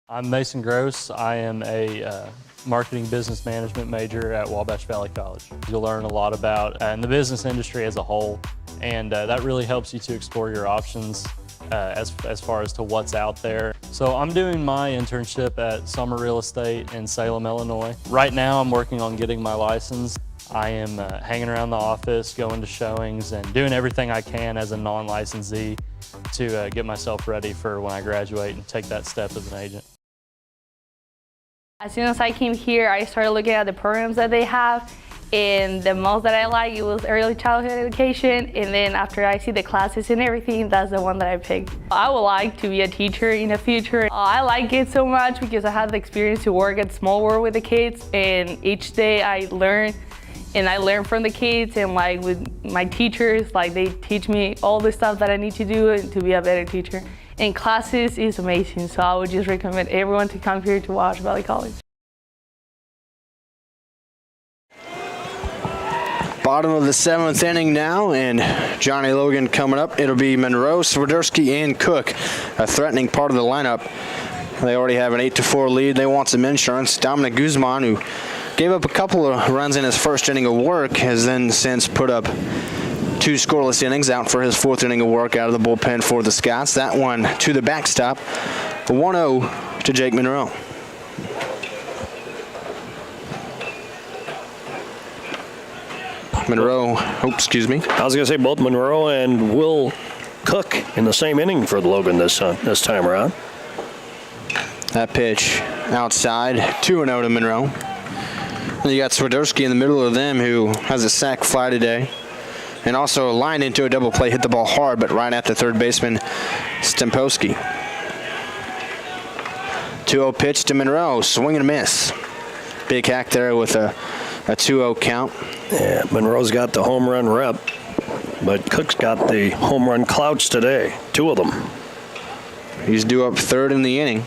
I'm Mason Gross. I am a marketing business management major at Wabash Valley College. You'll learn a lot about the business industry as a whole, and that really helps you to explore your options as far as to what's out there. So I'm doing my internship at Summer Real Estate in Salem, Illinois. Right now I'm working on getting my license. I am hanging around the office, going to showings, and doing everything I can as a non-licensee to get myself ready for when I graduate and take that step as an agent. As soon as I came here, I started looking at the programs that they have, and the most that I like, it was early childhood education, and then after I see the classes and everything, that's the one that I picked. I would like to be a teacher in the future. I like it so much because I had the experience to work at Small World with the kids, and each day I learn, and I learn from the kids, and like with my teachers, like they teach me all the stuff that I need to do to be a better teacher. And classes is amazing, so I would just recommend everyone to come here to Wabash Valley College. Bottom of the 7th inning now, and Johnny Logan coming up. It'll be Monroe, Swiderski, and Cook, a threatening part of the lineup. They already have an 8-4 lead. They want some insurance. Dominic Guzman, who gave up a couple of runs in his first inning of work, has then since put up 2 scoreless innings, out for his 4th inning of work out of the bullpen for the Scots. That one to the backstop. 1-0 to Jake Monroe. Monroe, excuse me. I was going to say both Monroe and Will Cook in the same inning for Logan this time around. That pitch outside, 2-0 to Monroe. And you got Swiderski in the middle of them, who has a sac fly today. And also lined into a double play, hit the ball hard, but right at the third baseman, Stempowski. 2-0 pitch to Monroe, swing and a miss. Big hack there with a 2-0 count. Yeah, Monroe's got the home run rep, but Cook's got the home run clouds today, 2 of them. He's due up 3rd in the inning.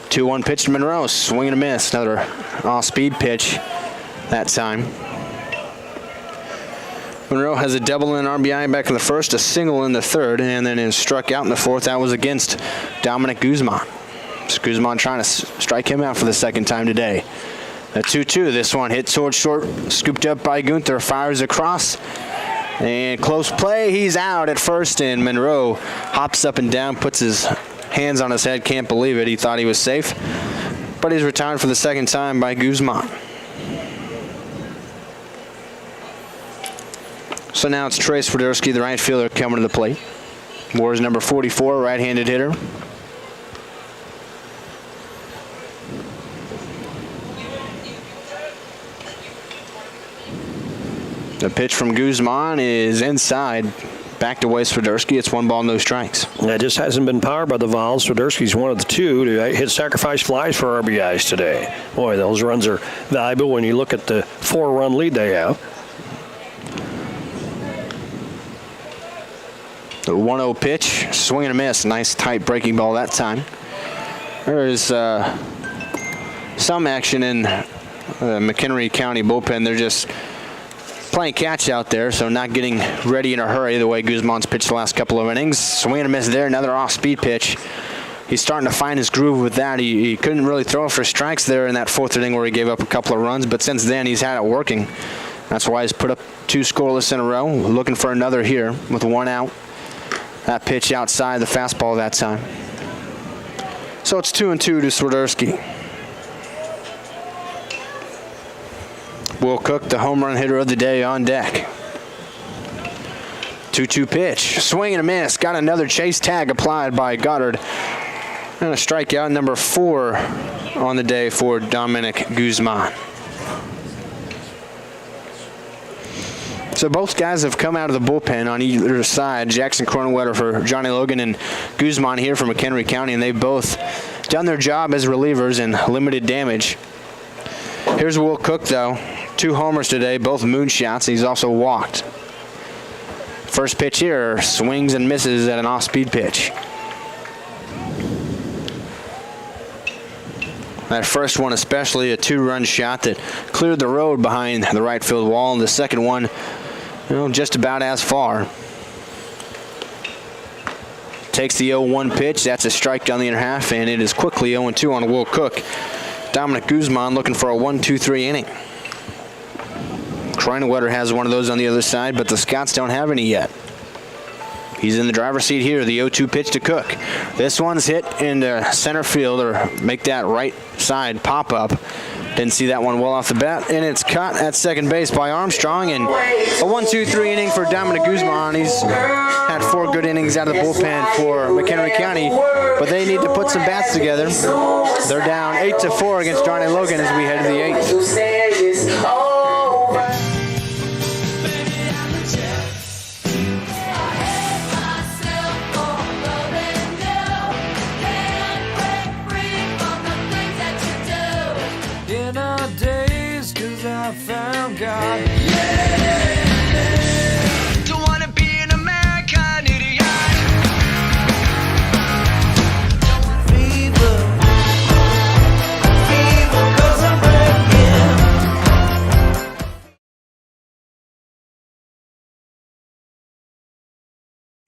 2-1 pitch to Monroe, swing and a miss. Another off-speed pitch that time. Monroe has a double in RBI back in the 1st, a single in the 3rd, and then is struck out in the 4th. That was against Dominic Guzman. Guzman trying to strike him out for the 2nd time today. A 2-2. This one hit towards short, scooped up by Gunther, fires across, And close play, he's out at first, and Monroe hops up and down, puts his hands on his head, can't believe it. He thought he was safe, but he's retired for the second time by Guzman. So now it's Trace Swiderski, the right fielder, coming to the plate. Moore's number 44, right-handed hitter. The pitch from Guzman is inside. Back to away Swiderski. It's 1 ball, no strikes. That just hasn't been powered by the Vols. Swiderski's one of the two to hit sacrifice flies for RBIs today. Boy, those runs are valuable when you look at the 4-run lead they have. The 1-0 pitch, swing and a miss. Nice tight breaking ball that time. There's some action in McHenry County bullpen. They're just playing catch out there, so not getting ready in a hurry the way Guzman's pitched the last couple of innings. Swing and a miss there, another off-speed pitch. He's starting to find his groove with that. He couldn't really throw for strikes there in that 4th inning where he gave up a couple of runs, but since then he's had it working. That's why he's put up 2 scoreless in a row. Looking for another here with 1 out. That pitch outside the fastball that time. So it's 2-2 to Swiderski. Will Cook, the home run hitter of the day, on deck. 2-2 pitch. Swing and a miss. Got another chase tag applied by Goddard. And a strikeout, number 4 on the day for Dominic Guzman. So both guys have come out of the bullpen on either side. Jackson Cronenwetter for Johnny Logan and Guzman here from McHenry County, and they've both done their job as relievers in limited damage. Here's Will Cook, though. 2 homers today, both moonshots. He's also walked. First pitch here, swings and misses at an off-speed pitch. That first one especially, a 2-run shot that cleared the road behind the right field wall. And the second one, just about as far. Takes the 0-1 pitch. That's a strike down the inner half, and it is quickly 0-2 on Will Cook. Dominic Guzman looking for a 1-2-3 inning. Cronenwetter has one of those on the other side, but the Scots don't have any yet. He's in the driver's seat here, the 0-2 pitch to Cook. This one's hit into center field, or make that right side pop up. Didn't see that one well off the bat, and it's caught at second base by Armstrong, and a 1-2-3 inning for Dominic Guzman. He's had 4 good innings out of the bullpen for McHenry County, but they need to put some bats together. They're down 8-4 against Johnny Logan as we head to the 8th. I found God. Yeah. Don't wanna be an American idiot. Fever, 'cause I'm breaking.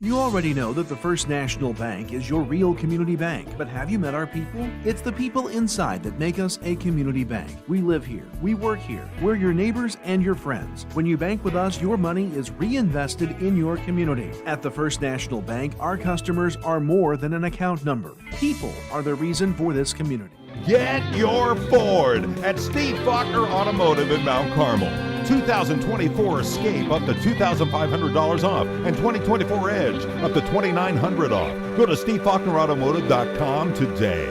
You already know that the First National Bank is your real community bank, but have you met our people? It's the people inside that make us a community bank. We live here, we work here, we're your neighbors and your friends. When you bank with us, your money is reinvested in your community. At the First National Bank, our customers are more than an account number. People are the reason for this community. Get your Ford at Steve Faulkner Automotive in Mount Carmel. 2024 Escape up to $2,500 off, and 2024 Edge up to $2,900 off. Go to SteveFaulknerAutomotive.com today.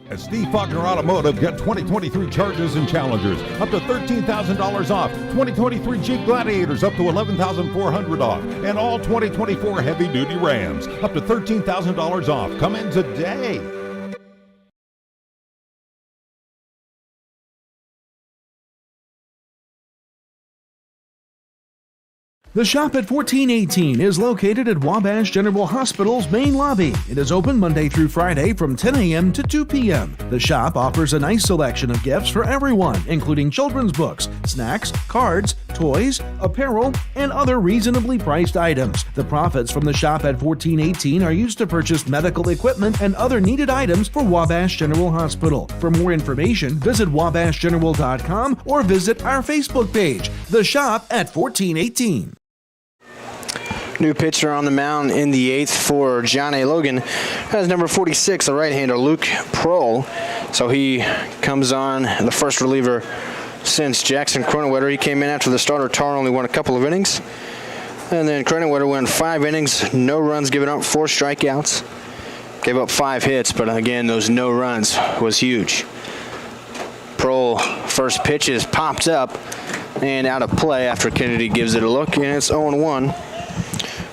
At Steve Faulkner Automotive, get 2023 Chargers and Challengers up to $13,000 off, 2023 Jeep Gladiators up to $11,400 off, and all 2024 heavy-duty Rams up to $13,000 off. Come in today. The Shop at 1418 is located at Wabash General Hospital's main lobby. It is open Monday through Friday from 10 a.m. to 2 p.m. The shop offers a nice selection of gifts for everyone, including children's books, snacks, cards, toys, apparel, and other reasonably priced items. The profits from the Shop at 1418 are used to purchase medical equipment and other needed items for Wabash General Hospital. For more information, visit wabashgeneral.com or visit our Facebook page, The Shop at 1418. New pitcher on the mound in the 8th for John A. Logan. That's number 46, the right-hander, Luke Prohl. So he comes on, the first reliever since Jackson Cronenwetter. He came in after the starter Tar only won a couple of innings. And then Cronenwetter went 5 innings, no runs given up, 4 strikeouts. Gave up 5 hits, but again, those no runs was huge. Prohl, first pitch is popped up and out of play after Kennedy gives it a look, and it's 0-1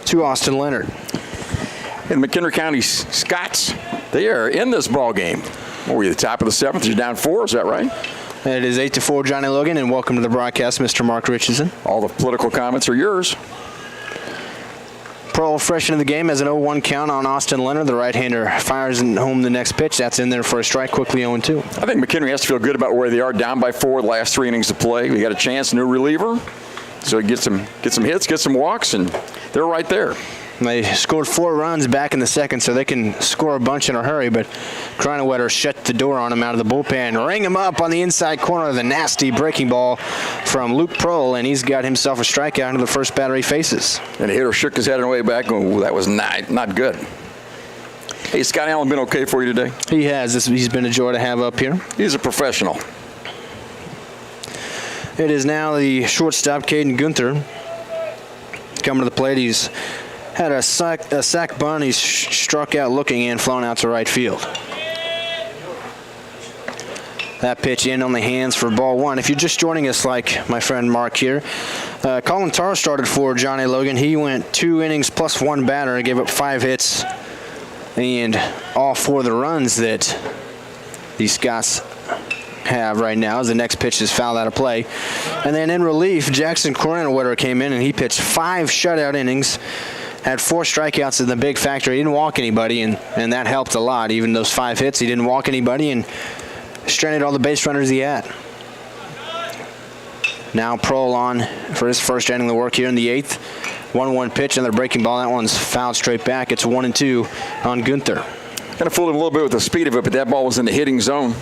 to Austin Leonard. And McHenry County Scots, they are in this ball game. What were you, the top of the 7th? You're down 4, is that right? It is 8-4, Johnny Logan, and welcome to the broadcast, Mr. Mark Richardson. All the political comments are yours. Prohl fresh into the game has an 0-1 count on Austin Leonard. The right-hander fires home the next pitch. That's in there for a strike, quickly 0-2. I think McHenry has to feel good about where they are, down by 4 the last 3 innings to play. We got a chance, new reliever. So get some hits, get some walks, and they're right there. They scored 4 runs back in the 2nd, so they can score a bunch in a hurry, but Cronenwetter shut the door on him out of the bullpen. Ring him up on the inside corner of the nasty breaking ball from Luke Prohl, and he's got himself a strikeout into the first batter he faces. And the hitter shook his head on the way back, going, "Ooh, that was not good." Hey, Scott Allen been okay for you today? He has. He's been a joy to have up here. He's a professional. It is now the shortstop, Caden Gunther, coming to the plate. He's had a sack bunt. He's struck out looking and flown out to right field. That pitch in on the hands for ball 1. If you're just joining us, like my friend Mark here, Colin Tarr started for John A. Logan. He went 2 innings plus 1 batter, gave up 5 hits, and all 4 of the runs that the Scots have right now as the next pitch is fouled out of play. And then in relief, Jackson Cronenwetter came in and he pitched 5 shutout innings, had 4 strikeouts in the big factor. He didn't walk anybody, and that helped a lot. Even those 5 hits, he didn't walk anybody and stranded all the base runners he had. Now Prohl on for his first inning of the work here in the 8th. 1-1 pitch, another breaking ball. That one's fouled straight back. It's 1-2 on Gunther. Kind of fooled him a little bit with the speed of it, but that ball was in the hitting zone.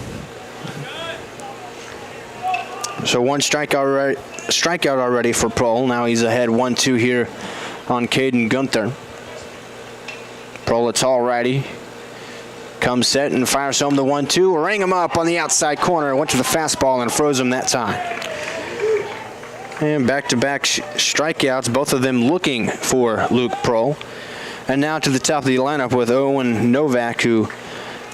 So 1 strikeout already for Prohl. Now he's ahead 1-2 here on Caden Gunther. Prohl, a tall righty, comes set and fires home the 1-2. Ring him up on the outside corner. Went to the fastball and froze him that time. And back-to-back strikeouts, both of them looking for Luke Prohl. And now to the top of the lineup with Owen Novak, who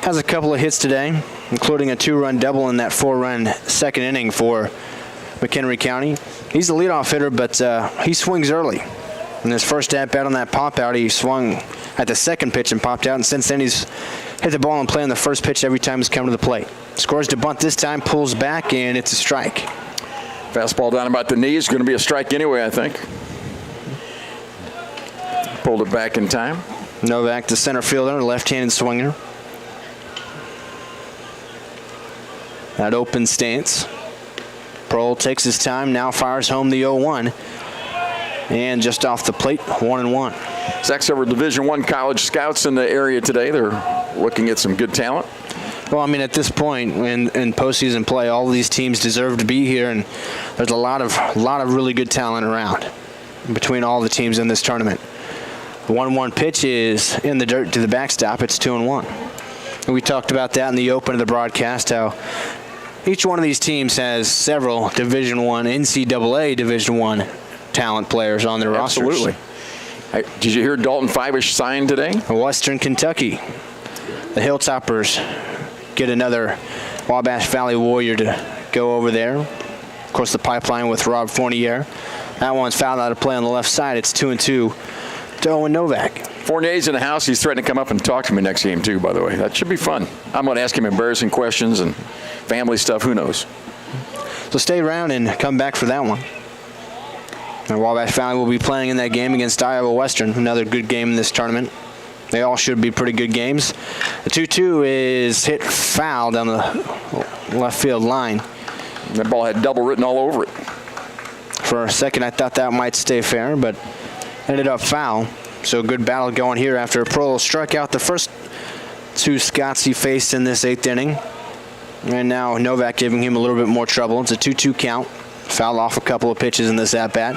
has a couple of hits today, including a 2-run double in that 4-run second inning for McHenry County. He's the leadoff hitter, but he swings early. In his first at-bat on that pop-out, he swung at the second pitch and popped out, and since then he's hit the ball and play on the first pitch every time he's come to the plate. Scores to bunt this time, pulls back, and it's a strike. Fastball down about the knees, going to be a strike anyway, I think. Pulled it back in time. Novak, the center fielder, left-handed swinger. That open stance. Prohl takes his time, now fires home the 0-1. And just off the plate, 1-1. Zach, several Division I college scouts in the area today. They're looking at some good talent. Well, I mean, at this point in postseason play, all of these teams deserve to be here, and there's a lot of really good talent around between all the teams in this tournament. The 1-1 pitch is in the dirt to the backstop. It's 2-1. And we talked about that in the open of the broadcast, how each one of these teams has several Division I, NCAA Division I talent players on their rosters. Absolutely. Hey, did you hear Dalton Fivish signed today? Western Kentucky. The Hilltoppers get another Wabash Valley Warrior to go over there. Of course, the pipeline with Rob Fournier. That one's fouled out of play on the left side. It's 2-2 to Owen Novak. Fournier's in the house. He's threatening to come up and talk to me next game, too, by the way. That should be fun. I'm going to ask him embarrassing questions and family stuff. Who knows? So stay around and come back for that one. And Wabash Valley will be playing in that game against Iowa Western, another good game in this tournament. They all should be pretty good games. The 2-2 is hit foul down the left field line. That ball had double written all over it. For a second, I thought that might stay fair, but ended up foul. So good battle going here after Prohl struck out the first 2 Scots he faced in this 8th inning. And now Novak giving him a little bit more trouble. It's a 2-2 count. Fouled off a couple of pitches in this at-bat.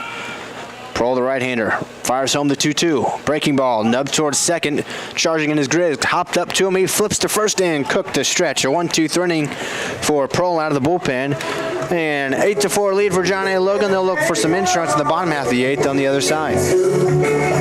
Prohl, the right-hander, fires home the 2-2. Breaking ball, nub towards second, charging in his grid, hopped up to him, he flips to first and Cook to stretch. A 1-2 inning for Prohl out of the bullpen. And 8-4 lead for John A. Logan. They'll look for some insurance in the bottom half of the 8th on the other side.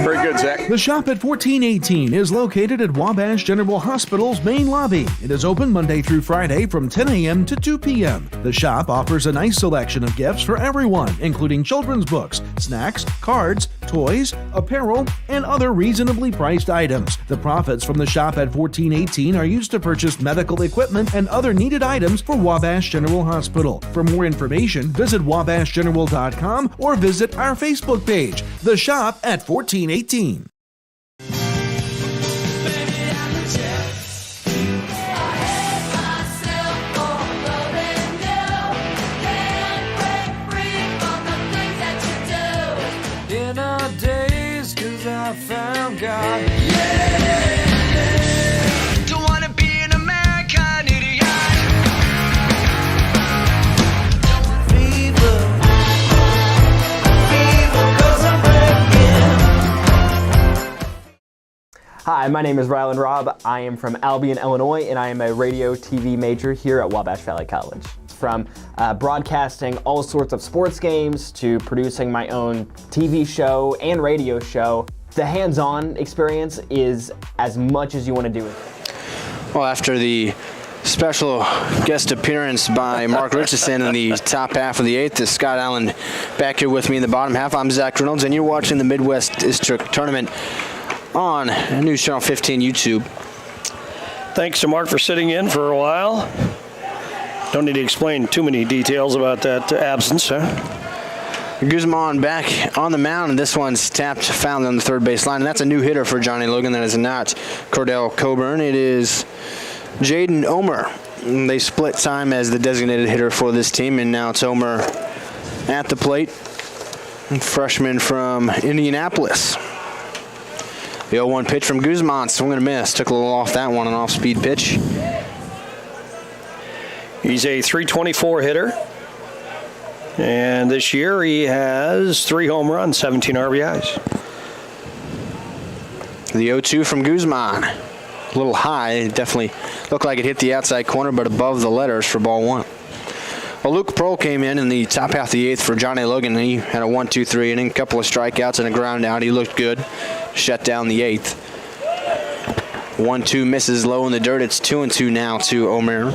Very good, Zach. The Shop at 1418 is located at Wabash General Hospital's main lobby. It is open Monday through Friday from 10 a.m. to 2 p.m. The shop offers a nice selection of gifts for everyone, including children's books, snacks, cards, toys, apparel, and other reasonably priced items. The profits from the Shop at 1418 are used to purchase medical equipment and other needed items for Wabash General Hospital. For more information, visit wabashgeneral.com or visit our Facebook page, The Shop at 1418. In our days, 'cause I found God. Don't wanna be an American idiot. Fever, 'cause I'm breaking. Hi, my name is Rylan Robb. I am from Albion, Illinois, and I am a radio TV major here at Wabash Valley College. From broadcasting all sorts of sports games to producing my own TV show and radio show, the hands-on experience is as much as you want to do with it. Well, after the special guest appearance by Mark Richardson in the top half of the 8th, is Scott Allen back here with me in the bottom half. I'm Zach Reynolds, and you're watching the Midwest District Tournament on News Channel 15 YouTube. Thanks to Mark for sitting in for a while. Don't need to explain too many details about that absence, huh? Guzman back on the mound, and this one's tapped, found on the third base line, and that's a new hitter for Johnny Logan. That is not Cordell Coburn. It is Jaden Omer. And they split time as the designated hitter for this team, and now it's Omer at the plate. Freshman from Indianapolis. The 0-1 pitch from Guzman, swing and a miss. Took a little off that one, an off-speed pitch. He's a .324 hitter, and this year he has 3 home runs, 17 RBIs. The 0-2 from Guzman. A little high. It definitely looked like it hit the outside corner, but above the letters for ball 1. Well, Luke Prohl came in the top half of the 8th for Johnny Logan. He had a 1-2-3 inning, a couple of strikeouts and a ground out. He looked good. Shut down the 8th. 1-2 misses low in the dirt. It's 2-2 now to Omer.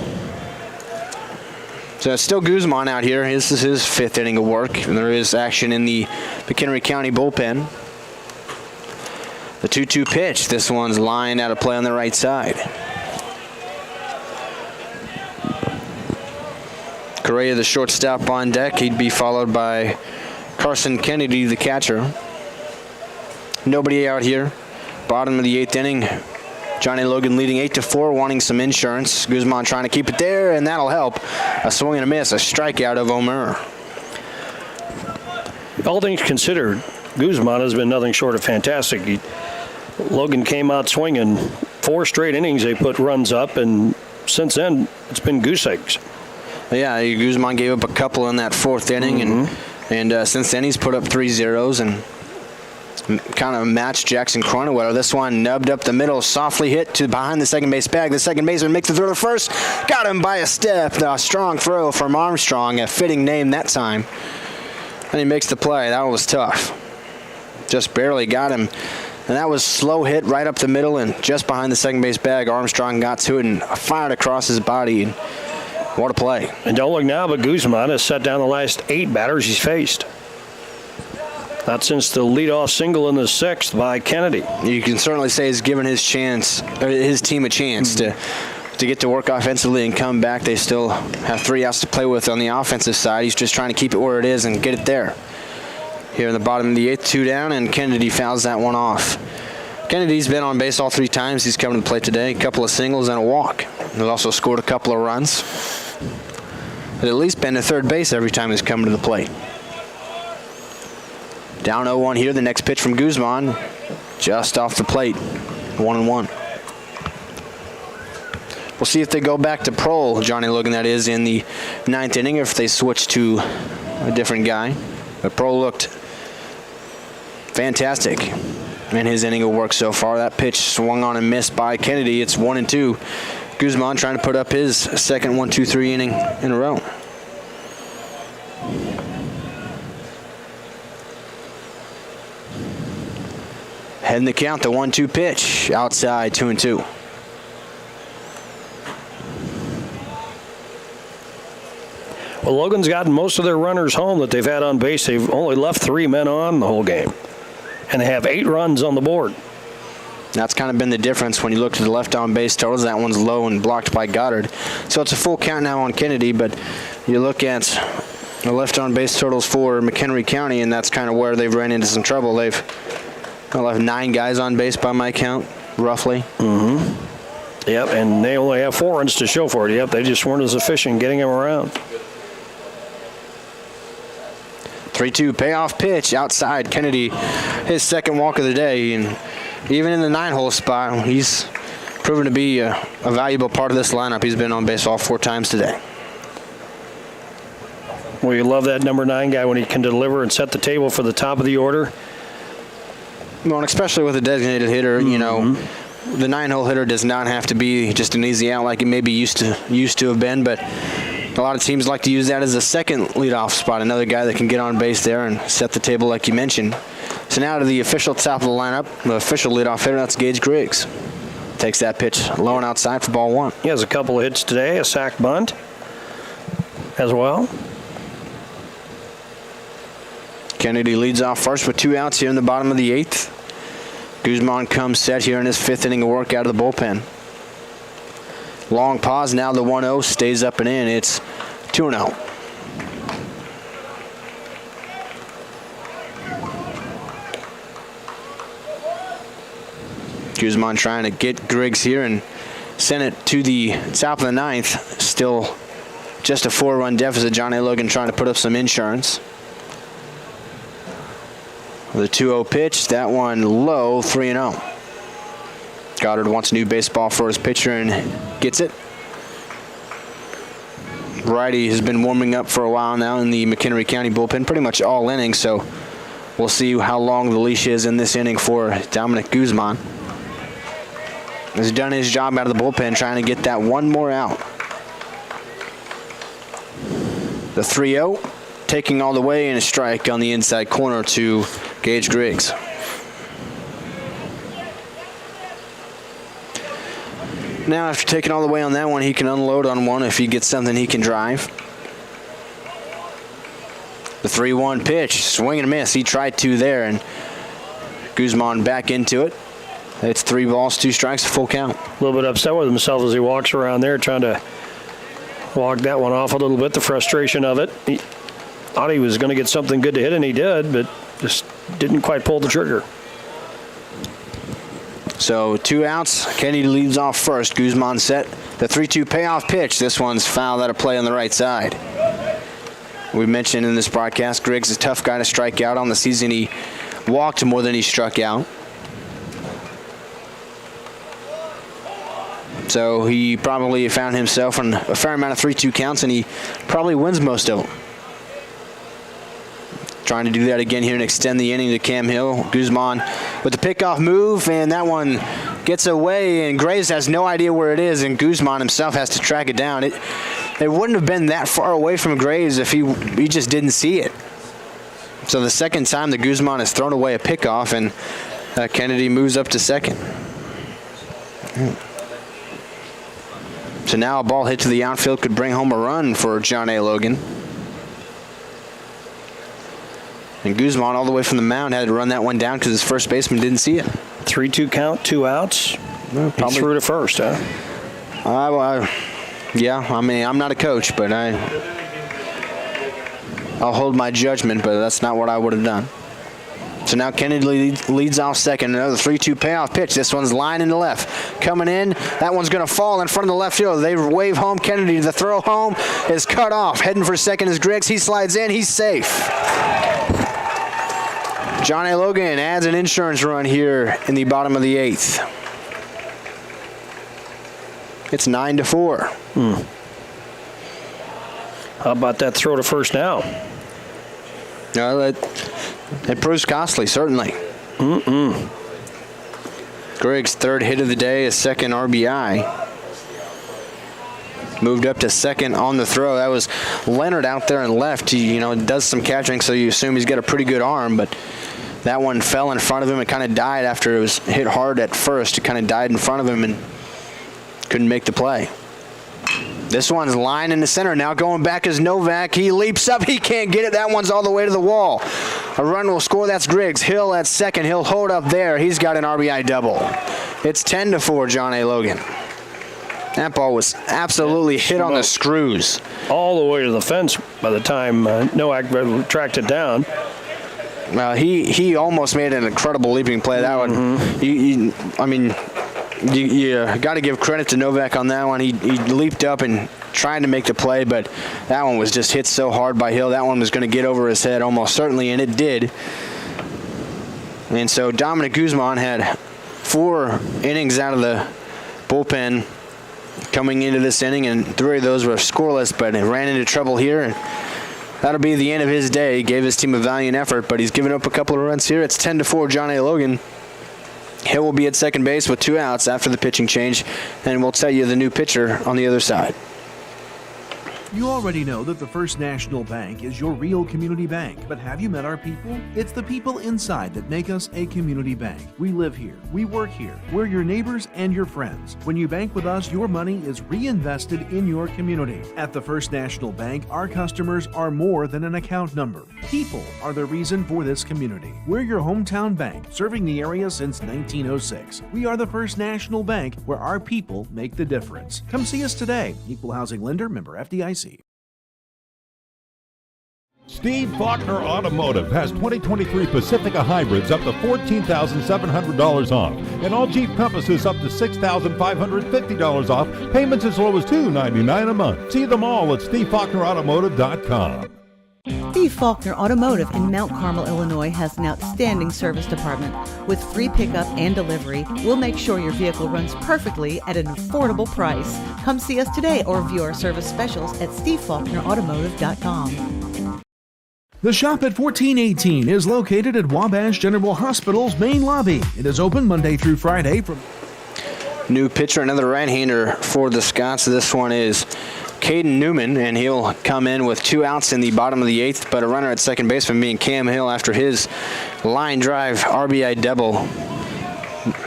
So it's still Guzman out here. This is his 5th inning of work, and there is action in the McHenry County bullpen. The 2-2 pitch. This one's lined out of play on the right side. Correa, the shortstop, on deck. He'd be followed by Carson Kennedy, the catcher. Nobody out here. Bottom of the 8th inning. Johnny Logan leading 8-4, wanting some insurance. Guzman trying to keep it there, and that'll help. A swing and a miss, a strikeout of Omer. All things considered, Guzman has been nothing short of fantastic. Logan came out swinging 4 straight innings. They put runs up, and since then, it's been goose eggs. Yeah, Guzman gave up a couple in that 4th inning, and since then he's put up 3 zeros and kind of matched Jackson Cronenwetter. This one nubbed up the middle, softly hit to behind the second base bag. The second baseman makes the throw to first. Got him by a step. A strong throw from Armstrong, a fitting name that time. And he makes the play. That was tough. Just barely got him. And that was slow hit right up the middle and just behind the second base bag. Armstrong got to it and fired across his body. And what a play. And don't look now, but Guzman has set down the last 8 batters he's faced. Not since the leadoff single in the 6th by Kennedy. You can certainly say he's given his team a chance to get to work offensively and come back. They still have 3 outs to play with on the offensive side. He's just trying to keep it where it is and get it there. Here in the bottom of the 8th, 2 down, and Kennedy fouls that one off. Kennedy's been on base all 3 times he's come to the plate today. A couple of singles and a walk. He's also scored a couple of runs. But at least been to third base every time he's come to the plate. Down 0-1 here. The next pitch from Guzman, just off the plate. 1-1. We'll see if they go back to Prohl, Johnny Logan, that is, in the 9th inning, or if they switch to a different guy. But Prohl looked fantastic in his inning of work so far. That pitch swung on and missed by Kennedy. It's 1-2. Guzman trying to put up his second 1-2-3 inning in a row. Heading the count, the 1-2 pitch. Outside, 2-2. Well, Logan's gotten most of their runners home that they've had on base. They've only left 3 men on the whole game. And they have 8 runs on the board. That's kind of been the difference when you look at the left on base totals. That one's low and blocked by Goddard. So it's a full count now on Kennedy, but you look at the left on base totals for McHenry County, and that's kind of where they've ran into some trouble. They've left 9 guys on base by my count, roughly. Mm-hmm. Yep, and they only have 4 runs to show for it. Yep, they just weren't as efficient getting him around. 3-2 payoff pitch outside. Kennedy, his second walk of the day, and even in the 9-hole spot, he's proven to be a valuable part of this lineup. He's been on base all 4 times today. Well, you love that number 9 guy when he can deliver and set the table for the top of the order. Well, and especially with a designated hitter, you know, the 9-hole hitter does not have to be just an easy out like it maybe used to have been, but a lot of teams like to use that as a second leadoff spot, another guy that can get on base there and set the table like you mentioned. So now to the official top of the lineup, the official leadoff hitter, that's Gage Griggs. Takes that pitch low and outside for ball 1. He has a couple of hits today, a sac bunt as well. Kennedy leads off first with 2 outs here in the bottom of the 8th. Guzman comes set here in his 5th inning of work out of the bullpen. Long pause, now the 1-0 stays up and in. It's 2-0. Guzman trying to get Griggs here and send it to the top of the 9th. Still just a 4-run deficit. John A. Logan trying to put up some insurance. The 2-0 pitch, that one low, 3-0. Goddard wants a new baseball for his pitcher and gets it. Righty has been warming up for a while now in the McHenry County bullpen, pretty much all innings, so we'll see how long the leash is in this inning for Dominic Guzman. He's done his job out of the bullpen trying to get that one more out. The 3-0, taking all the way and a strike on the inside corner to Gage Griggs. Now, after taking all the way on that one, he can unload on one if he gets something he can drive. The 3-1 pitch, swing and a miss. He tried 2 there, and Guzman back into it. It's 3 balls, 2 strikes, a full count. A little bit upset with himself as he walks around there, trying to walk that one off a little bit, the frustration of it. He thought he was going to get something good to hit, and he did, but just didn't quite pull the trigger. So 2 outs. Kennedy leads off first. Guzman set. The 3-2 payoff pitch. This one's fouled out of play on the right side. We mentioned in this broadcast, Griggs is a tough guy to strike out. On the season, he walked more than he struck out. So he probably found himself on a fair amount of 3-2 counts, and he probably wins most of them. Trying to do that again here and extend the inning to Cam Hill. Guzman with the pickoff move, and that one gets away, and Graves has no idea where it is, and Guzman himself has to track it down. It wouldn't have been that far away from Graves if he just didn't see it. So the second time that Guzman has thrown away a pickoff, and Kennedy moves up to second. So now a ball hit to the outfield could bring home a run for John A. Logan. And Guzman, all the way from the mound, had to run that one down because his first baseman didn't see it. 3-2 count, 2 outs. Well, probably threw to first, huh? Yeah, I mean, I'm not a coach, but I'll hold my judgment, but that's not what I would have done. So now Kennedy leads off second. Another 3-2 payoff pitch. This one's line into left. Coming in. That one's going to fall in front of the left field. They wave home. Kennedy, the throw home is cut off. Heading for second is Griggs. He slides in. He's safe. John A. Logan adds an insurance run here in the bottom of the 8th. It's 9-4. How about that throw to first now? No, it proves costly, certainly. Griggs' third hit of the day, his second RBI. Moved up to second on the throw. That was Leonard out there and left. He, does some catching, so you assume he's got a pretty good arm, but that one fell in front of him. It kind of died after it was hit hard at first. It kind of died in front of him and couldn't make the play. This one's line in the center. Now going back is Novak. He leaps up. He can't get it. That one's all the way to the wall. A run will score. That's Griggs. Hill at second. He'll hold up there. He's got an RBI double. It's 10-4, John A. Logan. That ball was absolutely hit on the screws. All the way to the fence by the time Novak tracked it down. Well, he almost made an incredible leaping play. That one, you got to give credit to Novak on that one. He leaped up and tried to make the play, but that one was just hit so hard by Hill. That one was going to get over his head almost certainly, and it did. And so Dominic Guzman had 4 innings out of the bullpen coming into this inning, and 3 of those were scoreless, but it ran into trouble here. And that'll be the end of his day. He gave his team a valiant effort, but he's given up a couple of runs here. It's 10-4, John A. Logan. Hill will be at second base with 2 outs after the pitching change, and we'll tell you the new pitcher on the other side. You already know that the First National Bank is your real community bank, but have you met our people? It's the people inside that make us a community bank. We live here, we work here, we're your neighbors and your friends. When you bank with us, your money is reinvested in your community. At the First National Bank, our customers are more than an account number. People are the reason for this community. We're your hometown bank, serving the area since 1906. We are the First National Bank, where our people make the difference. Come see us today. Equal Housing Lender, member FDIC. Steve Faulkner Automotive has 2023 Pacifica hybrids up to $14,700 off, and all Jeep Compasses up to $6,550 off, payments as low as $299 a month. See them all at SteveFaulknerAutomotive.com. Steve Faulkner Automotive in Mount Carmel, Illinois has an outstanding service department. With free pickup and delivery, we'll make sure your vehicle runs perfectly at an affordable price. Come see us today or view our service specials at SteveFaulknerAutomotive.com. The Shop at 1418 is located at Wabash General Hospital's main lobby. It is open Monday through Friday from... New pitcher, another right-hander for the Scots. This one is Caden Newman, and he'll come in with 2 outs in the bottom of the 8th, but a runner at second baseman being Cam Hill after his line drive RBI double.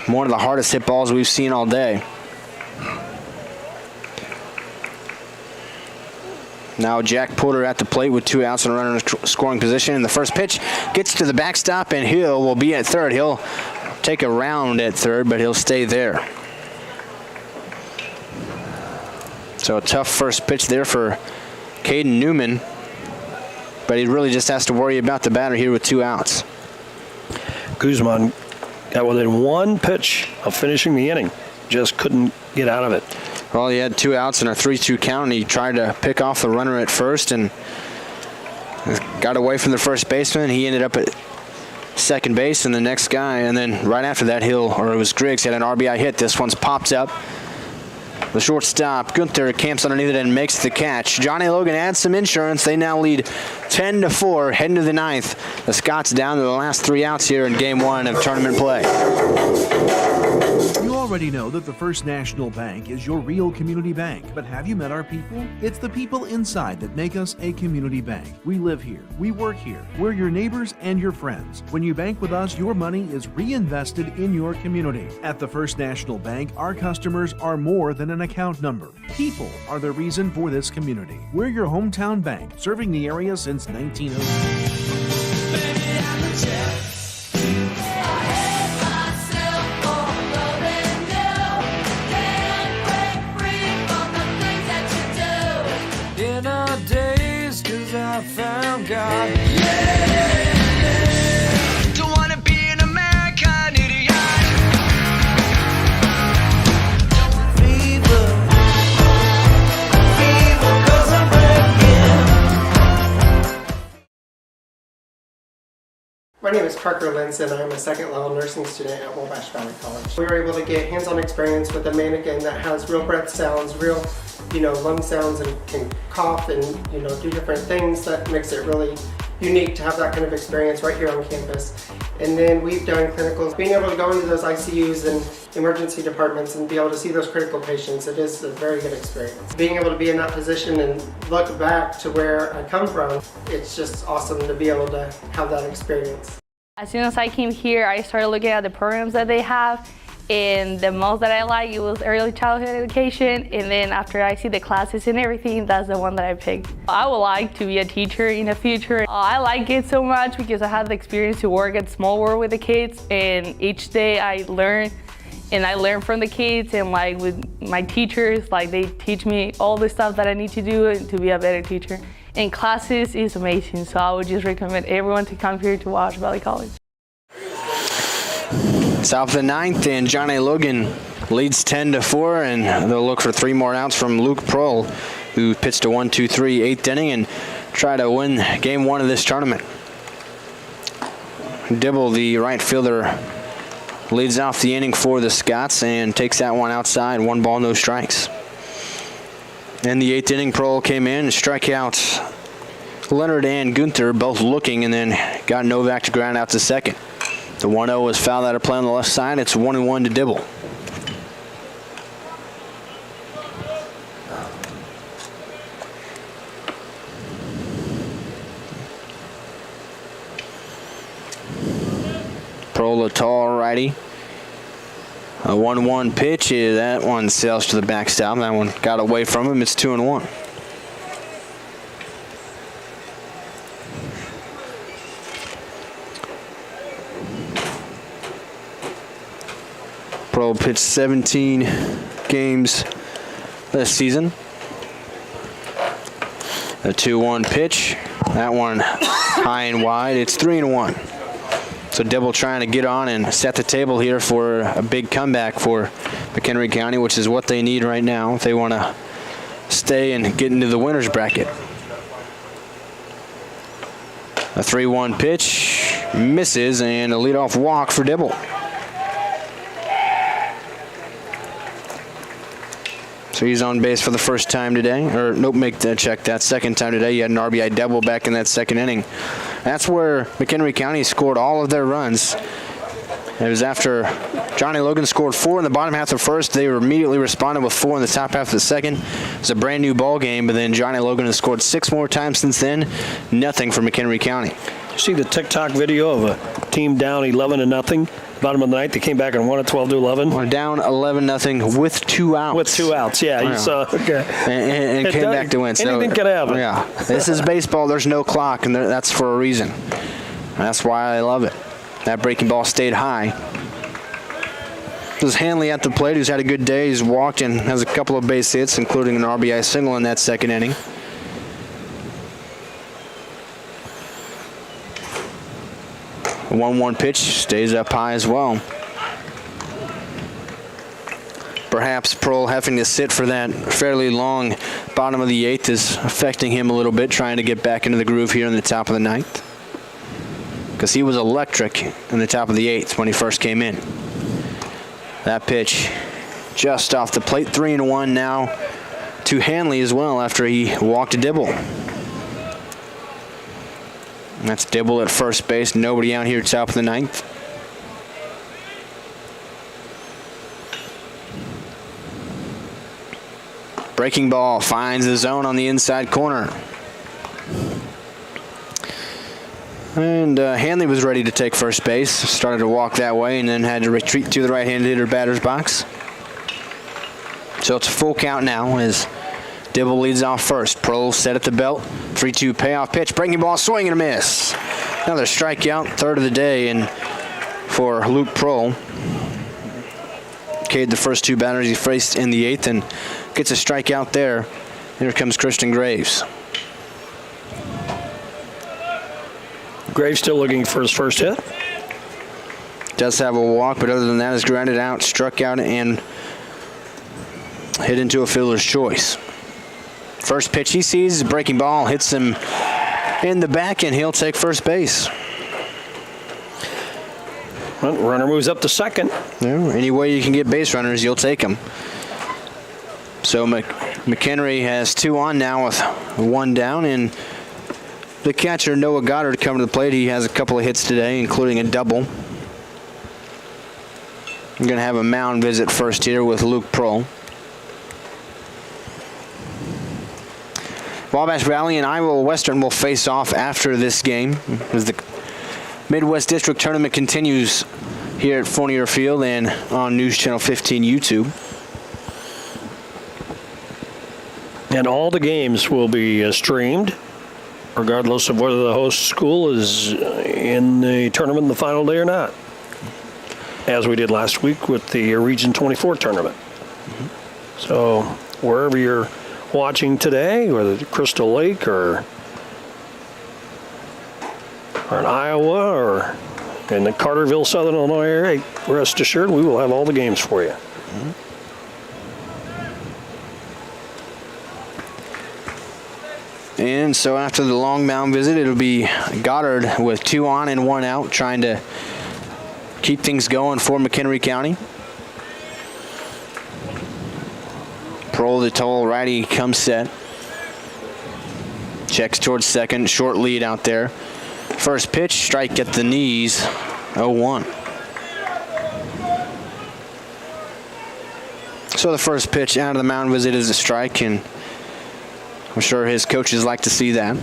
One of the hardest hit balls we've seen all day. Now Jack Porter at the plate with 2 outs and a runner in scoring position. And the first pitch gets to the backstop, and Hill will be at third. He'll take a round at third, but he'll stay there. So a tough first pitch there for Caden Newman, but he really just has to worry about the batter here with 2 outs. Guzman got within 1 pitch of finishing the inning. Just couldn't get out of it. Well, he had 2 outs and a 3-2 count, and he tried to pick off the runner at first and got away from the first baseman. He ended up at second base, and the next guy, and then right after that, it was Griggs, had an RBI hit. This one's popped up. The shortstop, Gunther, camps underneath it and makes the catch. John A. Logan adds some insurance. They now lead 10-4, heading to the 9th. The Scots down to the last 3 outs here in Game 1 of tournament play. You already know that the First National Bank is your real community bank, but have you met our people? It's the people inside that make us a community bank. We live here, we work here, we're your neighbors and your friends. When you bank with us, your money is reinvested in your community. At the First National Bank, our customers are more than an account number. People are the reason for this community. We're your hometown bank, serving the area since 1906. In our days, 'cause I found God. Yeah! Don't wanna be an American idiot. Fever, 'cause I'm breaking. My name is Parker Linson. I'm a second-level nursing student at Wabash Valley College. We were able to get hands-on experience with a mannequin that has real breath sounds, real lung sounds, and can cough and do different things. That makes it really unique to have that kind of experience right here on campus. And then we've done clinicals. Being able to go into those ICUs and emergency departments and be able to see those critical patients, it is a very good experience. Being able to be in that position and look back to where I come from, it's just awesome to be able to have that experience. As soon as I came here, I started looking at the programs that they have, and the most that I like, it was early childhood education, and then after I see the classes and everything, that's the one that I picked. I would like to be a teacher in the future. I like it so much because I had the experience to work at Small World with the kids, and each day I learn, and I learn from the kids, and like with my teachers, like they teach me all the stuff that I need to do to be a better teacher. And classes is amazing, so I would just recommend everyone to come here to Wabash Valley College. Top of the ninth, and John A. Logan leads 10-4, and they'll look for 3 more outs from Luke Prohl, who pitched a 1-2-3 8th inning and try to win game 1 of this tournament. Dibble, the right fielder, leads off the inning for the Scots and takes that one outside, 1 ball, no strikes. In the 8th inning, Prohl came in and struck out Leonard and Gunther, both looking, and then got Novak to ground out to second. The 1-0 was fouled out of play on the left side. It's 1-1 to Dibble. Prohl, a tall righty. A 1-1 pitch. That one sails to the backstop. That one got away from him. It's 2-1. Prohl pitched 17 games this season. A 2-1 pitch. That one high and wide. It's 3-1. So Dibble trying to get on and set the table here for a big comeback for McHenry County, which is what they need right now if they want to stay and get into the winner's bracket. A 3-1 pitch misses, and a leadoff walk for Dibble. So he's on base for the first time today. Or nope, make that check that second time today. He had an RBI double back in that second inning. That's where McHenry County scored all of their runs. It was after Johnny Logan scored 4 in the bottom half of the first. They immediately responded with 4 in the top half of the second. It was a brand new ball game, but then Johnny Logan has scored 6 more times since then. Nothing for McHenry County. See the TikTok video of a team down 11-0. Bottom of the ninth, they came back and won at 12-11. Well, down 11-0 with 2 outs. With 2 outs, yeah. You saw, okay. And came back to win. Anything can happen. Yeah, this is baseball. There's no clock, and that's for a reason. And that's why I love it. That breaking ball stayed high. This is Hanley at the plate, who's had a good day. He's walked and has a couple of base hits, including an RBI single in that second inning. A 1-1 pitch stays up high as well. Perhaps Prohl having to sit for that fairly long bottom of the 8th is affecting him a little bit, trying to get back into the groove here in the top of the 9th. Because he was electric in the top of the 8th when he first came in. That pitch just off the plate, 3-1 now to Hanley as well after he walked to Dibble. And that's Dibble at first base. Nobody out here top of the 9th. Breaking ball finds the zone on the inside corner. And Hanley was ready to take first base. Started to walk that way and then had to retreat to the right-handed hitter batter's box. So it's a full count now as Dibble leads off first. Prohl set at the belt. 3-2 payoff pitch. Breaking ball, swing and a miss. Another strikeout, third of the day, and for Luke Prohl. K'd the first 2 batters he faced in the 8th and gets a strikeout there. Here comes Christian Graves. Graves still looking for his first hit. Does have a walk, but other than that, is grounded out, struck out, and hit into a fielder's choice. First pitch he sees, breaking ball, hits him in the back, and he'll take first base. Well, runner moves up to second. Yeah, any way you can get base runners, you'll take them. So McHenry has 2 on now with 1 down, and the catcher, Noah Goddard, coming to the plate. He has a couple of hits today, including a double. We're going to have a mound visit first here with Luke Prohl. Wabash Valley and Iowa Western will face off after this game as the Midwest District Tournament continues here at Fournier Field and on News Channel 15 YouTube. And all the games will be streamed, regardless of whether the host school is in the tournament the final day or not, as we did last week with the Region 24 tournament. So wherever you're watching today, whether Crystal Lake or in Iowa or in the Carterville, Southern Illinois area, rest assured we will have all the games for you. And so after the long mound visit, it'll be Goddard with 2 on and 1 out, trying to keep things going for McHenry County. Prohl, the tall righty, comes set. Checks towards second, short lead out there. First pitch, strike at the knees, 0-1. So the first pitch out of the mound visit is a strike, and I'm sure his coaches like to see that.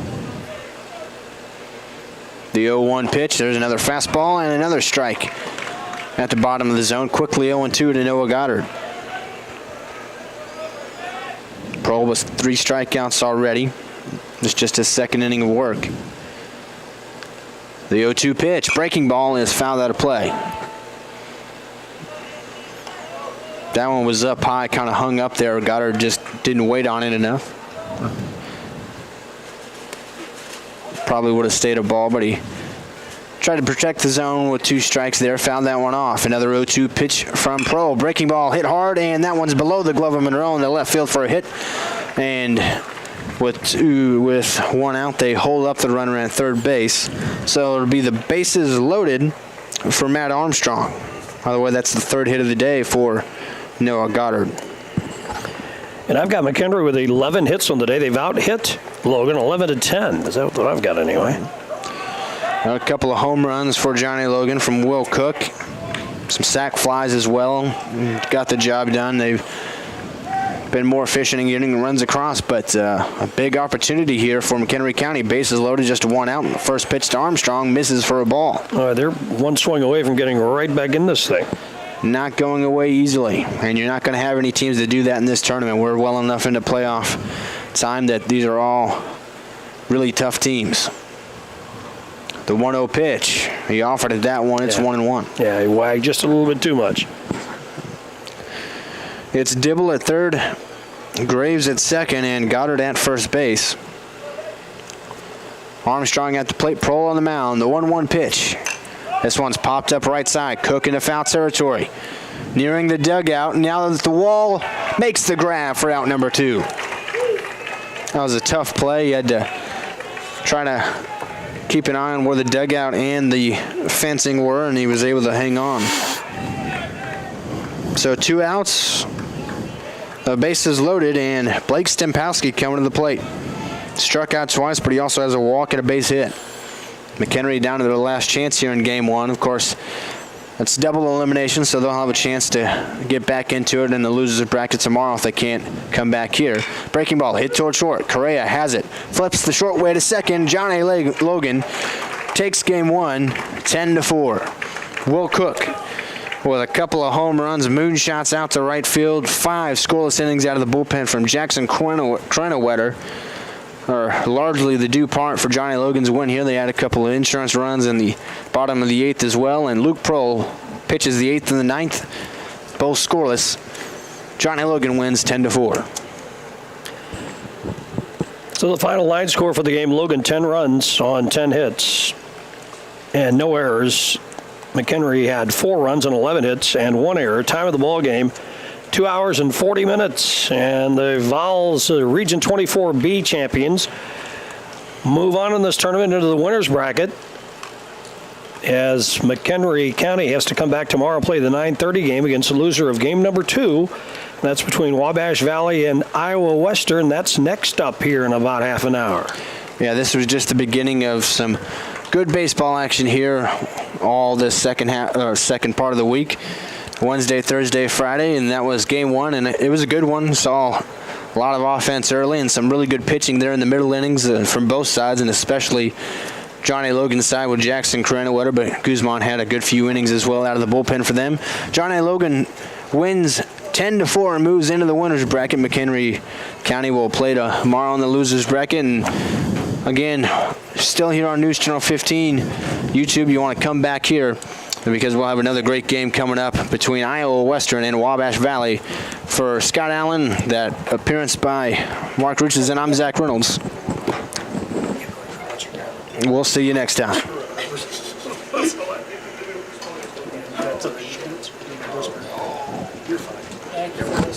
The 0-1 pitch, there's another fastball and another strike at the bottom of the zone. Quickly 0-2 to Noah Goddard. Prohl with 3 strikeouts already. It's just his second inning of work. The 0-2 pitch, breaking ball, is fouled out of play. That one was up high, kind of hung up there. Goddard just didn't wait on it enough. Probably would have stayed a ball, but he tried to protect the zone with 2 strikes there. Found that one off. Another 0-2 pitch from Prohl. Breaking ball hit hard, and that one's below the glove of Monroe in the left field for a hit. And with 1 out, they hold up the runner at third base. So it'll be the bases loaded for Matt Armstrong. By the way, that's the 3rd hit of the day for Noah Goddard. And I've got McHenry with 11 hits on the day. They've out-hit Logan 11-10. Is that what I've got anyway? A couple of home runs for Johnny Logan from Will Cook. Some sac flies as well. Got the job done. They've been more efficient in getting runs across, but a big opportunity here for McHenry County. Bases loaded, just 1 out. The first pitch to Armstrong misses for a ball. They're 1 swing away from getting right back in this thing. Not going away easily, and you're not going to have any teams that do that in this tournament. We're well enough into playoff time that these are all really tough teams. The 1-0 pitch, he offered it that one. It's 1-1. Yeah, he wagged just a little bit too much. It's Dibble at third, Graves at second, and Goddard at first base. Armstrong at the plate, Prohl on the mound. The 1-1 pitch. This one's popped up right side. Cook into foul territory. Nearing the dugout. Now that the wall makes the grab for out number 2. That was a tough play. He had to try to keep an eye on where the dugout and the fencing were, and he was able to hang on. So 2 outs. The bases loaded, and Blake Stempowski coming to the plate. Struck out twice, but he also has a walk and a base hit. McHenry down to their last chance here in game 1. Of course, that's double elimination, so they'll have a chance to get back into it in the losers bracket tomorrow if they can't come back here. Breaking ball hit toward short. Correa has it. Flips the short way to second. Johnny Logan takes game 1, 10-4. Will Cook with a couple of home runs, moonshots out to right field. 5 scoreless innings out of the bullpen from Jackson Kronewetter are largely the due part for Johnny Logan's win here. They had a couple of insurance runs in the bottom of the 8th as well, and Luke Prohl pitches the 8th and the 9th, both scoreless. Johnny Logan wins 10-4. So the final line score for the game, Logan 10 runs on 10 hits and no errors. McHenry had 4 runs on 11 hits and 1 error. Time of the ball game, 2 hours and 40 minutes, and the Vols Region 24B champions move on in this tournament into the winners bracket as McHenry County has to come back tomorrow and play the 9:30 game against the loser of game number 2. That's between Wabash Valley and Iowa Western. That's next up here in about half an hour. Yeah, this was just the beginning of some good baseball action here all this second part of the week. Wednesday, Thursday, Friday, and that was game one, and it was a good one. Saw a lot of offense early and some really good pitching there in the middle innings from both sides, and especially John A. Logan's side with Jackson Carrenowetter, but Guzman had a good few innings as well out of the bullpen for them. John A. Logan wins 10-4 and moves into the winner's bracket. McHenry County will play tomorrow in the loser's bracket. And again, still here on News Channel 15 YouTube. You want to come back here because we'll have another great game coming up between Iowa Western and Wabash Valley. For Scott Allen, that appearance by Mark Richardson, I'm Zach Reynolds. We'll see you next time.